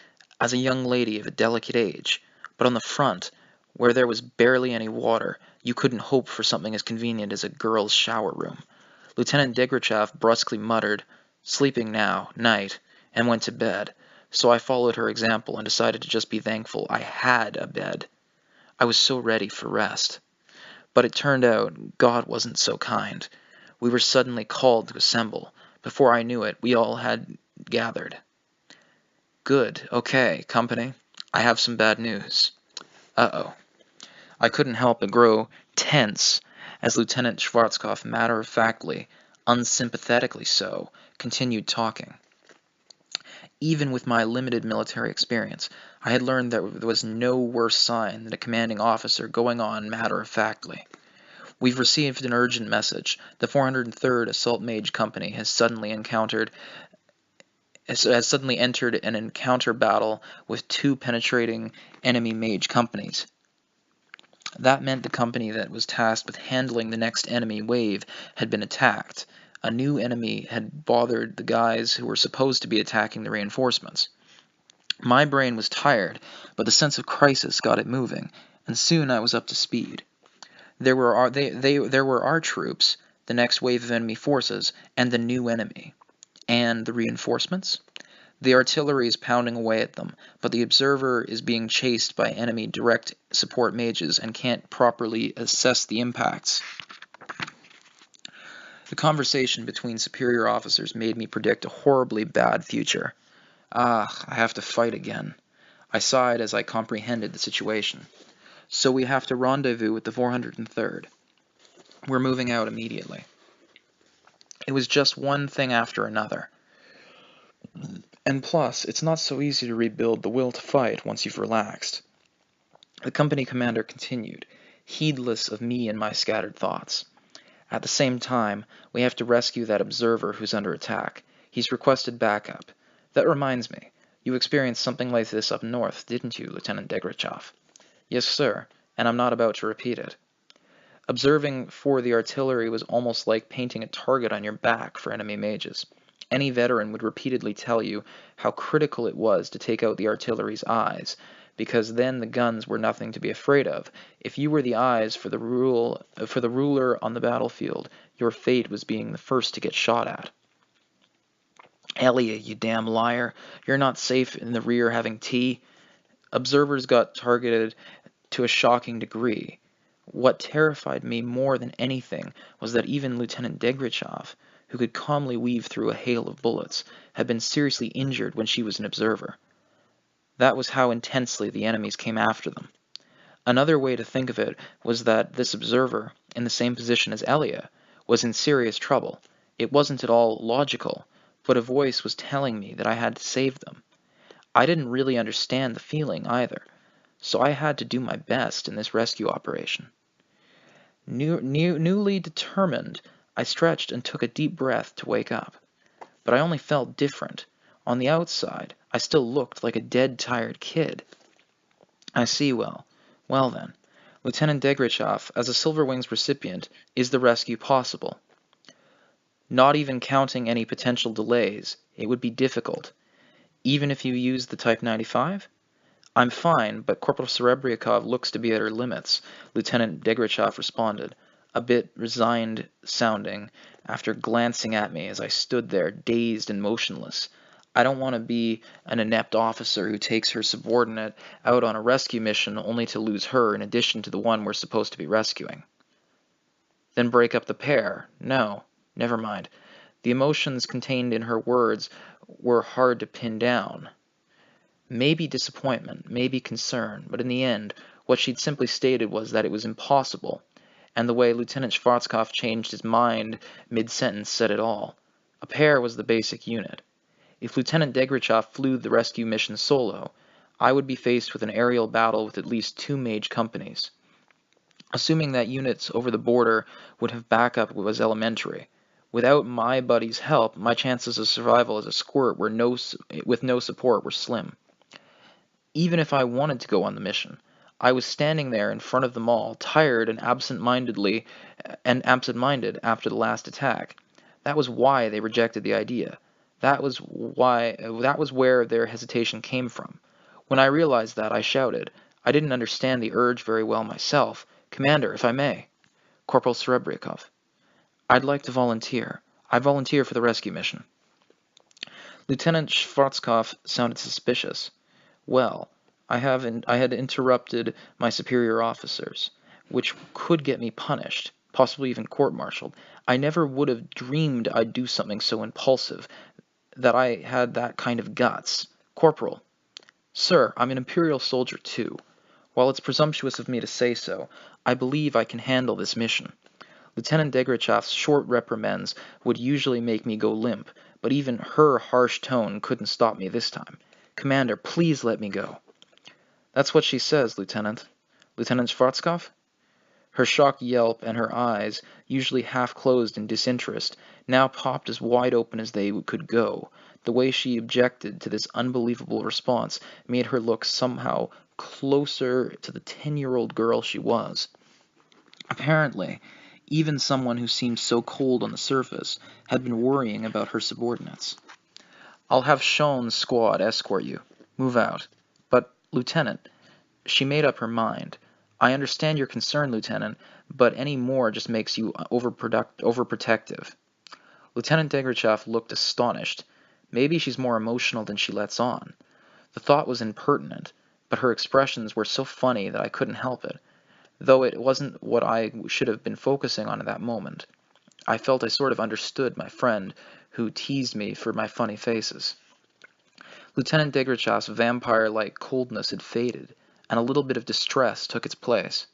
as a young lady of a delicate age, but on the front, where there was barely any water, you couldn't hope for something as convenient as a girl's shower room. Lieutenant Degrachev brusquely muttered, "Sleeping now, night," and went to bed, so I followed her example and decided to just be thankful I had a bed. I was so ready for rest. But it turned out God wasn't so kind. We were suddenly called to assemble. Before I knew it, we all had gathered. "Good, okay, company. I have some bad news." Uh-oh. I couldn't help but grow tense as Lieutenant Schwarzkopf matter-of-factly, unsympathetically so, continued talking. Even with my limited military experience, I had learned that there was no worse sign than a commanding officer going on matter-of-factly. "We've received an urgent message. The 403rd Assault Mage Company has suddenly entered an encounter battle with two penetrating enemy mage companies." That meant the company that was tasked with handling the next enemy wave had been attacked. A new enemy had bothered the guys who were supposed to be attacking the reinforcements. My brain was tired, but the sense of crisis got it moving, and soon I was up to speed. There were our troops, the next wave of enemy forces, and the new enemy. And the reinforcements? The artillery is pounding away at them, but the observer is being chased by enemy direct support mages and can't properly assess the impacts. The conversation between superior officers made me predict a horribly bad future. I have to fight again. I sighed as I comprehended the situation. So we have to rendezvous with the 403rd. We're moving out immediately. It was just one thing after another. And plus, it's not so easy to rebuild the will to fight once you've relaxed. The company commander continued, heedless of me and my scattered thoughts. At the same time, we have to rescue that observer who's under attack. He's requested backup. That reminds me, you experienced something like this up north, didn't you, Lieutenant Degrachev? Yes, sir, and I'm not about to repeat it. Observing for the artillery was almost like painting a target on your back for enemy mages. Any veteran would repeatedly tell you how critical it was to take out the artillery's eyes, because then the guns were nothing to be afraid of. If you were the eyes for the ruler on the battlefield, your fate was being the first to get shot at. "Elia, you damn liar, you're not safe in the rear having tea." Observers got targeted to a shocking degree. What terrified me more than anything was that even Lieutenant Degrachev, who could calmly weave through a hail of bullets, had been seriously injured when she was an observer. That was how intensely the enemies came after them. Another way to think of it was that this observer, in the same position as Elia, was in serious trouble. It wasn't at all logical, but a voice was telling me that I had to save them. I didn't really understand the feeling either, so I had to do my best in this rescue operation. Newly determined, I stretched and took a deep breath to wake up. But I only felt different. On the outside, I still looked like a dead, tired kid. I see well. Well then, Lieutenant Degrachev, as a Silver Wings recipient, is the rescue possible? Not even counting any potential delays, it would be difficult. Even if you use the Type 95? I'm fine, but Corporal Serebriakov looks to be at her limits, Lieutenant Degrachev responded, a bit resigned sounding, after glancing at me as I stood there, dazed and motionless. I don't want to be an inept officer who takes her subordinate out on a rescue mission only to lose her in addition to the one we're supposed to be rescuing. Then break up the pair. No, never mind. The emotions contained in her words were hard to pin down. Maybe disappointment, maybe concern, but in the end, what she'd simply stated was that it was impossible, and the way Lieutenant Schwarzkopf changed his mind mid-sentence said it all. A pair was the basic unit. If Lieutenant Degrachev flew the rescue mission solo, I would be faced with an aerial battle with at least two mage companies. Assuming that units over the border would have backup was elementary. Without my buddy's help, my chances of survival as a squirt with no support were slim. even if I wanted to go on the mission. I was standing there in front of them all, tired and absent-minded after the last attack. That was why they rejected the idea. That was where their hesitation came from. When I realized that, I shouted. I didn't understand the urge very well myself. Commander, if I may. Corporal Serebryakov. I'd like to volunteer. I volunteer for the rescue mission. Lieutenant Schwarzkopf sounded suspicious. Well, I had interrupted my superior officers, which could get me punished, possibly even court-martialed. I never would have dreamed I'd do something so impulsive, that I had that kind of guts. Corporal. Sir, I'm an Imperial soldier too. While it's presumptuous of me to say so, I believe I can handle this mission. Lieutenant Degrachev's short reprimands would usually make me go limp, but even her harsh tone couldn't stop me this time. Commander, please let me go. That's what she says, Lieutenant. Lieutenant Schwarzkopf? Her shocked yelp and her eyes, usually half-closed in disinterest, now popped as wide open as they could go. The way she objected to this unbelievable response made her look somehow closer to the 10-year-old girl she was. Apparently, even someone who seemed so cold on the surface had been worrying about her subordinates. I'll have Sean's squad escort you. Move out. But, Lieutenant, she made up her mind. I understand your concern, Lieutenant, but any more just makes you overprotective. Lieutenant Degrachev looked astonished. Maybe she's more emotional than she lets on. The thought was impertinent, but her expressions were so funny that I couldn't help it, though it wasn't what I should have been focusing on at that moment. I felt I sort of understood my friend, who teased me for my funny faces. Lieutenant Degrachev's vampire-like coldness had faded, and a little bit of distress took its place.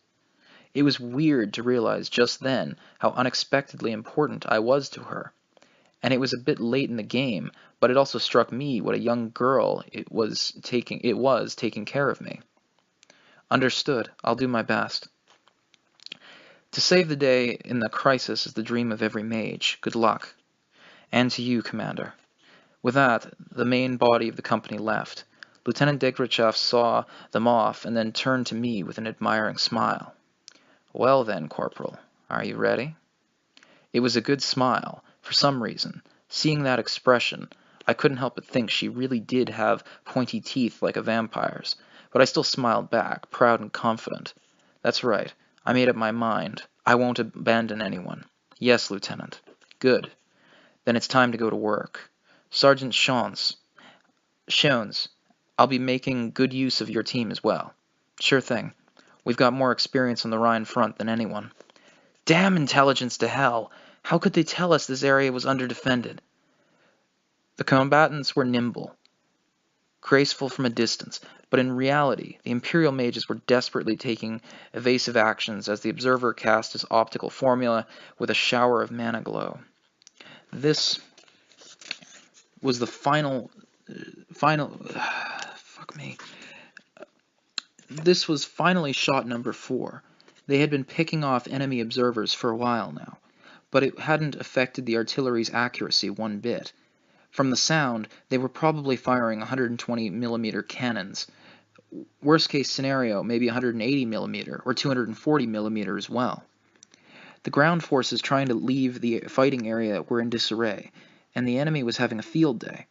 It was weird to realize just then how unexpectedly important I was to her, and it was a bit late in the game, but it also struck me what a young girl it was taking care of me. Understood. I'll do my best. To save the day in the crisis is the dream of every mage. Good luck. And to you, Commander. With that, the main body of the company left. Lieutenant Degrachev saw them off and then turned to me with an admiring smile. Well then, Corporal, are you ready? It was a good smile, for some reason. Seeing that expression, I couldn't help but think she really did have pointy teeth like a vampire's, but I still smiled back, proud and confident. That's right, I made up my mind. I won't abandon anyone. Yes, Lieutenant. Good. Then it's time to go to work. Sergeant Shones, I'll be making good use of your team as well. Sure thing. We've got more experience on the Rhine front than anyone. Damn intelligence to hell! How could they tell us this area was underdefended? The combatants were nimble, graceful from a distance, but in reality, the Imperial mages were desperately taking evasive actions as the observer cast his optical formula with a shower of mana glow. This was the This was finally shot number 4. They had been picking off enemy observers for a while now, but it hadn't affected the artillery's accuracy one bit. From the sound, they were probably firing 120mm cannons. Worst case scenario, maybe 180mm or 240mm as well. The ground forces trying to leave the fighting area were in disarray, and the enemy was having a field day.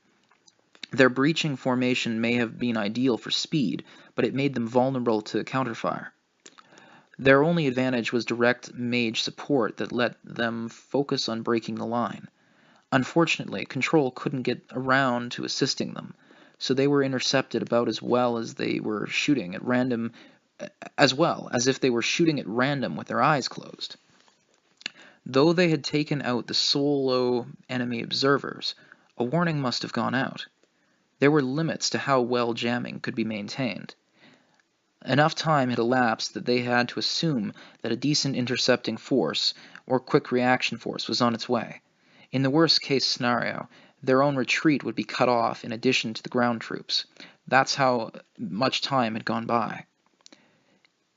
Their breaching formation may have been ideal for speed, but it made them vulnerable to counterfire. Their only advantage was direct mage support that let them focus on breaking the line. Unfortunately, Control couldn't get around to assisting them, so they were intercepted about as well as they were shooting at random, as well as if they were shooting at random with their eyes closed. Though they had taken out the solo enemy observers, a warning must have gone out. There were limits to how well jamming could be maintained. Enough time had elapsed that they had to assume that a decent intercepting force, or quick reaction force, was on its way. In the worst-case scenario, their own retreat would be cut off in addition to the ground troops. That's how much time had gone by.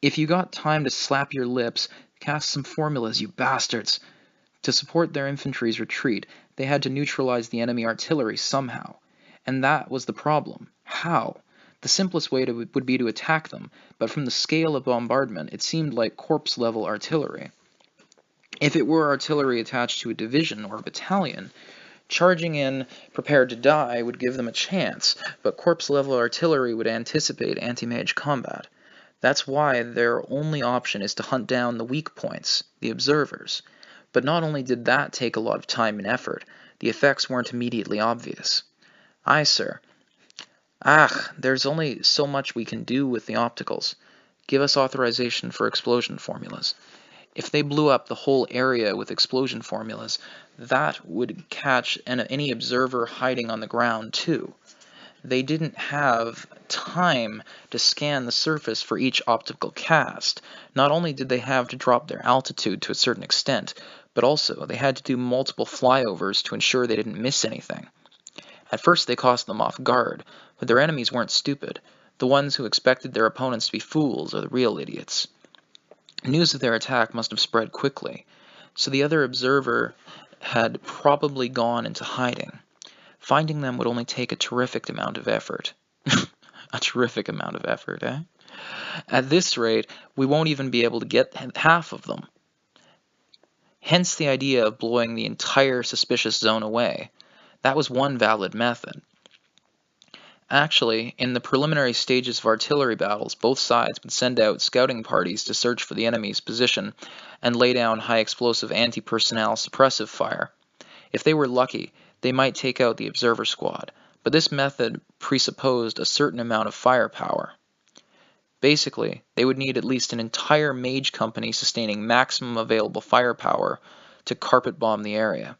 If you got time to slap your lips, cast some formulas, you bastards! To support their infantry's retreat, they had to neutralize the enemy artillery somehow. And that was the problem. How? The simplest way would be to attack them, but from the scale of bombardment, it seemed like corpse-level artillery. If it were artillery attached to a division or a battalion, charging in, prepared to die, would give them a chance, but corpse-level artillery would anticipate anti-mage combat. That's why their only option is to hunt down the weak points, the observers. But not only did that take a lot of time and effort, the effects weren't immediately obvious. Aye, sir. There's only so much we can do with the opticals. Give us authorization for explosion formulas. If they blew up the whole area with explosion formulas, that would catch any observer hiding on the ground too. They didn't have time to scan the surface for each optical cast. Not only did they have to drop their altitude to a certain extent, but also they had to do multiple flyovers to ensure they didn't miss anything. At first they caught them off guard, but their enemies weren't stupid. The ones who expected their opponents to be fools are the real idiots. News of their attack must have spread quickly, so the other observer had probably gone into hiding. Finding them would only take a terrific amount of effort. A terrific amount of effort, eh? At this rate, we won't even be able to get half of them. Hence the idea of blowing the entire suspicious zone away. That was one valid method. Actually, in the preliminary stages of artillery battles, both sides would send out scouting parties to search for the enemy's position and lay down high-explosive anti-personnel suppressive fire. If they were lucky, they might take out the observer squad, but this method presupposed a certain amount of firepower. Basically, they would need at least an entire mage company sustaining maximum available firepower to carpet bomb the area.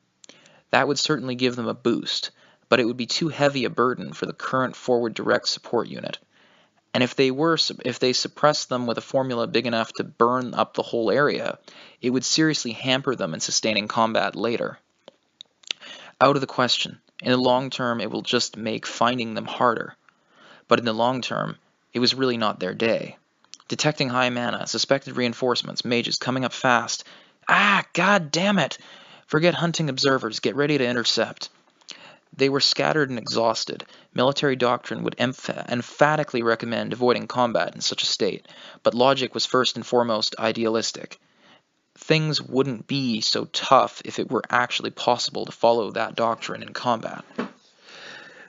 That would certainly give them a boost, but it would be too heavy a burden for the current forward direct support unit. And if they suppressed them with a formula big enough to burn up the whole area, it would seriously hamper them in sustaining combat later. Out of the question. In the long term, it will just make finding them harder. But in the long term, it was really not their day. Detecting high mana, suspected reinforcements, mages coming up fast. God damn it! Forget hunting observers, get ready to intercept. They were scattered and exhausted. Military doctrine would emphatically recommend avoiding combat in such a state, but logic was first and foremost idealistic. Things wouldn't be so tough if it were actually possible to follow that doctrine in combat.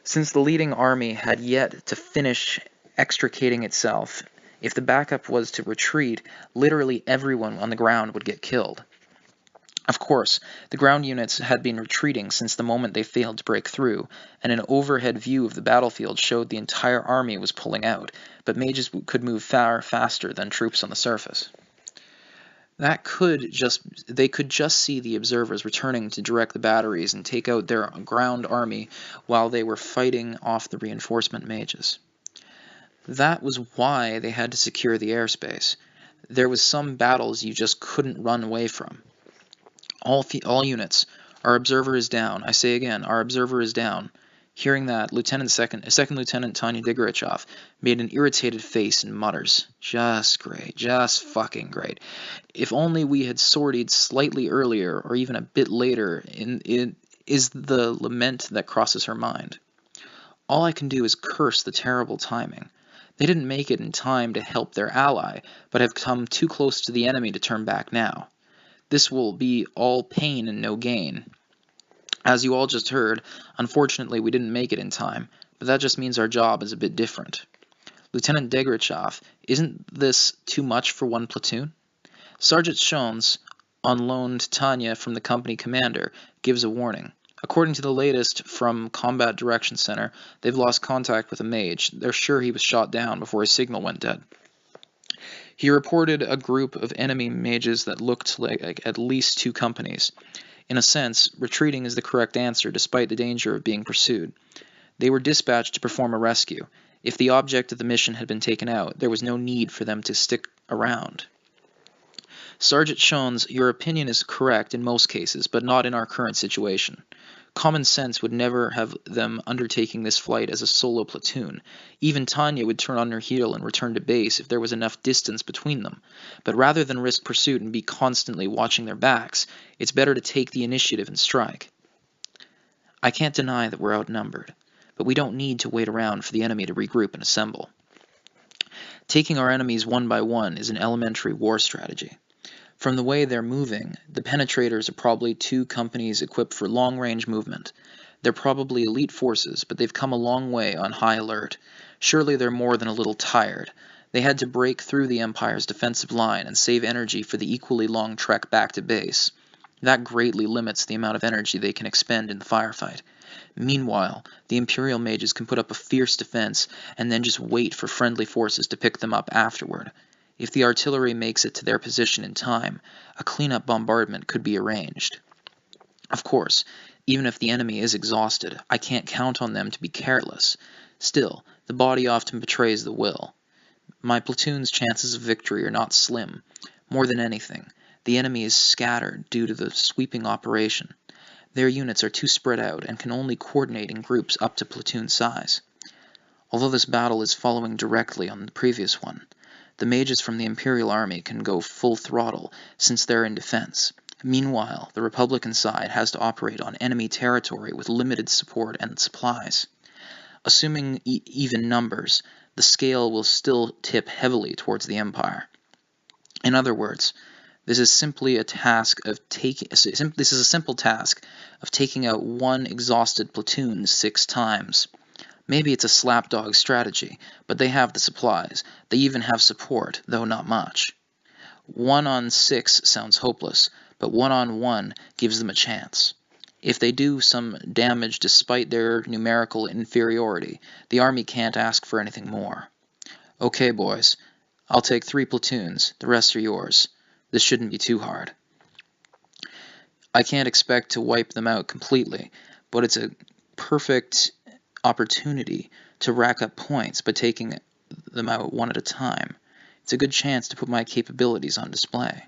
Since the leading army had yet to finish extricating itself, if the backup was to retreat, literally everyone on the ground would get killed. Of course, the ground units had been retreating since the moment they failed to break through, and an overhead view of the battlefield showed the entire army was pulling out, but mages could move far faster than troops on the surface. They could just see the observers returning to direct the batteries and take out their ground army while they were fighting off the reinforcement mages. That was why they had to secure the airspace. There was some battles you just couldn't run away from. All units, our observer is down. I say again, our observer is down. Hearing that, Second Lieutenant Tanya Digorichov made an irritated face and mutters, "Just great, just fucking great. If only we had sortied slightly earlier, or even a bit later, is the lament that crosses her mind. All I can do is curse the terrible timing. They didn't make it in time to help their ally, but have come too close to the enemy to turn back now. This will be all pain and no gain. As you all just heard, unfortunately we didn't make it in time, but that just means our job is a bit different. Lieutenant Degrichov, isn't this too much for one platoon?" Sergeant Shones, on loan to Tanya from the company commander, gives a warning. According to the latest from Combat Direction Center, they've lost contact with a mage. They're sure he was shot down before his signal went dead. He reported a group of enemy mages that looked like at least 2 companies. In a sense, retreating is the correct answer despite the danger of being pursued. They were dispatched to perform a rescue. If the object of the mission had been taken out, there was no need for them to stick around. Sergeant Shones, your opinion is correct in most cases, but not in our current situation. Common sense would never have them undertaking this flight as a solo platoon. Even Tanya would turn on her heel and return to base if there was enough distance between them. But rather than risk pursuit and be constantly watching their backs, it's better to take the initiative and strike. I can't deny that we're outnumbered, but we don't need to wait around for the enemy to regroup and assemble. Taking our enemies one by one is an elementary war strategy. From the way they're moving, the penetrators are probably 2 companies equipped for long-range movement. They're probably elite forces, but they've come a long way on high alert. Surely they're more than a little tired. They had to break through the Empire's defensive line and save energy for the equally long trek back to base. That greatly limits the amount of energy they can expend in the firefight. Meanwhile, the Imperial mages can put up a fierce defense and then just wait for friendly forces to pick them up afterward. If the artillery makes it to their position in time, a cleanup bombardment could be arranged. Of course, even if the enemy is exhausted, I can't count on them to be careless. Still, the body often betrays the will. My platoon's chances of victory are not slim. More than anything, the enemy is scattered due to the sweeping operation. Their units are too spread out and can only coordinate in groups up to platoon size. Although this battle is following directly on the previous one, the mages from the Imperial Army can go full throttle since they're in defense. Meanwhile, the Republican side has to operate on enemy territory with limited support and supplies. Assuming even numbers, the scale will still tip heavily towards the Empire. In other words, this is simply a simple task of taking out one exhausted platoon 6 times. Maybe it's a slapdog strategy, but they have the supplies. They even have support, though not much. 1 on 6 sounds hopeless, but 1 on 1 gives them a chance. If they do some damage despite their numerical inferiority, the army can't ask for anything more. Okay, boys, I'll take 3 platoons, the rest are yours. This shouldn't be too hard. I can't expect to wipe them out completely, but it's a perfect opportunity to rack up points by taking them out one at a time. It's a good chance to put my capabilities on display.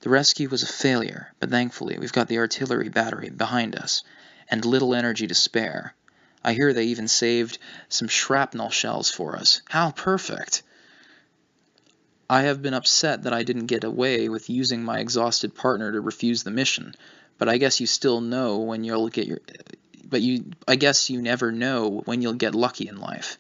The rescue was a failure, but thankfully we've got the artillery battery behind us, and little energy to spare. I hear they even saved some shrapnel shells for us. How perfect! I have been upset that I didn't get away with using my exhausted partner to refuse the mission, but I guess you still know when you'll get your... I guess you never know when you'll get lucky in life.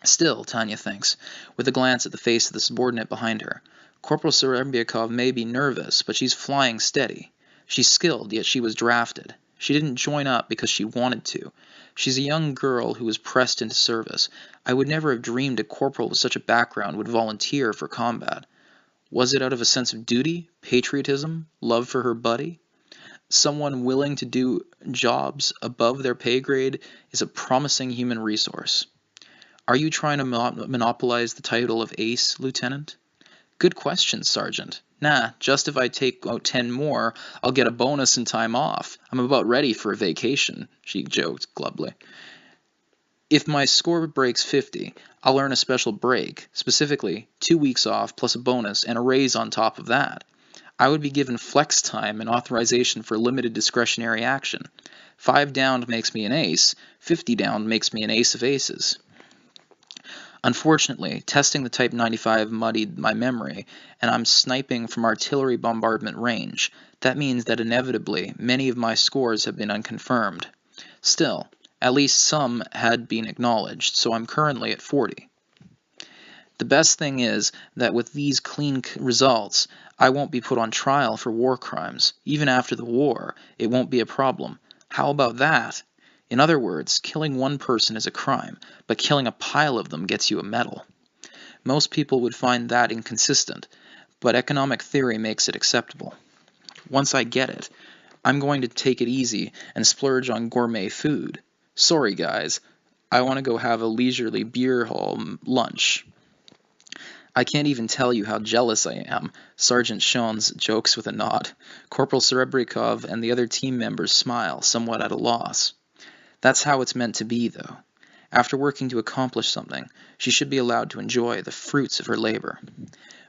Still, Tanya thinks, with a glance at the face of the subordinate behind her, Corporal Serebrikov may be nervous, but she's flying steady. She's skilled, yet she was drafted. She didn't join up because she wanted to. She's a young girl who was pressed into service. I would never have dreamed a corporal with such a background would volunteer for combat. Was it out of a sense of duty, patriotism, love for her buddy? Someone willing to do jobs above their pay grade is a promising human resource. Are you trying to monopolize the title of ace, Lieutenant? Good question, Sergeant. Nah, just if I take out 10 more, I'll get a bonus and time off. I'm about ready for a vacation, she joked glibly. If my score breaks 50, I'll earn a special break, specifically 2 weeks off plus a bonus and a raise on top of that. I would be given flex time and authorization for limited discretionary action. 5 downed makes me an ace, 50 downed makes me an ace of aces. Unfortunately, testing the Type 95 muddied my memory, and I'm sniping from artillery bombardment range. That means that inevitably, many of my scores have been unconfirmed. Still, at least some had been acknowledged, so I'm currently at 40. The best thing is that with these clean results, I won't be put on trial for war crimes. Even after the war, it won't be a problem. How about that? In other words, killing one person is a crime, but killing a pile of them gets you a medal. Most people would find that inconsistent, but economic theory makes it acceptable. Once I get it, I'm going to take it easy and splurge on gourmet food. Sorry guys, I want to go have a leisurely beer hall lunch. I can't even tell you how jealous I am, Sergeant Schoen's jokes with a nod. Corporal Serebrikov and the other team members smile, somewhat at a loss. That's how it's meant to be, though. After working to accomplish something, she should be allowed to enjoy the fruits of her labor.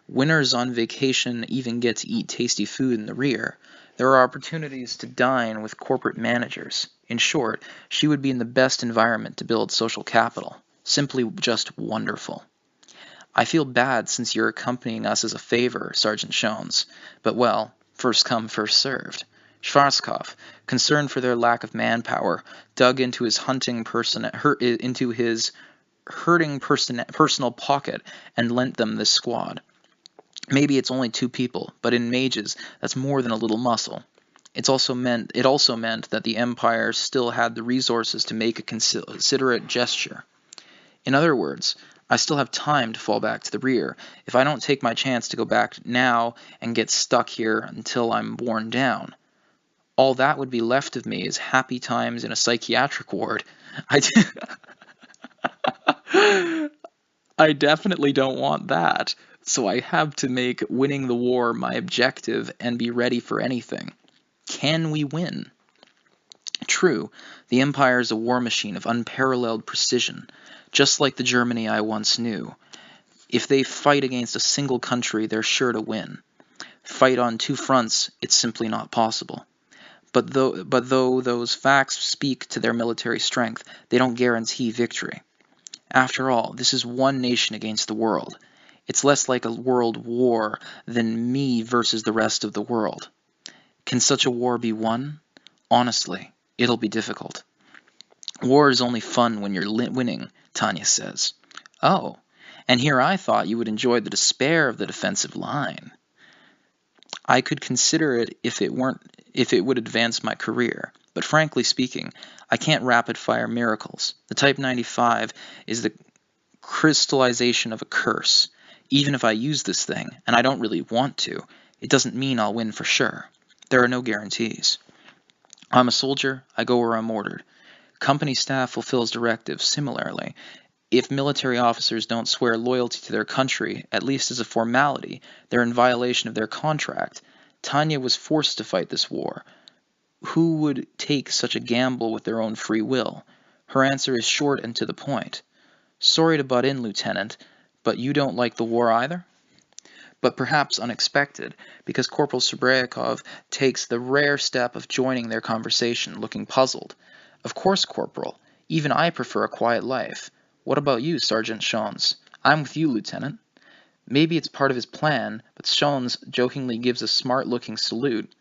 Winners on vacation even get to eat tasty food in the rear. There are opportunities to dine with corporate managers. In short, she would be in the best environment to build social capital. Simply just wonderful. I feel bad since you're accompanying us as a favor, Sergeant Schoens, but well, first come, first served. Schwarzkopf, concerned for their lack of manpower, dug into his hurting personal pocket and lent them this squad. Maybe it's only 2 people, but in mages, that's more than a little muscle. It also meant that the Empire still had the resources to make a considerate gesture. In other words, I still have time to fall back to the rear if I don't take my chance to go back now and get stuck here until I'm worn down. All that would be left of me is happy times in a psychiatric ward. I definitely don't want that, so I have to make winning the war my objective and be ready for anything. Can we win? True, the Empire is a war machine of unparalleled precision, just like the Germany I once knew. If they fight against a single country, they're sure to win. Fight on 2 fronts, it's simply not possible. But though those facts speak to their military strength, they don't guarantee victory. After all, this is one nation against the world. It's less like a world war than me versus the rest of the world. Can such a war be won? Honestly, it'll be difficult. War is only fun when you're winning, Tanya says. Oh, and here I thought you would enjoy the despair of the defensive line. I could consider it if it would advance my career, but frankly speaking, I can't rapid-fire miracles. The Type 95 is the crystallization of a curse. Even if I use this thing, and I don't really want to, it doesn't mean I'll win for sure. There are no guarantees. I'm a soldier, I go where I'm ordered. Company staff fulfills directives similarly. If military officers don't swear loyalty to their country, at least as a formality, they're in violation of their contract. Tanya was forced to fight this war. Who would take such a gamble with their own free will? Her answer is short and to the point. Sorry to butt in, Lieutenant, but you don't like the war either? But perhaps unexpected, because Corporal Subrayakov takes the rare step of joining their conversation, looking puzzled. Of course, Corporal. Even I prefer a quiet life. What about you, Sergeant Schoens? I'm with you, Lieutenant. Maybe it's part of his plan, but Schoens jokingly gives a smart-looking salute.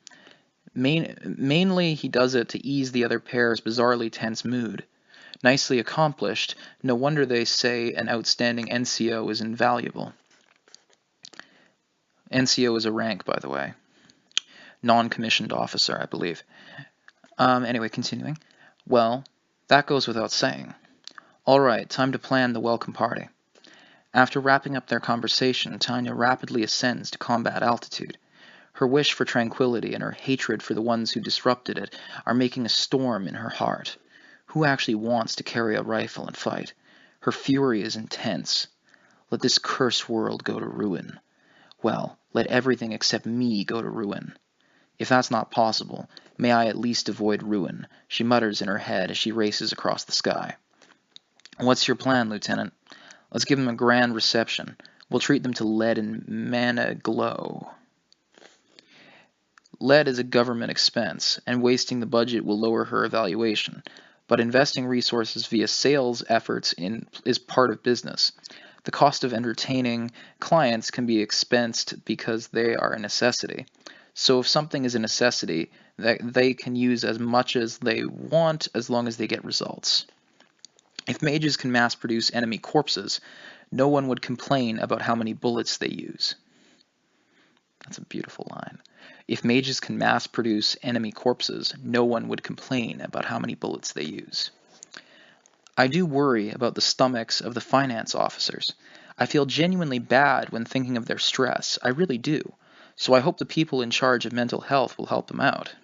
Mainly he does it to ease the other pair's bizarrely tense mood. Nicely accomplished, no wonder they say an outstanding NCO is invaluable. NCO is a rank, by the way. Non-commissioned officer, I believe. Anyway, continuing. Well, that goes without saying. All right, time to plan the welcome party. After wrapping up their conversation, Tanya rapidly ascends to combat altitude. Her wish for tranquility and her hatred for the ones who disrupted it are making a storm in her heart. Who actually wants to carry a rifle and fight? Her fury is intense. Let this cursed world go to ruin. Well, let everything except me go to ruin. If that's not possible, may I at least avoid ruin, she mutters in her head as she races across the sky. What's your plan, Lieutenant? Let's give them a grand reception. We'll treat them to lead and mana glow. Lead is a government expense, and wasting the budget will lower her evaluation. But investing resources via sales efforts is part of business. The cost of entertaining clients can be expensed because they are a necessity. So if something is a necessity, that they can use as much as they want as long as they get results. If mages can mass produce enemy corpses, no one would complain about how many bullets they use. That's a beautiful line. If mages can mass produce enemy corpses, no one would complain about how many bullets they use. I do worry about the stomachs of the finance officers. I feel genuinely bad when thinking of their stress. I really do. So I hope the people in charge of mental health will help them out.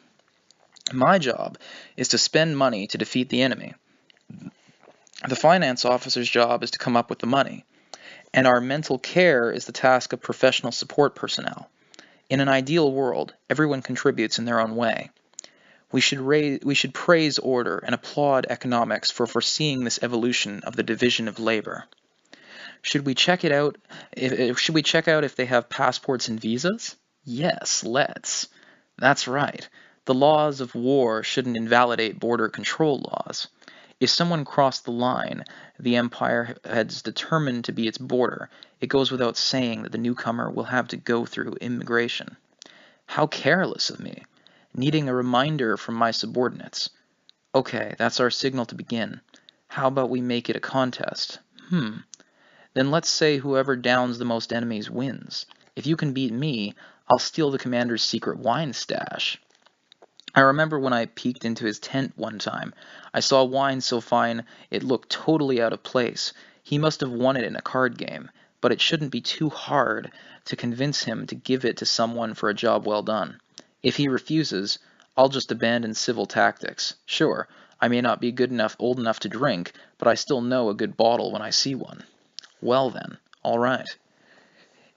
My job is to spend money to defeat the enemy. The finance officer's job is to come up with the money. And our mental care is the task of professional support personnel. In an ideal world, everyone contributes in their own way. We should praise order and applaud economics for foreseeing this evolution of the division of labor. Should we check out if they have passports and visas? Yes, let's. That's right. The laws of war shouldn't invalidate border control laws. If someone crossed the line the Empire has determined to be its border, it goes without saying that the newcomer will have to go through immigration. How careless of me. needing a reminder from my subordinates. Okay, that's our signal to begin. How about we make it a contest? Then let's say whoever downs the most enemies wins. If you can beat me, I'll steal the commander's secret wine stash. I remember when I peeked into his tent one time. I saw wine so fine it looked totally out of place. He must have won it in a card game, but it shouldn't be too hard to convince him to give it to someone for a job well done. If he refuses, I'll just abandon civil tactics. Sure, I may not be old enough to drink, but I still know a good bottle when I see one. Well then, all right.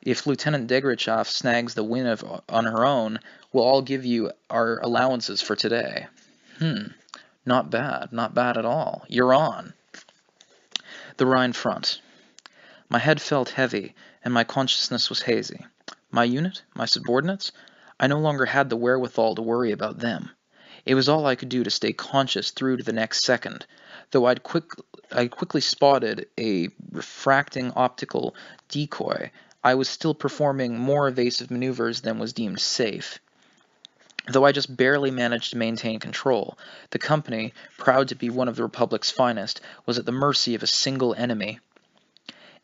If Lieutenant Degrichoff snags the win on her own, we'll all give you our allowances for today. Not bad at all. You're on. The Rhine front. My head felt heavy, and my consciousness was hazy. My unit, my subordinates, I no longer had the wherewithal to worry about them. It was all I could do to stay conscious through to the next second, though I'd quickly spotted a refracting optical decoy. I was still performing more evasive maneuvers than was deemed safe. Though I just barely managed to maintain control, the company, proud to be one of the Republic's finest, was at the mercy of a single enemy.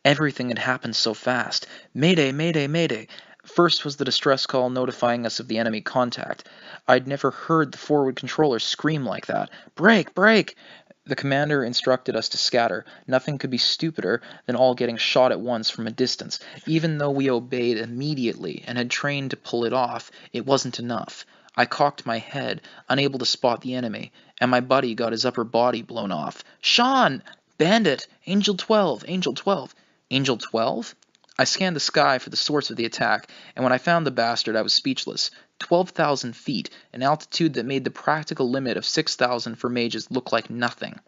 Everything had happened so fast. Mayday, mayday, mayday! First was the distress call notifying us of the enemy contact. I'd never heard the forward controller scream like that. Break! Break! The commander instructed us to scatter. Nothing could be stupider than all getting shot at once from a distance. Even though we obeyed immediately and had trained to pull it off, it wasn't enough. I cocked my head, unable to spot the enemy, and my buddy got his upper body blown off. Sean! Bandit! Angel 12! Angel 12! Angel 12? I scanned the sky for the source of the attack, and when I found the bastard, I was speechless. 12,000 feet, an altitude that made the practical limit of 6,000 for mages look like nothing.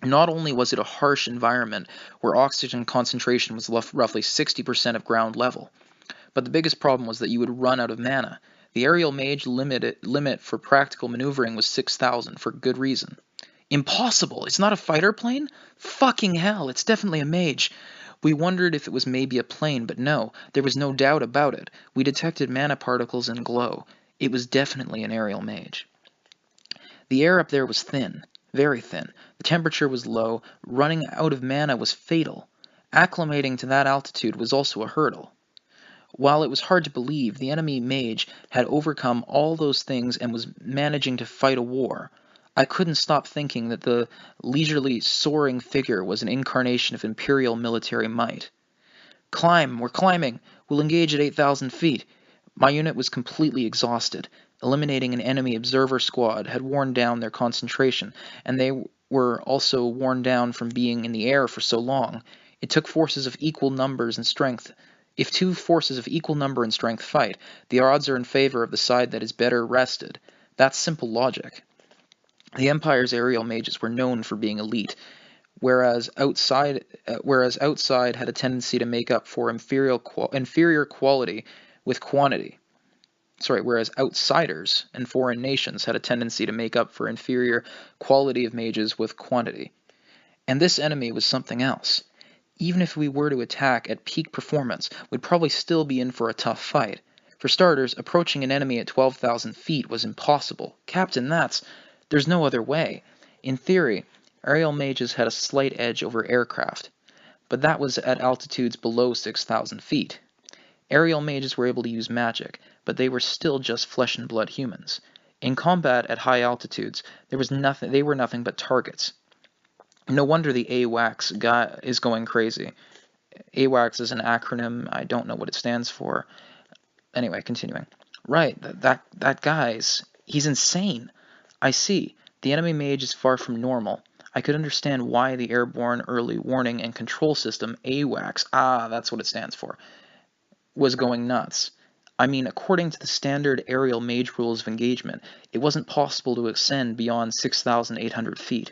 Not only was it a harsh environment where oxygen concentration was roughly 60% of ground level, but the biggest problem was that you would run out of mana. The aerial mage limit for practical maneuvering was 6,000 for good reason. Impossible! It's not a fighter plane? Fucking hell, it's definitely a mage. We wondered if it was maybe a plane, but no, there was no doubt about it. We detected mana particles and glow. It was definitely an aerial mage. The air up there was thin, very thin. The temperature was low. Running out of mana was fatal. Acclimating to that altitude was also a hurdle. While it was hard to believe, the enemy mage had overcome all those things and was managing to fight a war. I couldn't stop thinking that the leisurely, soaring figure was an incarnation of imperial military might. Climb! We're climbing! We'll engage at 8,000 feet. My unit was completely exhausted. Eliminating an enemy observer squad had worn down their concentration, and they were also worn down from being in the air for so long. It took forces of equal numbers and strength. If two forces of equal number and strength fight, the odds are in favor of the side that is better rested. That's simple logic. The Empire's aerial mages were known for being elite, whereas outside had a tendency to make up for inferior quality with quantity. Whereas outsiders and foreign nations had a tendency to make up for inferior quality of mages with quantity. And this enemy was something else. Even if we were to attack at peak performance, we'd probably still be in for a tough fight. For starters, approaching an enemy at 12,000 feet was impossible. Captain, there's no other way. In theory, aerial mages had a slight edge over aircraft, but that was at altitudes below 6,000 feet. Aerial mages were able to use magic, but they were still just flesh and blood humans. In combat at high altitudes, they were nothing but targets. No wonder the AWACS guy is going crazy. AWACS is an acronym. I don't know what it stands for. Anyway, continuing. Right, that guy's... he's insane. I see. The enemy mage is far from normal. I could understand why the Airborne Early Warning and Control System, AWACS, that's what it stands for, was going nuts. I mean, according to the standard aerial mage rules of engagement, it wasn't possible to ascend beyond 6,800 feet.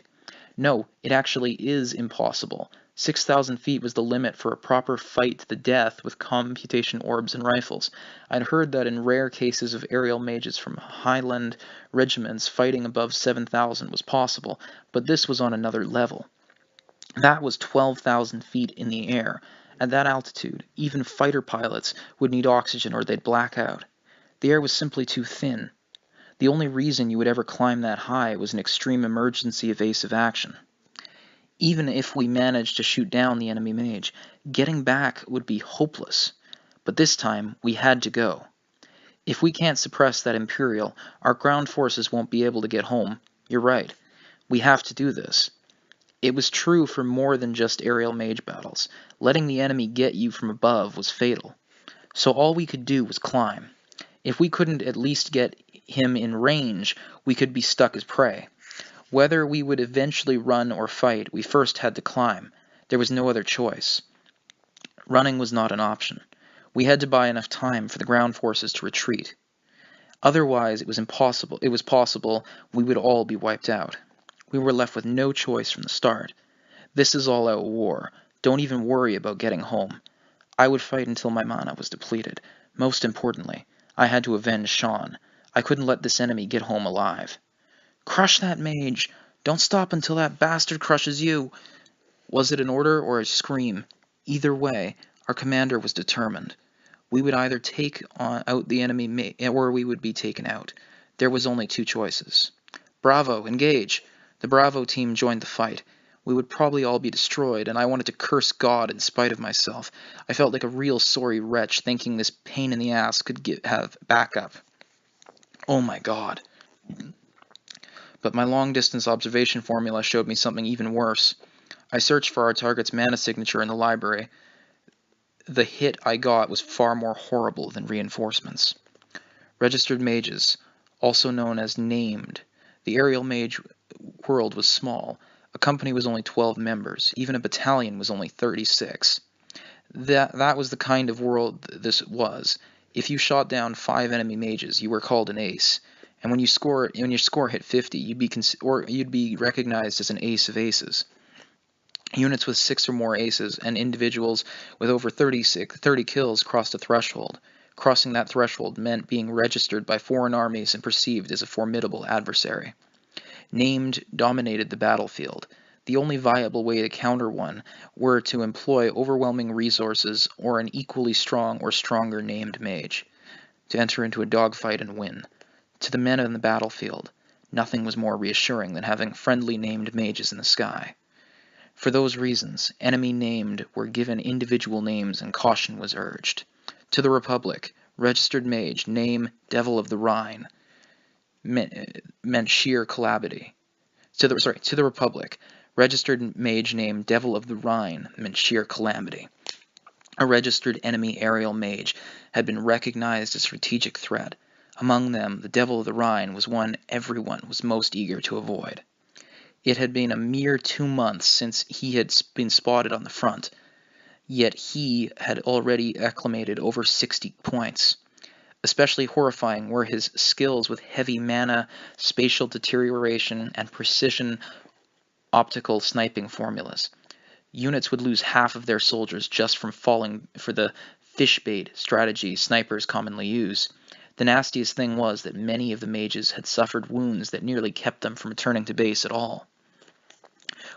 No, it actually is impossible. 6,000 feet was the limit for a proper fight to the death with computation orbs and rifles. I'd heard that in rare cases of aerial mages from Highland regiments fighting above 7,000 was possible, but this was on another level. That was 12,000 feet in the air. At that altitude, even fighter pilots would need oxygen or they'd black out. The air was simply too thin. The only reason you would ever climb that high was an extreme emergency evasive action. Even if we managed to shoot down the enemy mage, getting back would be hopeless. But this time, we had to go. If we can't suppress that Imperial, our ground forces won't be able to get home. You're right. We have to do this. It was true for more than just aerial mage battles. Letting the enemy get you from above was fatal. So all we could do was climb. If we couldn't at least get him in range, we could be stuck as prey. Whether we would eventually run or fight, we first had to climb. There was no other choice. Running was not an option. We had to buy enough time for the ground forces to retreat. Otherwise, it was possible we would all be wiped out. We were left with no choice from the start. This is all-out war. Don't even worry about getting home. I would fight until my mana was depleted. Most importantly, I had to avenge Sean. I couldn't let this enemy get home alive. Crush that mage! Don't stop until that bastard crushes you! Was it an order or a scream? Either way, our commander was determined. We would either take out the enemy or we would be taken out. There was only two choices. Bravo, engage! The Bravo team joined the fight. We would probably all be destroyed, and I wanted to curse God in spite of myself. I felt like a real sorry wretch thinking this pain in the ass could have backup. Oh my God. But my long-distance observation formula showed me something even worse. I searched for our target's mana signature in the library. The hit I got was far more horrible than reinforcements. Registered mages, also known as named. The aerial mage world was small. A company was only 12 members. Even a battalion was only 36. That was the kind of world this was. If you shot down 5 enemy mages, you were called an ace. And when your score hit 50, you'd be recognized as an ace of aces. Units with 6 or more aces and individuals with over 30 kills crossed a threshold. Crossing that threshold meant being registered by foreign armies and perceived as a formidable adversary. Named dominated the battlefield. The only viable way to counter one were to employ overwhelming resources or an equally strong or stronger named mage, to enter into a dogfight and win. To the men on the battlefield, nothing was more reassuring than having friendly named mages in the sky. For those reasons, enemy named were given individual names and caution was urged. To the Republic, registered mage, name Devil of the Rhine, meant sheer calamity. To the Republic, registered mage name Devil of the Rhine meant sheer calamity. A registered enemy aerial mage had been recognized as a strategic threat. Among them, the Devil of the Rhine was one everyone was most eager to avoid. It had been a mere 2 months since he had been spotted on the front, yet he had already acclimated over 60 points. Especially horrifying were his skills with heavy mana, spatial deterioration, and precision optical sniping formulas. Units would lose half of their soldiers just from falling for the fishbait strategy snipers commonly use. The nastiest thing was that many of the mages had suffered wounds that nearly kept them from returning to base at all.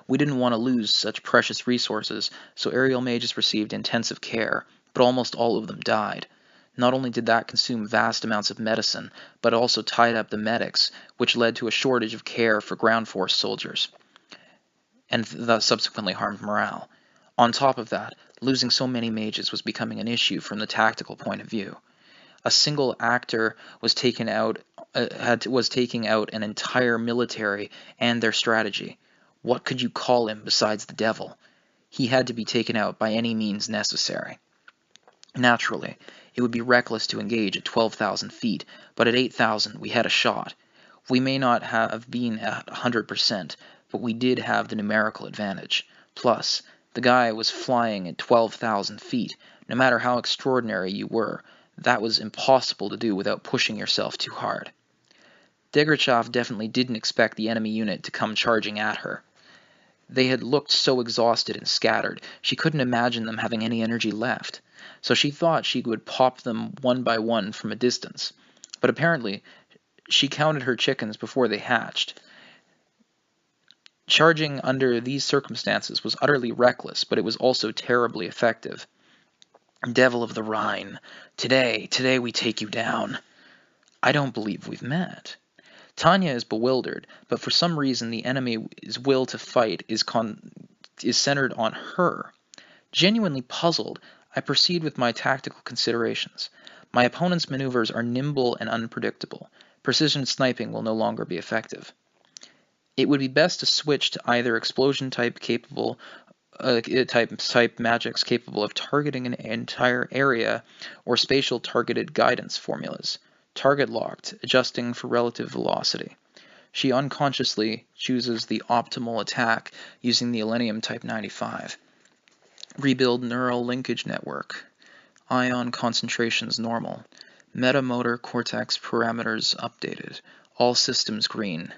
We didn't want to lose such precious resources, so aerial mages received intensive care, but almost all of them died. Not only did that consume vast amounts of medicine, but it also tied up the medics, which led to a shortage of care for ground force soldiers, and thus subsequently harmed morale. On top of that, losing so many mages was becoming an issue from the tactical point of view. A single actor was taking out an entire military and their strategy. What could you call him besides the devil? He had to be taken out by any means necessary. Naturally, it would be reckless to engage at 12,000 feet, but at 8,000 we had a shot. We may not have been at 100%, but we did have the numerical advantage. Plus, the guy was flying at 12,000 feet. No matter how extraordinary you were, that was impossible to do without pushing yourself too hard. Degrachev definitely didn't expect the enemy unit to come charging at her. They had looked so exhausted and scattered, she couldn't imagine them having any energy left, so she thought she would pop them one by one from a distance. But apparently, she counted her chickens before they hatched. Charging under these circumstances was utterly reckless, but it was also terribly effective. Devil of the Rhine, today we take you down. I don't believe we've met. Tanya is bewildered, but for some reason the enemy's will to fight is centered on her. Genuinely puzzled, I proceed with my tactical considerations. My opponent's maneuvers are nimble and unpredictable. Precision sniping will no longer be effective. It would be best to switch to either explosion type magics capable of targeting an entire area, or spatial targeted guidance formulas. Target locked, adjusting for relative velocity. She unconsciously chooses the optimal attack using the Elenium Type 95. Rebuild neural linkage network. Ion concentrations normal. Metamotor cortex parameters updated. All systems green.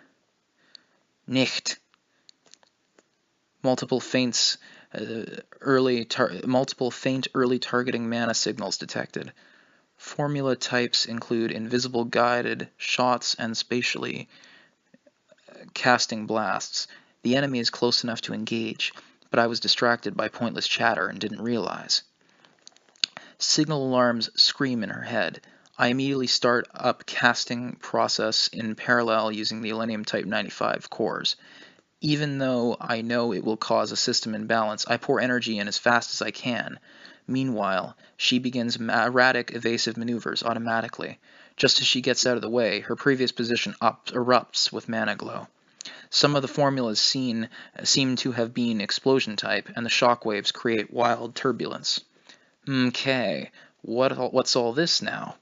Nicht. Multiple faint early targeting mana signals detected. Formula types include invisible guided shots and spatially casting blasts. The enemy is close enough to engage, but I was distracted by pointless chatter and didn't realize. Signal alarms scream in her head. I immediately start up casting process in parallel using the Elenium Type 95 cores. Even though I know it will cause a system imbalance, I pour energy in as fast as I can. Meanwhile, she begins erratic evasive maneuvers automatically. Just as she gets out of the way, her previous position erupts with mana glow. Some of the formulas seem to have been explosion type, and the shockwaves create wild turbulence. Okay, what's all this now?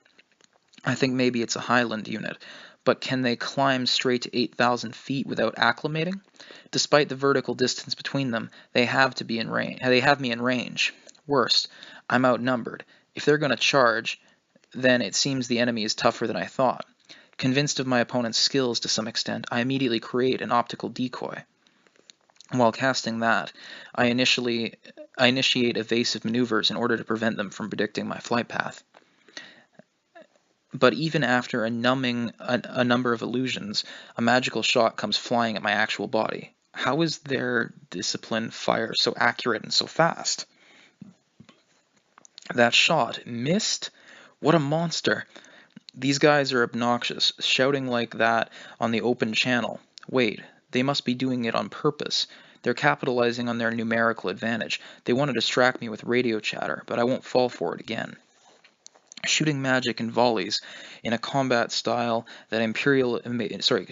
I think maybe it's a Highland unit, but can they climb straight to 8,000 feet without acclimating? Despite the vertical distance between them, they have me in range. Worst, I'm outnumbered. If they're going to charge, then it seems the enemy is tougher than I thought. Convinced of my opponent's skills to some extent, I immediately create an optical decoy. While casting that, I initiate evasive maneuvers in order to prevent them from predicting my flight path. But even after a number of illusions, a magical shot comes flying at my actual body. How is their disciplined fire so accurate and so fast? That shot missed? What a monster! These guys are obnoxious, shouting like that on the open channel. Wait, they must be doing it on purpose. They're capitalizing on their numerical advantage. They want to distract me with radio chatter, but I won't fall for it again. Shooting magic in volleys in a combat style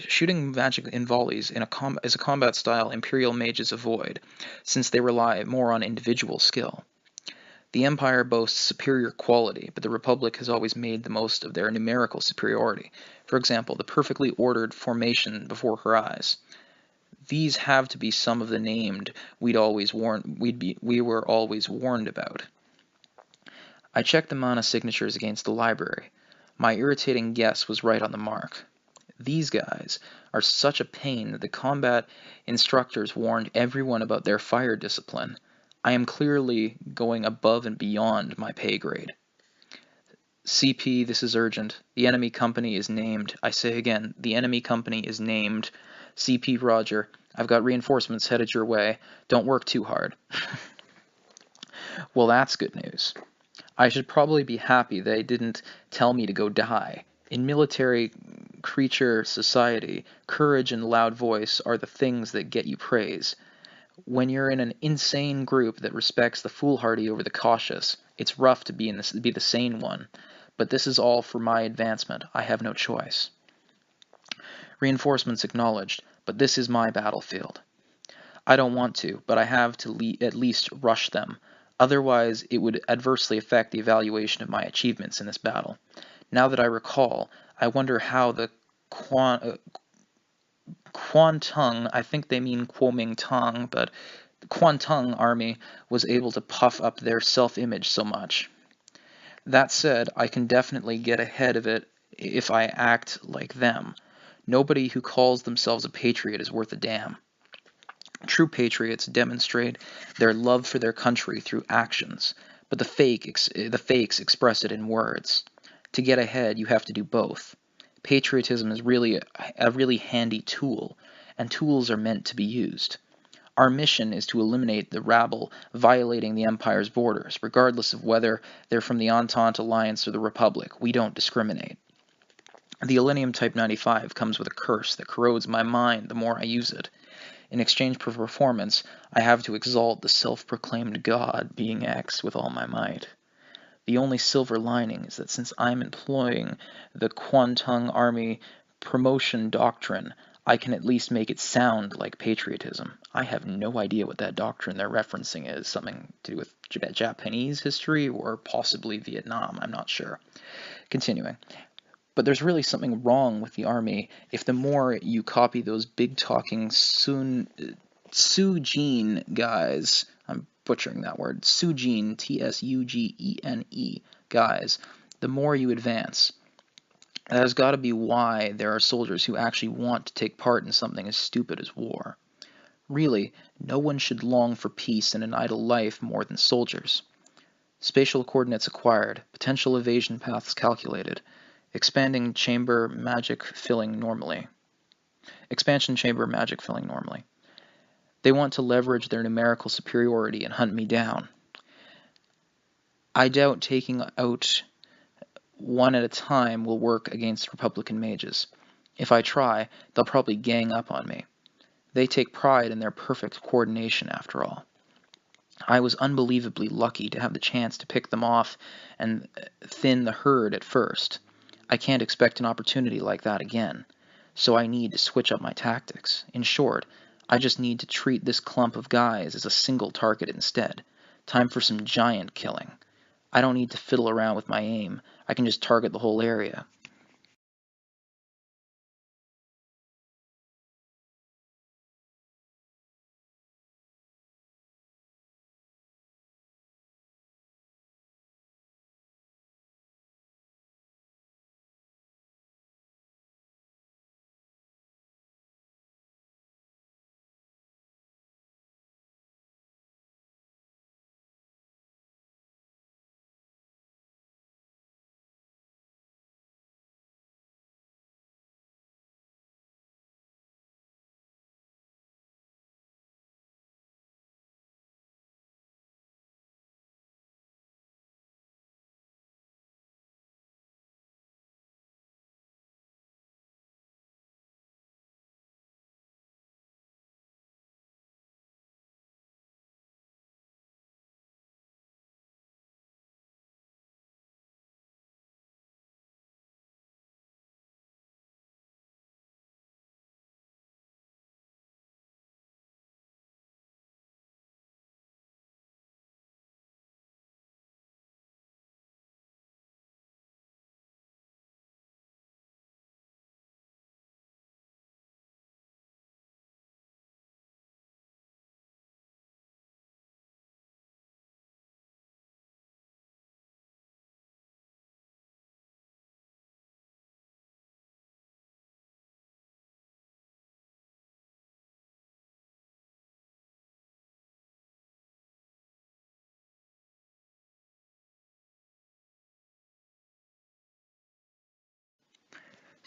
shooting magic in volleys is a combat style Imperial mages avoid, since they rely more on individual skill. The Empire boasts superior quality, but the Republic has always made the most of their numerical superiority. For example, the perfectly ordered formation before her eyes. These have to be some of the named we were always warned about. I checked the mana signatures against the library. My irritating guess was right on the mark. These guys are such a pain that the combat instructors warned everyone about their fire discipline. I am clearly going above and beyond my pay grade. CP, this is urgent. The enemy company is named. I say again, the enemy company is named. CP Roger, I've got reinforcements headed your way. Don't work too hard. Well, that's good news. I should probably be happy they didn't tell me to go die. In military creature society, courage and loud voice are the things that get you praise. When you're in an insane group that respects the foolhardy over the cautious, it's rough to be the sane one. But this is all for my advancement. I have no choice. Reinforcements acknowledged, but this is my battlefield. I don't want to, but I have to at least rush them. Otherwise, it would adversely affect the evaluation of my achievements in this battle. Now that I recall, I wonder how the Kwantung, I think they mean Kuomintang, but the Kwantung army was able to puff up their self-image so much. That said, I can definitely get ahead of it if I act like them. Nobody who calls themselves a patriot is worth a damn. True patriots demonstrate their love for their country through actions, but the fakes express it in words. To get ahead, you have to do both. Patriotism is really a really handy tool, and tools are meant to be used. Our mission is to eliminate the rabble violating the Empire's borders, regardless of whether they're from the Entente Alliance or the Republic. We don't discriminate. The Elenium Type 95 comes with a curse that corrodes my mind the more I use it. In exchange for performance, I have to exalt the self-proclaimed god, being X, with all my might. The only silver lining is that since I'm employing the Kwantung Army promotion doctrine, I can at least make it sound like patriotism. I have no idea what that doctrine they're referencing is, something to do with Japanese history or possibly Vietnam, I'm not sure. Continuing. But there's really something wrong with the army if the more you copy those big-talking Sujin guys, I'm butchering that word, Sujin, Tsugene guys, the more you advance. That has got to be why there are soldiers who actually want to take part in something as stupid as war. Really, no one should long for peace and an idle life more than soldiers. Spatial coordinates acquired, potential evasion paths calculated, expanding chamber magic filling normally. Expansion chamber magic filling normally. They want to leverage their numerical superiority and hunt me down. I doubt taking out one at a time will work against Republican mages. If I try, they'll probably gang up on me. They take pride in their perfect coordination, after all. I was unbelievably lucky to have the chance to pick them off and thin the herd at first. I can't expect an opportunity like that again, so I need to switch up my tactics. In short, I just need to treat this clump of guys as a single target instead. Time for some giant killing. I don't need to fiddle around with my aim. I can just target the whole area.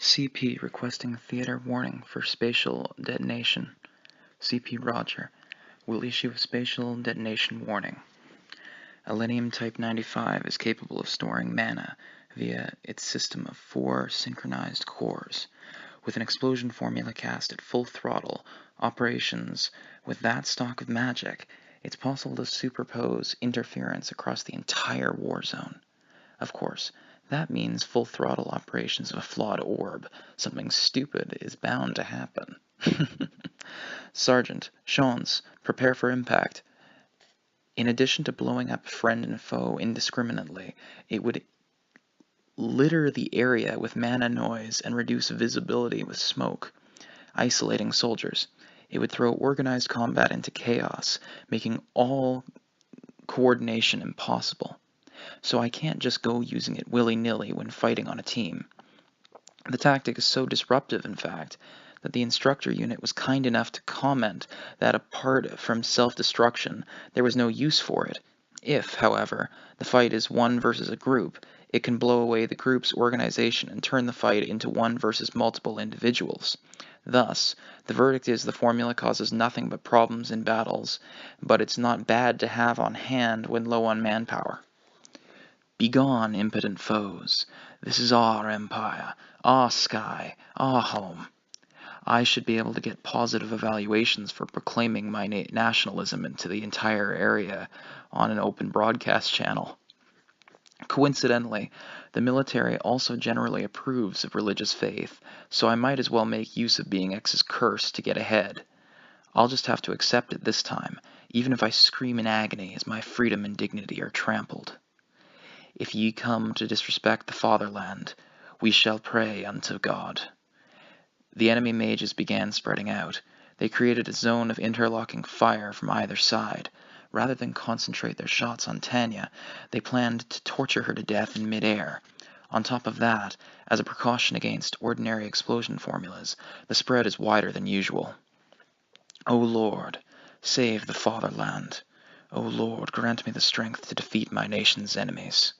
CP requesting theater warning for spatial detonation. CP Roger will issue a spatial detonation warning. Elenium Type 95 is capable of storing mana via its system of 4 synchronized cores. With an explosion formula cast at full throttle operations with that stock of magic, it's possible to superpose interference across the entire war zone. Of course, that means full throttle operations of a flawed orb. Something stupid is bound to happen. Sergeant, Shons, prepare for impact. In addition to blowing up friend and foe indiscriminately, it would litter the area with mana noise and reduce visibility with smoke, isolating soldiers. It would throw organized combat into chaos, making all coordination impossible. So I can't just go using it willy-nilly when fighting on a team. The tactic is so disruptive, in fact, that the instructor unit was kind enough to comment that apart from self-destruction, there was no use for it. If, however, the fight is one versus a group, it can blow away the group's organization and turn the fight into one versus multiple individuals. Thus, the verdict is the formula causes nothing but problems in battles, but it's not bad to have on hand when low on manpower. Begone, impotent foes. This is our empire, our sky, our home. I should be able to get positive evaluations for proclaiming my nationalism into the entire area on an open broadcast channel. Coincidentally, the military also generally approves of religious faith, so I might as well make use of being X's curse to get ahead. I'll just have to accept it this time, even if I scream in agony as my freedom and dignity are trampled. If ye come to disrespect the fatherland, we shall pray unto God. The enemy mages began spreading out. They created a zone of interlocking fire from either side. Rather than concentrate their shots on Tanya, they planned to torture her to death in midair. On top of that, as a precaution against ordinary explosion formulas, the spread is wider than usual. O Lord, save the fatherland. O Lord, grant me the strength to defeat my nation's enemies.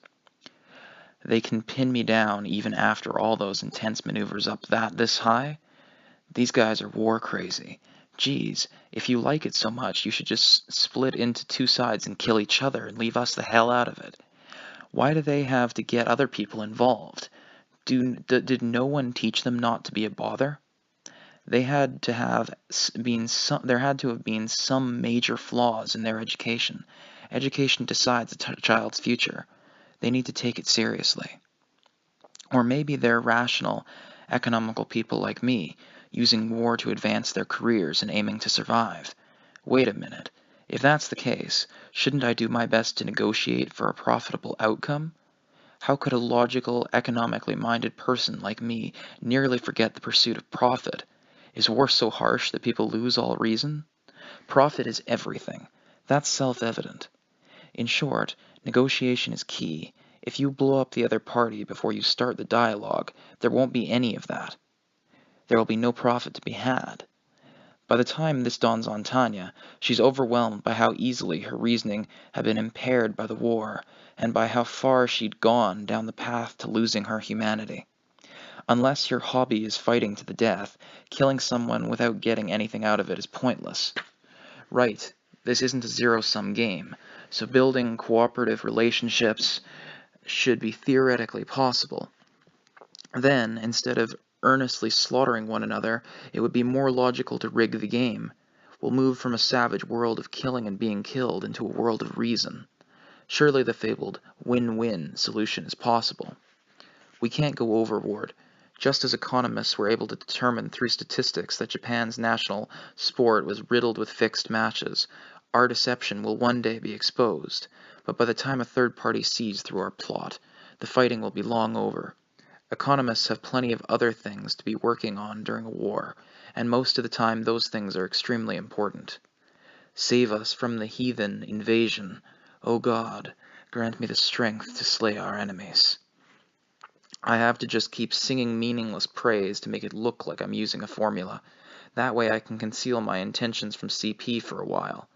They can pin me down even after all those intense maneuvers up this high? These guys are war crazy. Geez, if you like it so much, you should just split into two sides and kill each other and leave us the hell out of it. Why do they have to get other people involved? Did no one teach them not to be a bother? There had to have been some major flaws in their education. Education decides a child's future. They need to take it seriously. Or maybe they're rational, economical people like me, using war to advance their careers and aiming to survive. Wait a minute. If that's the case, shouldn't I do my best to negotiate for a profitable outcome? How could a logical, economically minded person like me nearly forget the pursuit of profit? Is war so harsh that people lose all reason? Profit is everything. That's self-evident. In short, negotiation is key. If you blow up the other party before you start the dialogue, there won't be any of that. There will be no profit to be had. By the time this dawns on Tanya, she's overwhelmed by how easily her reasoning had been impaired by the war, and by how far she'd gone down the path to losing her humanity. Unless your hobby is fighting to the death, killing someone without getting anything out of it is pointless. Right, this isn't a zero-sum game, so building cooperative relationships should be theoretically possible. Then, instead of earnestly slaughtering one another, it would be more logical to rig the game. We'll move from a savage world of killing and being killed into a world of reason. Surely the fabled win-win solution is possible. We can't go overboard. Just as economists were able to determine through statistics that Japan's national sport was riddled with fixed matches, our deception will one day be exposed, but by the time a third party sees through our plot, the fighting will be long over. Economists have plenty of other things to be working on during a war, and most of the time those things are extremely important. Save us from the heathen invasion. O God, grant me the strength to slay our enemies. I have to just keep singing meaningless praise to make it look like I'm using a formula. That way I can conceal my intentions from CP for a while.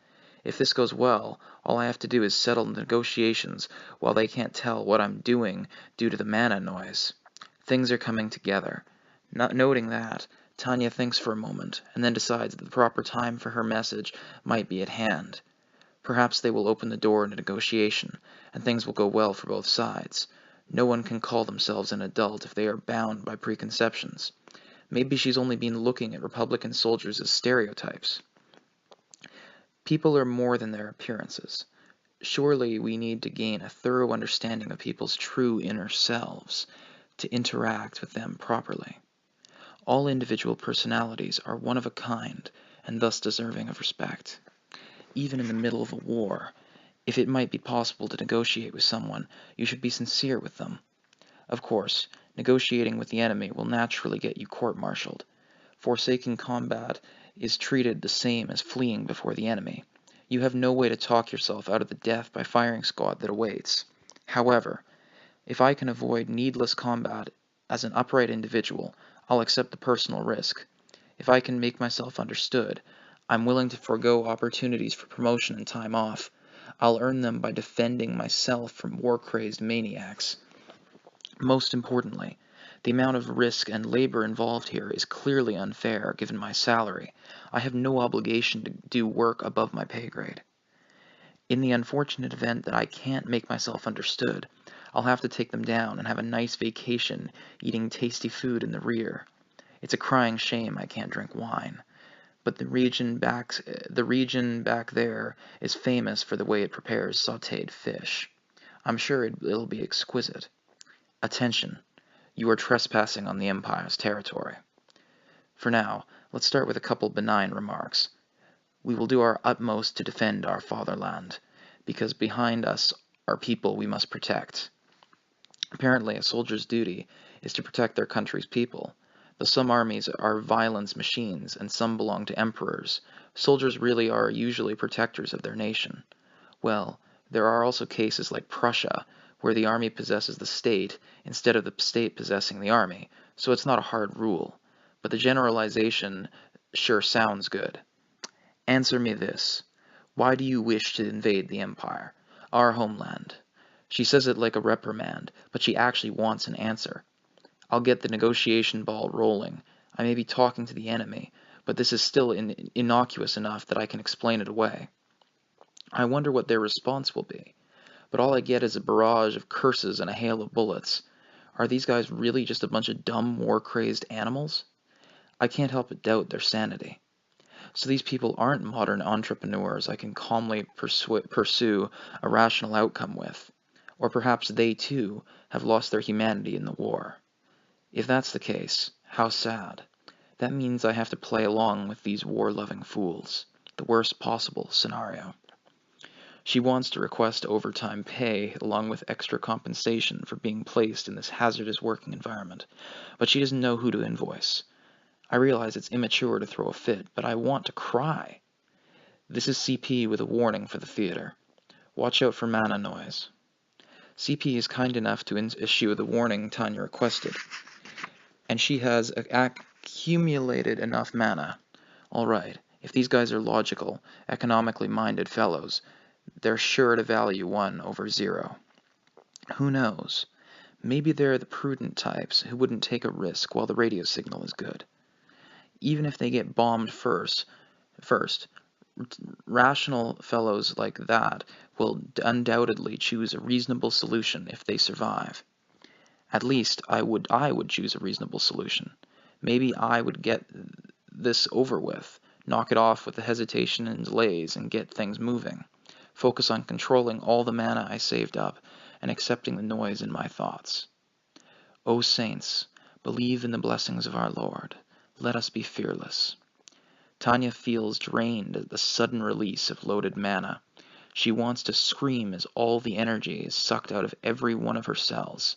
If this goes well, all I have to do is settle negotiations while they can't tell what I'm doing due to the mana noise. Things are coming together. Not noting that, Tanya thinks for a moment, and then decides that the proper time for her message might be at hand. Perhaps they will open the door to negotiation, and things will go well for both sides. No one can call themselves an adult if they are bound by preconceptions. Maybe she's only been looking at Republican soldiers as stereotypes. People are more than their appearances. Surely we need to gain a thorough understanding of people's true inner selves, to interact with them properly. All individual personalities are one of a kind, and thus deserving of respect. Even in the middle of a war, if it might be possible to negotiate with someone, you should be sincere with them. Of course, negotiating with the enemy will naturally get you court-martialed. Forsaking combat is treated the same as fleeing before the enemy. You have no way to talk yourself out of the death by firing squad that awaits. However, if I can avoid needless combat as an upright individual, I'll accept the personal risk. If I can make myself understood, I'm willing to forego opportunities for promotion and time off. I'll earn them by defending myself from war-crazed maniacs. Most importantly, the amount of risk and labor involved here is clearly unfair given my salary. I have no obligation to do work above my pay grade. In the unfortunate event that I can't make myself understood, I'll have to take them down and have a nice vacation eating tasty food in the rear. It's a crying shame I can't drink wine. But the region back there is famous for the way it prepares sautéed fish. I'm sure it'll be exquisite. Attention, you are trespassing on the Empire's territory. For now, let's start with a couple benign remarks. We will do our utmost to defend our fatherland, because behind us are people we must protect. Apparently, a soldier's duty is to protect their country's people. Though some armies are violence machines and some belong to emperors, soldiers really are usually protectors of their nation. Well, there are also cases like Prussia, where the army possesses the state instead of the state possessing the army, so it's not a hard rule. But the generalization sure sounds good. Answer me this. Why do you wish to invade the Empire, our homeland? She says it like a reprimand, but she actually wants an answer. I'll get the negotiation ball rolling. I may be talking to the enemy, but this is still innocuous enough that I can explain it away. I wonder what their response will be, but all I get is a barrage of curses and a hail of bullets. Are these guys really just a bunch of dumb, war-crazed animals? I can't help but doubt their sanity. So these people aren't modern entrepreneurs I can calmly pursue a rational outcome with. Or perhaps they, too, have lost their humanity in the war. If that's the case, how sad. That means I have to play along with these war-loving fools. The worst possible scenario. She wants to request overtime pay along with extra compensation for being placed in this hazardous working environment, but she doesn't know who to invoice. I realize it's immature to throw a fit, but I want to cry. This is CP with a warning for the theater. Watch out for mana noise. CP is kind enough to issue the warning Tanya requested, and she has accumulated enough mana. Alright, if these guys are logical, economically minded fellows, they're sure to value 1 over 0. Who knows? Maybe they're the prudent types who wouldn't take a risk while the radio signal is good. Even if they get bombed first, rational fellows like that will undoubtedly choose a reasonable solution if they survive. At least I would choose a reasonable solution. Maybe I would get this over with, knock it off with the hesitation and delays and get things moving. Focus on controlling all the mana I saved up and accepting the noise in my thoughts. O saints, believe in the blessings of our Lord. Let us be fearless. Tanya feels drained at the sudden release of loaded mana. She wants to scream as all the energy is sucked out of every one of her cells.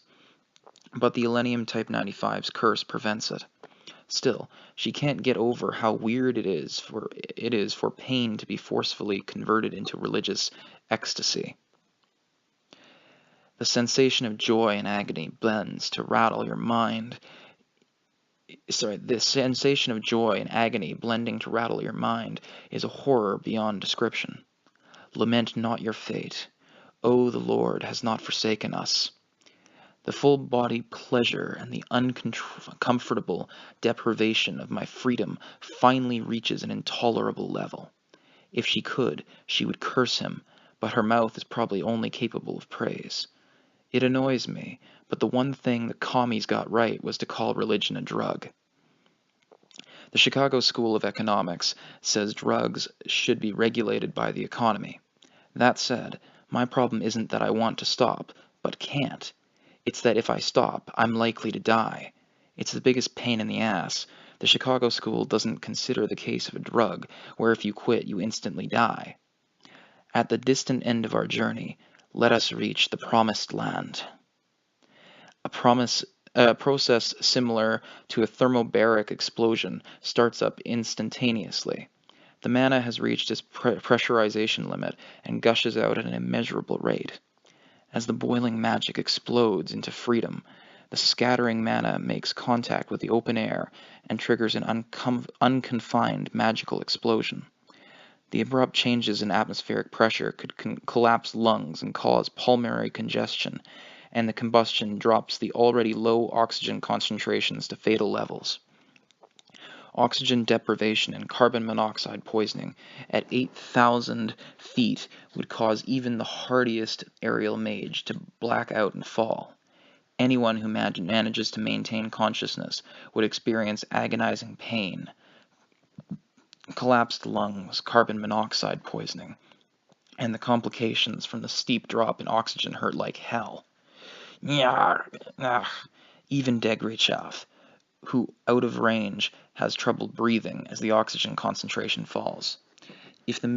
But the Elenium Type 95's curse prevents it. Still, she can't get over how weird it is for pain to be forcefully converted into religious ecstasy. The sensation of joy and agony blends to rattle your mind. The sensation of joy and agony blending to rattle your mind is a horror beyond description. Lament not your fate. Oh, the Lord has not forsaken us. The full-body pleasure and the uncomfortable deprivation of my freedom finally reaches an intolerable level. If she could, she would curse him, but her mouth is probably only capable of praise. It annoys me, but the one thing the commies got right was to call religion a drug. The Chicago School of Economics says drugs should be regulated by the economy. That said, my problem isn't that I want to stop, but can't. It's that if I stop, I'm likely to die. It's the biggest pain in the ass. The Chicago School doesn't consider the case of a drug, where if you quit, you instantly die. At the distant end of our journey, let us reach the promised land. A process similar to a thermobaric explosion starts up instantaneously. The mana has reached its pressurization limit and gushes out at an immeasurable rate. As the boiling magic explodes into freedom, the scattering mana makes contact with the open air and triggers an unconfined magical explosion. The abrupt changes in atmospheric pressure could collapse lungs and cause pulmonary congestion, and the combustion drops the already low oxygen concentrations to fatal levels. Oxygen deprivation and carbon monoxide poisoning at 8,000 feet would cause even the hardiest aerial mage to black out and fall. Anyone who manages to maintain consciousness would experience agonizing pain, collapsed lungs, carbon monoxide poisoning, and the complications from the steep drop in oxygen hurt like hell. Even Degrichav, who, out of range, has trouble breathing as the oxygen concentration falls. If the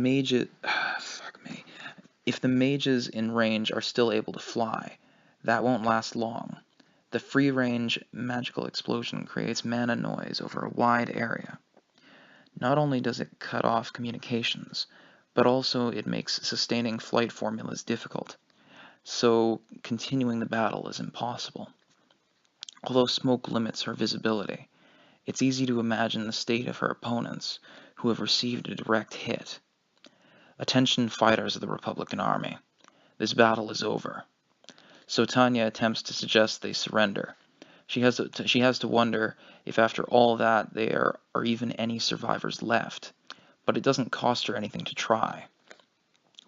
mages in range are still able to fly, that won't last long. The free-range magical explosion creates mana noise over a wide area. Not only does it cut off communications, but also it makes sustaining flight formulas difficult, so continuing the battle is impossible. Although smoke limits her visibility, it's easy to imagine the state of her opponents who have received a direct hit. Attention fighters of the Republican Army. This battle is over. So Tanya attempts to suggest they surrender. She has to wonder if after all that there are even any survivors left. But it doesn't cost her anything to try.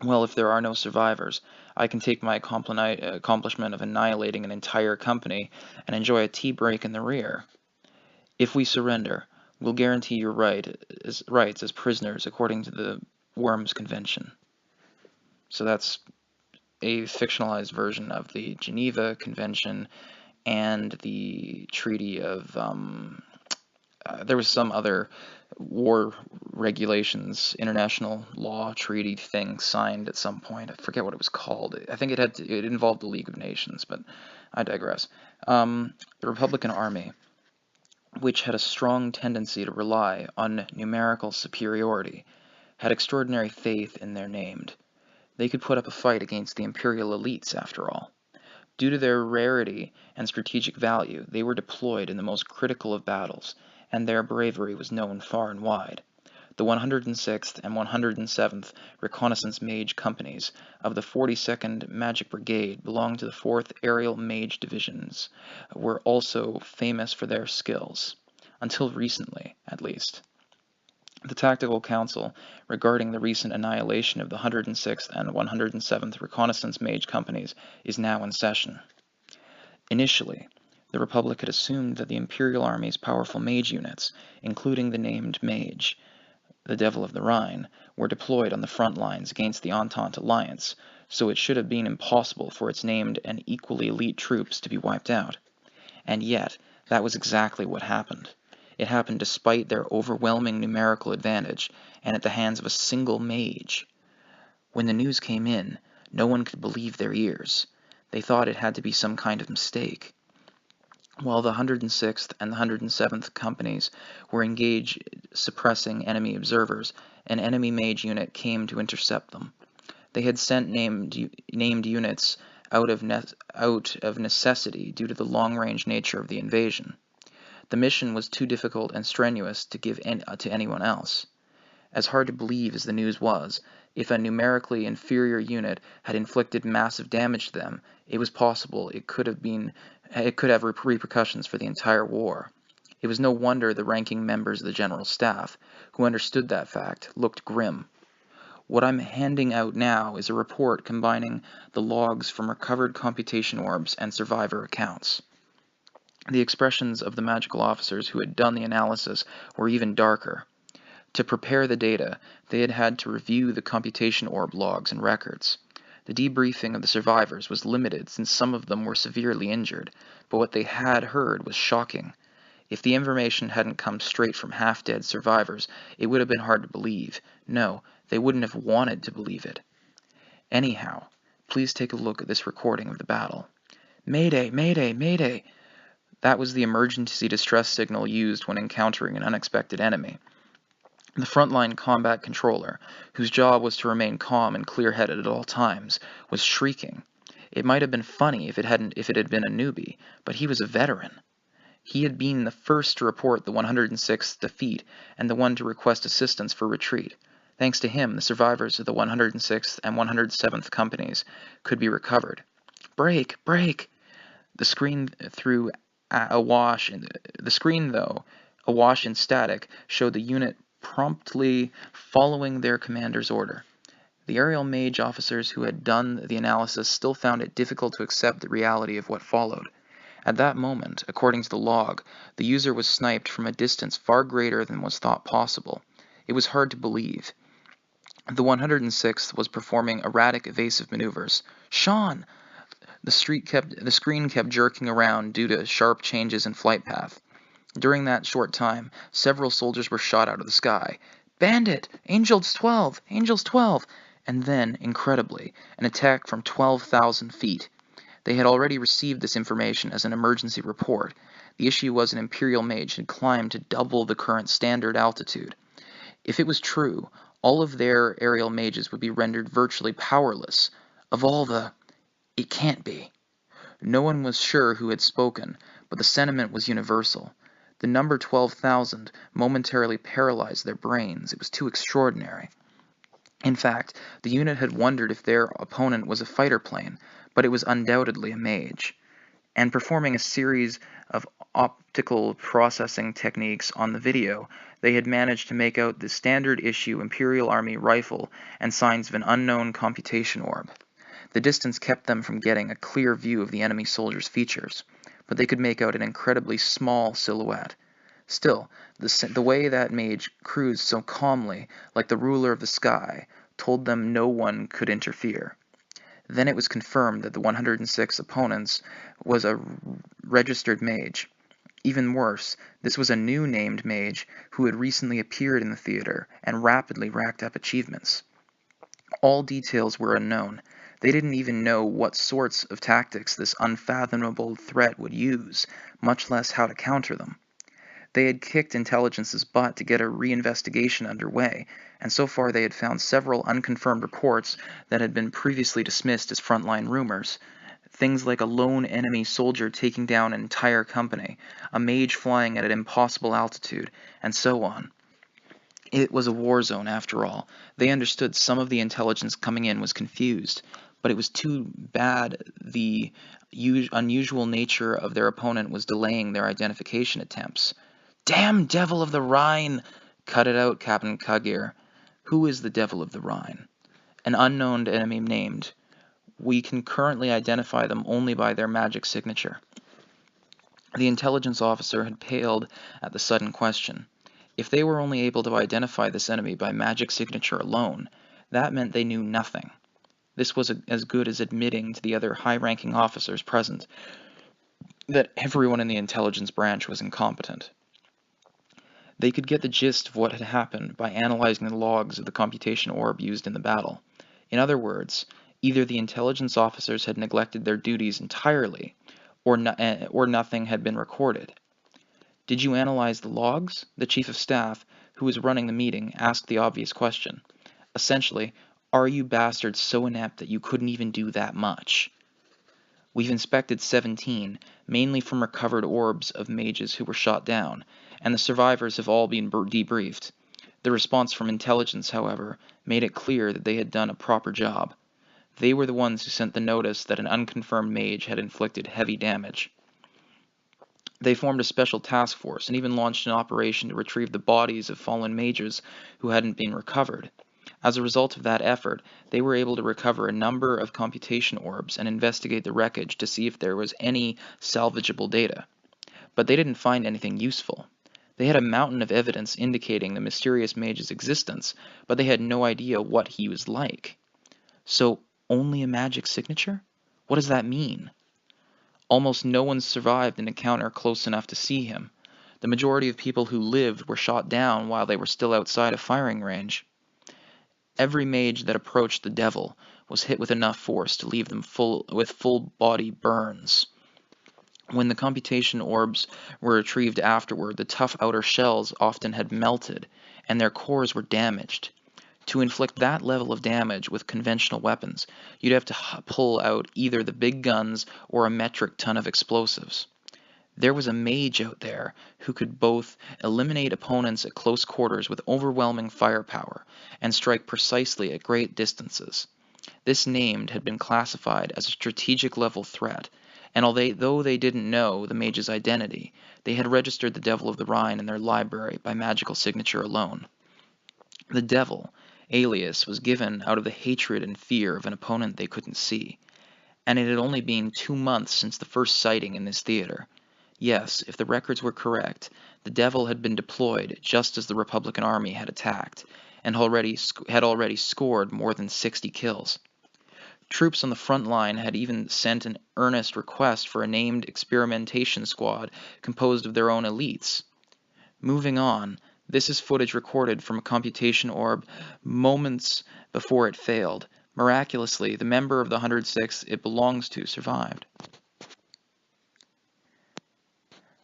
Well, if there are no survivors, I can take my accomplishment of annihilating an entire company and enjoy a tea break in the rear. If we surrender, we'll guarantee your rights as prisoners according to the Worms Convention. So that's a fictionalized version of the Geneva Convention and the Treaty of... there was some other war regulations, international law treaty thing signed at some point. I forget what it was called. I think it involved the League of Nations, but I digress. The Republican Army, which had a strong tendency to rely on numerical superiority, had extraordinary faith in their named. They could put up a fight against the imperial elites, after all. Due to their rarity and strategic value, they were deployed in the most critical of battles, and their bravery was known far and wide. The 106th and 107th Reconnaissance Mage Companies of the 42nd Magic Brigade belonged to the 4th Aerial Mage Divisions, were also famous for their skills, until recently, at least. The Tactical Council regarding the recent annihilation of the 106th and 107th Reconnaissance Mage Companies is now in session. Initially, the Republic had assumed that the Imperial Army's powerful mage units, including the named Mage, the Devil of the Rhine, were deployed on the front lines against the Entente Alliance, so it should have been impossible for its named and equally elite troops to be wiped out. And yet, that was exactly what happened. It happened despite their overwhelming numerical advantage, and at the hands of a single mage. When the news came in, no one could believe their ears. They thought it had to be some kind of mistake. While the 106th and the 107th companies were engaged suppressing enemy observers, an enemy mage unit came to intercept them. They had sent named units out of necessity due to the long-range nature of the invasion. The mission was too difficult and strenuous to give to anyone else. As hard to believe as the news was, if a numerically inferior unit had inflicted massive damage to them, it was possible it could have repercussions for the entire war. It was no wonder the ranking members of the General Staff, who understood that fact, looked grim. What I'm handing out now is a report combining the logs from recovered computation orbs and survivor accounts. The expressions of the magical officers who had done the analysis were even darker. To prepare the data, they had had to review the computation orb logs and records. The debriefing of the survivors was limited since some of them were severely injured, but what they had heard was shocking. If the information hadn't come straight from half-dead survivors, it would have been hard to believe. No, they wouldn't have wanted to believe it. Anyhow, please take a look at this recording of the battle. Mayday, mayday, mayday! That was the emergency distress signal used when encountering an unexpected enemy. The frontline combat controller, whose job was to remain calm and clear-headed at all times, was shrieking. It might have been funny if it had been a newbie, but he was a veteran. He had been the first to report the 106th defeat and the one to request assistance for retreat. Thanks to him, the survivors of the 106th and 107th companies could be recovered. Break! Break! The screen, though, awash in static, showed the unit promptly following their commander's order. The aerial mage officers who had done the analysis still found it difficult to accept the reality of what followed. At that moment, according to the log, the user was sniped from a distance far greater than was thought possible. It was hard to believe. The 106th was performing erratic evasive maneuvers. Sean! The screen kept jerking around due to sharp changes in flight path. During that short time, several soldiers were shot out of the sky. Bandit! Angels 12! Angels 12! And then, incredibly, an attack from 12,000 feet. They had already received this information as an emergency report. The issue was an Imperial mage had climbed to double the current standard altitude. If it was true, all of their aerial mages would be rendered virtually powerless. Of all the... It can't be. No one was sure who had spoken, but the sentiment was universal. The number 12,000 momentarily paralyzed their brains. It was too extraordinary. In fact, the unit had wondered if their opponent was a fighter plane, but it was undoubtedly a mage. And performing a series of optical processing techniques on the video, they had managed to make out the standard issue Imperial Army rifle and signs of an unknown computation orb. The distance kept them from getting a clear view of the enemy soldiers' features, but they could make out an incredibly small silhouette. Still, the way that mage cruised so calmly, like the ruler of the sky, told them no one could interfere. Then it was confirmed that the 106 opponents was a registered mage. Even worse, this was a new named mage who had recently appeared in the theater and rapidly racked up achievements. All details were unknown. They didn't even know what sorts of tactics this unfathomable threat would use, much less how to counter them. They had kicked intelligence's butt to get a reinvestigation underway, and so far they had found several unconfirmed reports that had been previously dismissed as frontline rumors. Things like a lone enemy soldier taking down an entire company, a mage flying at an impossible altitude, and so on. It was a war zone after all. They understood some of the intelligence coming in was confused, but it was too bad the unusual nature of their opponent was delaying their identification attempts. Damn devil of the Rhine! Cut it out, Captain Kagir. Who is the devil of the Rhine? An unknown enemy named. We can currently identify them only by their magic signature. The intelligence officer had paled at the sudden question. If they were only able to identify this enemy by magic signature alone, that meant they knew nothing. This was as good as admitting to the other high-ranking officers present that everyone in the intelligence branch was incompetent. They could get the gist of what had happened by analyzing the logs of the computation orb used in the battle. In other words, either the intelligence officers had neglected their duties entirely, or nothing had been recorded. Did you analyze the logs? The chief of staff, who was running the meeting, asked the obvious question. Essentially, are you bastards so inept that you couldn't even do that much? We've inspected 17, mainly from recovered orbs of mages who were shot down, and the survivors have all been debriefed. The response from intelligence, however, made it clear that they had done a proper job. They were the ones who sent the notice that an unconfirmed mage had inflicted heavy damage. They formed a special task force and even launched an operation to retrieve the bodies of fallen mages who hadn't been recovered. As a result of that effort, they were able to recover a number of computation orbs and investigate the wreckage to see if there was any salvageable data. But they didn't find anything useful. They had a mountain of evidence indicating the mysterious mage's existence, but they had no idea what he was like. So, only a magic signature? What does that mean? Almost no one survived an encounter close enough to see him. The majority of people who lived were shot down while they were still outside of firing range. Every mage that approached the devil was hit with enough force to leave them with full-body burns. When the computation orbs were retrieved afterward, the tough outer shells often had melted, and their cores were damaged. To inflict that level of damage with conventional weapons, you'd have to pull out either the big guns or a metric ton of explosives. There was a mage out there who could both eliminate opponents at close quarters with overwhelming firepower and strike precisely at great distances. This named had been classified as a strategic level threat, and though they didn't know the mage's identity, they had registered the Devil of the Rhine in their library by magical signature alone. The Devil, alias, was given out of the hatred and fear of an opponent they couldn't see, and it had only been 2 months since the first sighting in this theater. Yes, if the records were correct, the Devil had been deployed just as the Republican Army had attacked, and had already scored more than 60 kills. Troops on the front line had even sent an earnest request for a named experimentation squad composed of their own elites. Moving on, this is footage recorded from a computation orb moments before it failed. Miraculously, the member of the 106th it belongs to survived.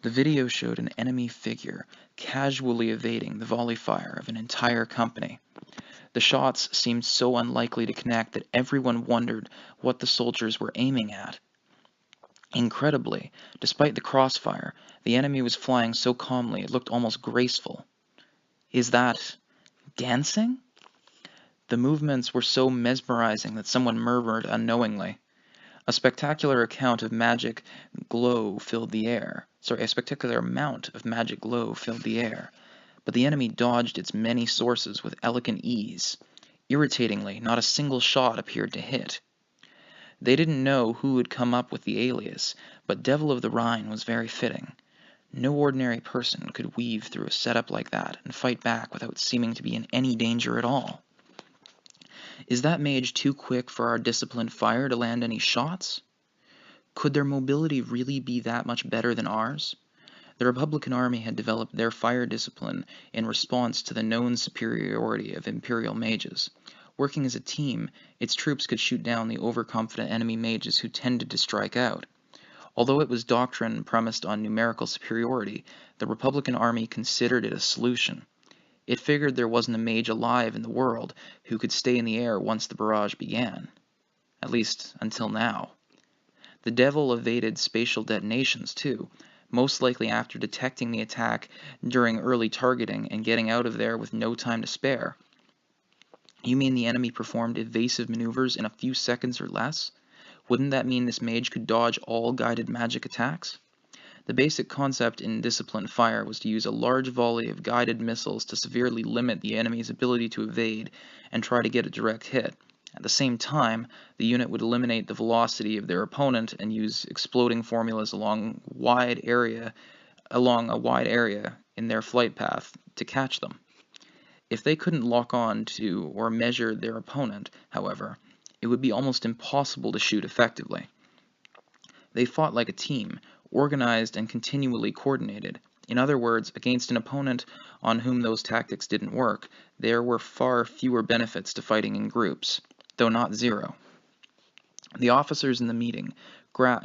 The video showed an enemy figure casually evading the volley fire of an entire company. The shots seemed so unlikely to connect that everyone wondered what the soldiers were aiming at. Incredibly, despite the crossfire, the enemy was flying so calmly it looked almost graceful. Is that dancing? The movements were so mesmerizing that someone murmured unknowingly. A spectacular amount of magic glow filled the air, but the enemy dodged its many sources with elegant ease. Irritatingly, not a single shot appeared to hit. They didn't know who had come up with the alias, but Devil of the Rhine was very fitting. No ordinary person could weave through a setup like that and fight back without seeming to be in any danger at all. Is that mage too quick for our disciplined fire to land any shots? Could their mobility really be that much better than ours? The Republican Army had developed their fire discipline in response to the known superiority of Imperial mages. Working as a team, its troops could shoot down the overconfident enemy mages who tended to strike out. Although it was doctrine premised on numerical superiority, the Republican Army considered it a solution. It figured there wasn't a mage alive in the world who could stay in the air once the barrage began. At least, until now. The Devil evaded spatial detonations, too, most likely after detecting the attack during early targeting and getting out of there with no time to spare. You mean the enemy performed evasive maneuvers in a few seconds or less? Wouldn't that mean this mage could dodge all guided magic attacks? The basic concept in disciplined fire was to use a large volley of guided missiles to severely limit the enemy's ability to evade and try to get a direct hit. At the same time, the unit would eliminate the velocity of their opponent and use exploding formulas along a wide area in their flight path to catch them. If they couldn't lock on to or measure their opponent, however, it would be almost impossible to shoot effectively. They fought like a team, organized and continually coordinated. In other words, against an opponent on whom those tactics didn't work, there were far fewer benefits to fighting in groups, though not zero. The officers in the meeting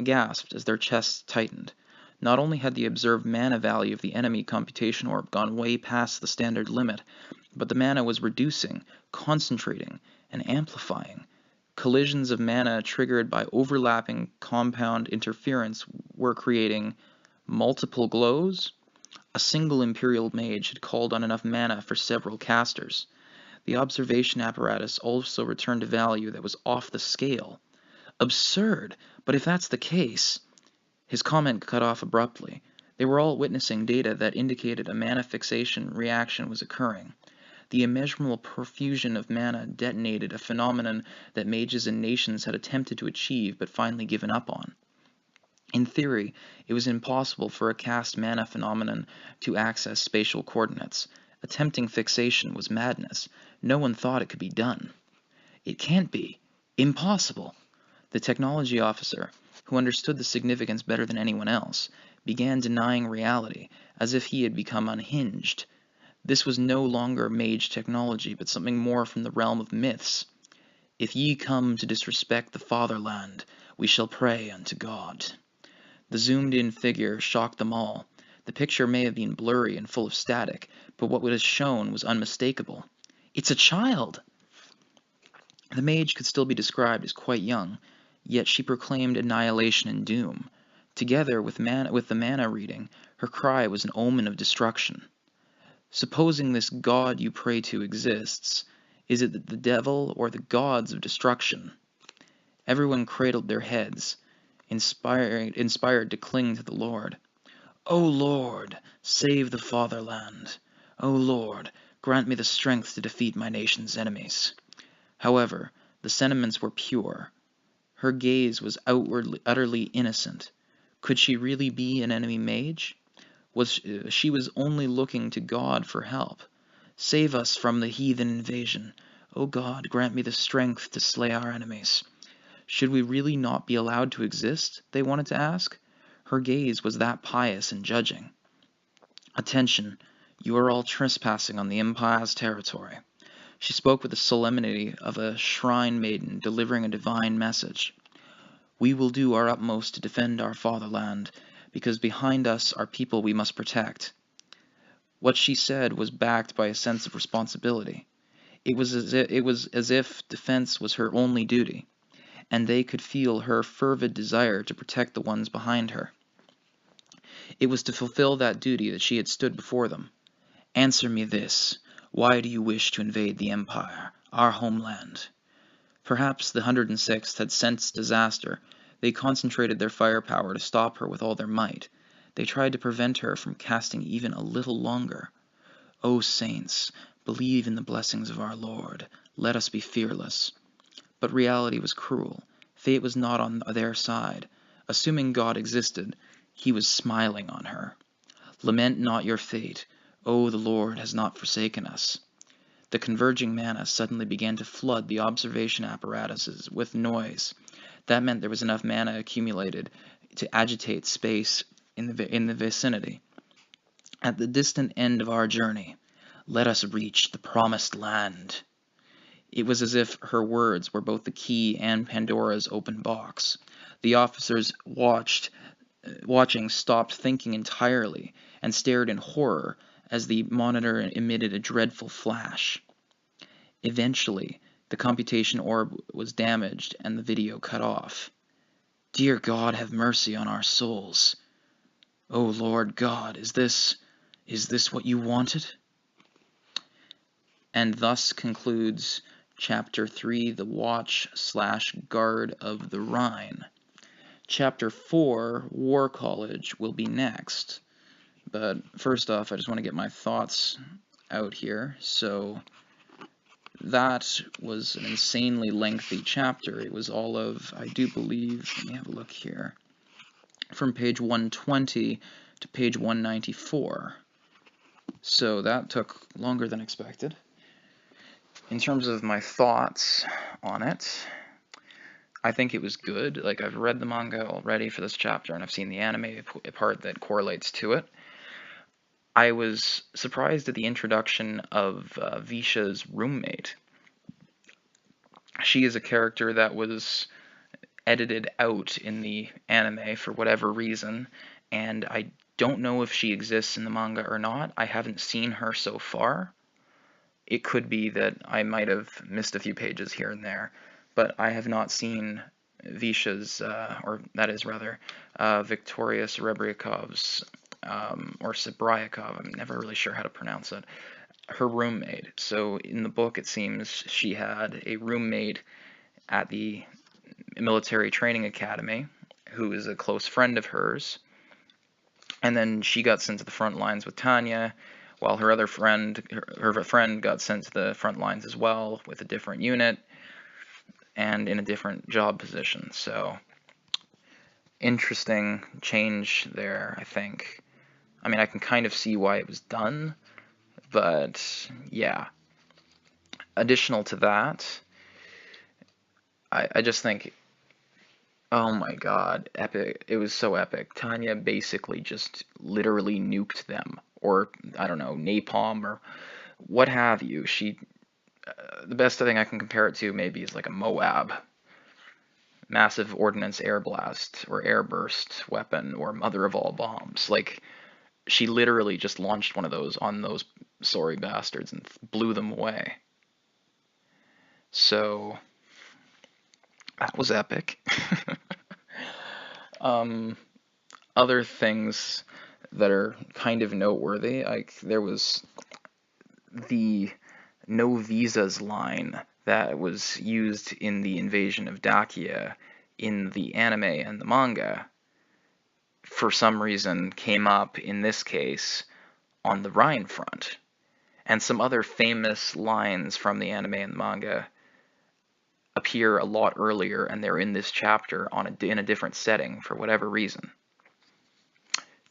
gasped as their chests tightened. Not only had the observed mana value of the enemy computation orb gone way past the standard limit, but the mana was reducing, concentrating, and amplifying. Collisions of mana triggered by overlapping compound interference were creating multiple glows. A single Imperial mage had called on enough mana for several casters. The observation apparatus also returned a value that was off the scale. Absurd, but if that's the case... His comment cut off abruptly. They were all witnessing data that indicated a mana fixation reaction was occurring. The immeasurable profusion of mana detonated a phenomenon that mages and nations had attempted to achieve but finally given up on. In theory, it was impossible for a cast mana phenomenon to access spatial coordinates. Attempting fixation was madness. No one thought it could be done. It can't be. Impossible. The technology officer, who understood the significance better than anyone else, began denying reality, as if he had become unhinged. This was no longer mage technology, but something more from the realm of myths. If ye come to disrespect the fatherland, we shall pray unto God. The zoomed-in figure shocked them all. The picture may have been blurry and full of static, but what was shown was unmistakable. It's a child! The mage could still be described as quite young, yet she proclaimed annihilation and doom. Together with the mana reading, her cry was an omen of destruction. Supposing this God you pray to exists, is it the devil or the gods of destruction? Everyone cradled their heads. inspired to cling to the Lord. O Lord, save the fatherland. O Lord, grant me the strength to defeat my nation's enemies. However, the sentiments were pure. Her gaze was utterly innocent. Could she really be an enemy mage? She was only looking to God for help. Save us from the heathen invasion. O God, grant me the strength to slay our enemies. Should we really not be allowed to exist? They wanted to ask. Her gaze was that pious and judging. Attention, you are all trespassing on the Empire's territory. She spoke with the solemnity of a shrine maiden delivering a divine message. We will do our utmost to defend our fatherland, because behind us are people we must protect. What she said was backed by a sense of responsibility. It was as if defense was her only duty, and they could feel her fervid desire to protect the ones behind her. It was to fulfill that duty that she had stood before them. Answer me this. Why do you wish to invade the Empire, our homeland? Perhaps the 106th had sensed disaster. They concentrated their firepower to stop her with all their might. They tried to prevent her from casting even a little longer. O saints, believe in the blessings of our Lord. Let us be fearless. But reality was cruel. Fate was not on their side. Assuming God existed, he was smiling on her. Lament not your fate. O, the Lord has not forsaken us. The converging mana suddenly began to flood the observation apparatuses with noise. That meant there was enough mana accumulated to agitate space in the vicinity. At the distant end of our journey, let us reach the promised land. It was as if her words were both the key and Pandora's open box. The officers watching stopped thinking entirely and stared in horror as the monitor emitted a dreadful flash. Eventually, the computation orb was damaged and the video cut off. Dear God, have mercy on our souls. O Lord God, is this what you wanted? And thus concludes Chapter 3, The Watch/Guard of the Rhine. Chapter 4, War College, will be next. But first off, I just want to get my thoughts out here. So that was an insanely lengthy chapter. It was all of, I do believe, let me have a look here, from page 120 to page 194. So that took longer than expected. In terms of my thoughts on it, I think it was good. Like, I've read the manga already for this chapter, and I've seen the anime part that correlates to it. I was surprised at the introduction of Visha's roommate. She is a character that was edited out in the anime for whatever reason, and I don't know if she exists in the manga or not. I haven't seen her so far. It could be that I might have missed a few pages here and there, but I have not seen Visha's, Victoria Serebryakov's, or Sebriakov, I'm never really sure how to pronounce it, her roommate. So in the book, it seems she had a roommate at the military training academy who is a close friend of hers, and then she got sent to the front lines with Tanya, while her other friend, her friend got sent to the front lines as well with a different unit and in a different job position. So, interesting change there, I think. I mean, I can kind of see why it was done, but yeah. Additional to that, I just think, oh my god, epic. It was so epic. Tanya basically just literally nuked them, or, I don't know, napalm, or what have you. The best thing I can compare it to maybe is like a Moab. Massive ordnance air blast, or air burst weapon, or mother of all bombs. Like, she literally just launched one of those on those sorry bastards and blew them away. So, that was epic. Other things that are kind of noteworthy, like there was the no visas line that was used in the invasion of Dacia in the anime and the manga, for some reason, came up in this case on the Rhine front. And some other famous lines from the anime and the manga appear a lot earlier, and they're in this chapter in a different setting for whatever reason.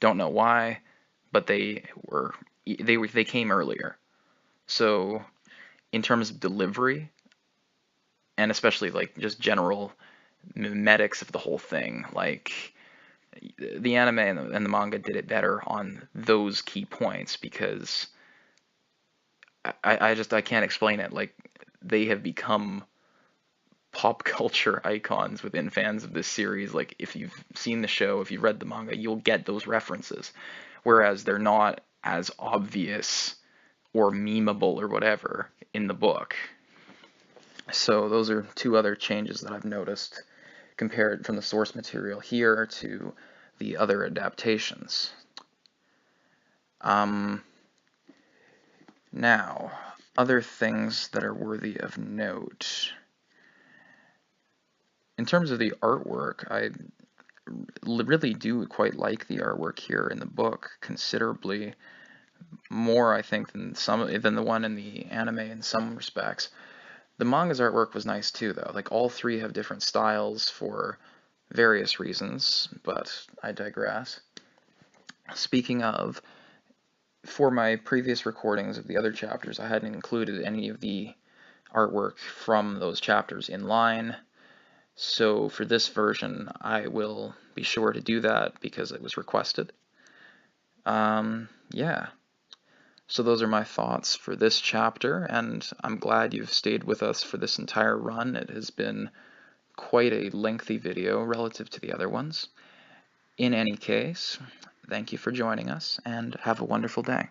Don't know why, but they came earlier. So, in terms of delivery, and especially like just general mimetics of the whole thing, like the anime and the manga did it better on those key points, because I can't explain it. Like, they have become pop culture icons within fans of this series. Like, if you've seen the show, if you've read the manga, you'll get those references, whereas they're not as obvious or memeable or whatever in the book. So those are two other changes that I've noticed compared from the source material here to the other adaptations. Now, other things that are worthy of note. In terms of the artwork, I really do quite like the artwork here in the book, considerably more, I think, than the one in the anime in some respects. The manga's artwork was nice too, though. Like, all three have different styles for various reasons, but I digress. Speaking of, for my previous recordings of the other chapters, I hadn't included any of the artwork from those chapters in line. So for this version, I will be sure to do that because it was requested. Yeah. So those are my thoughts for this chapter, and I'm glad you've stayed with us for this entire run. It has been quite a lengthy video relative to the other ones. In any case, thank you for joining us, and have a wonderful day.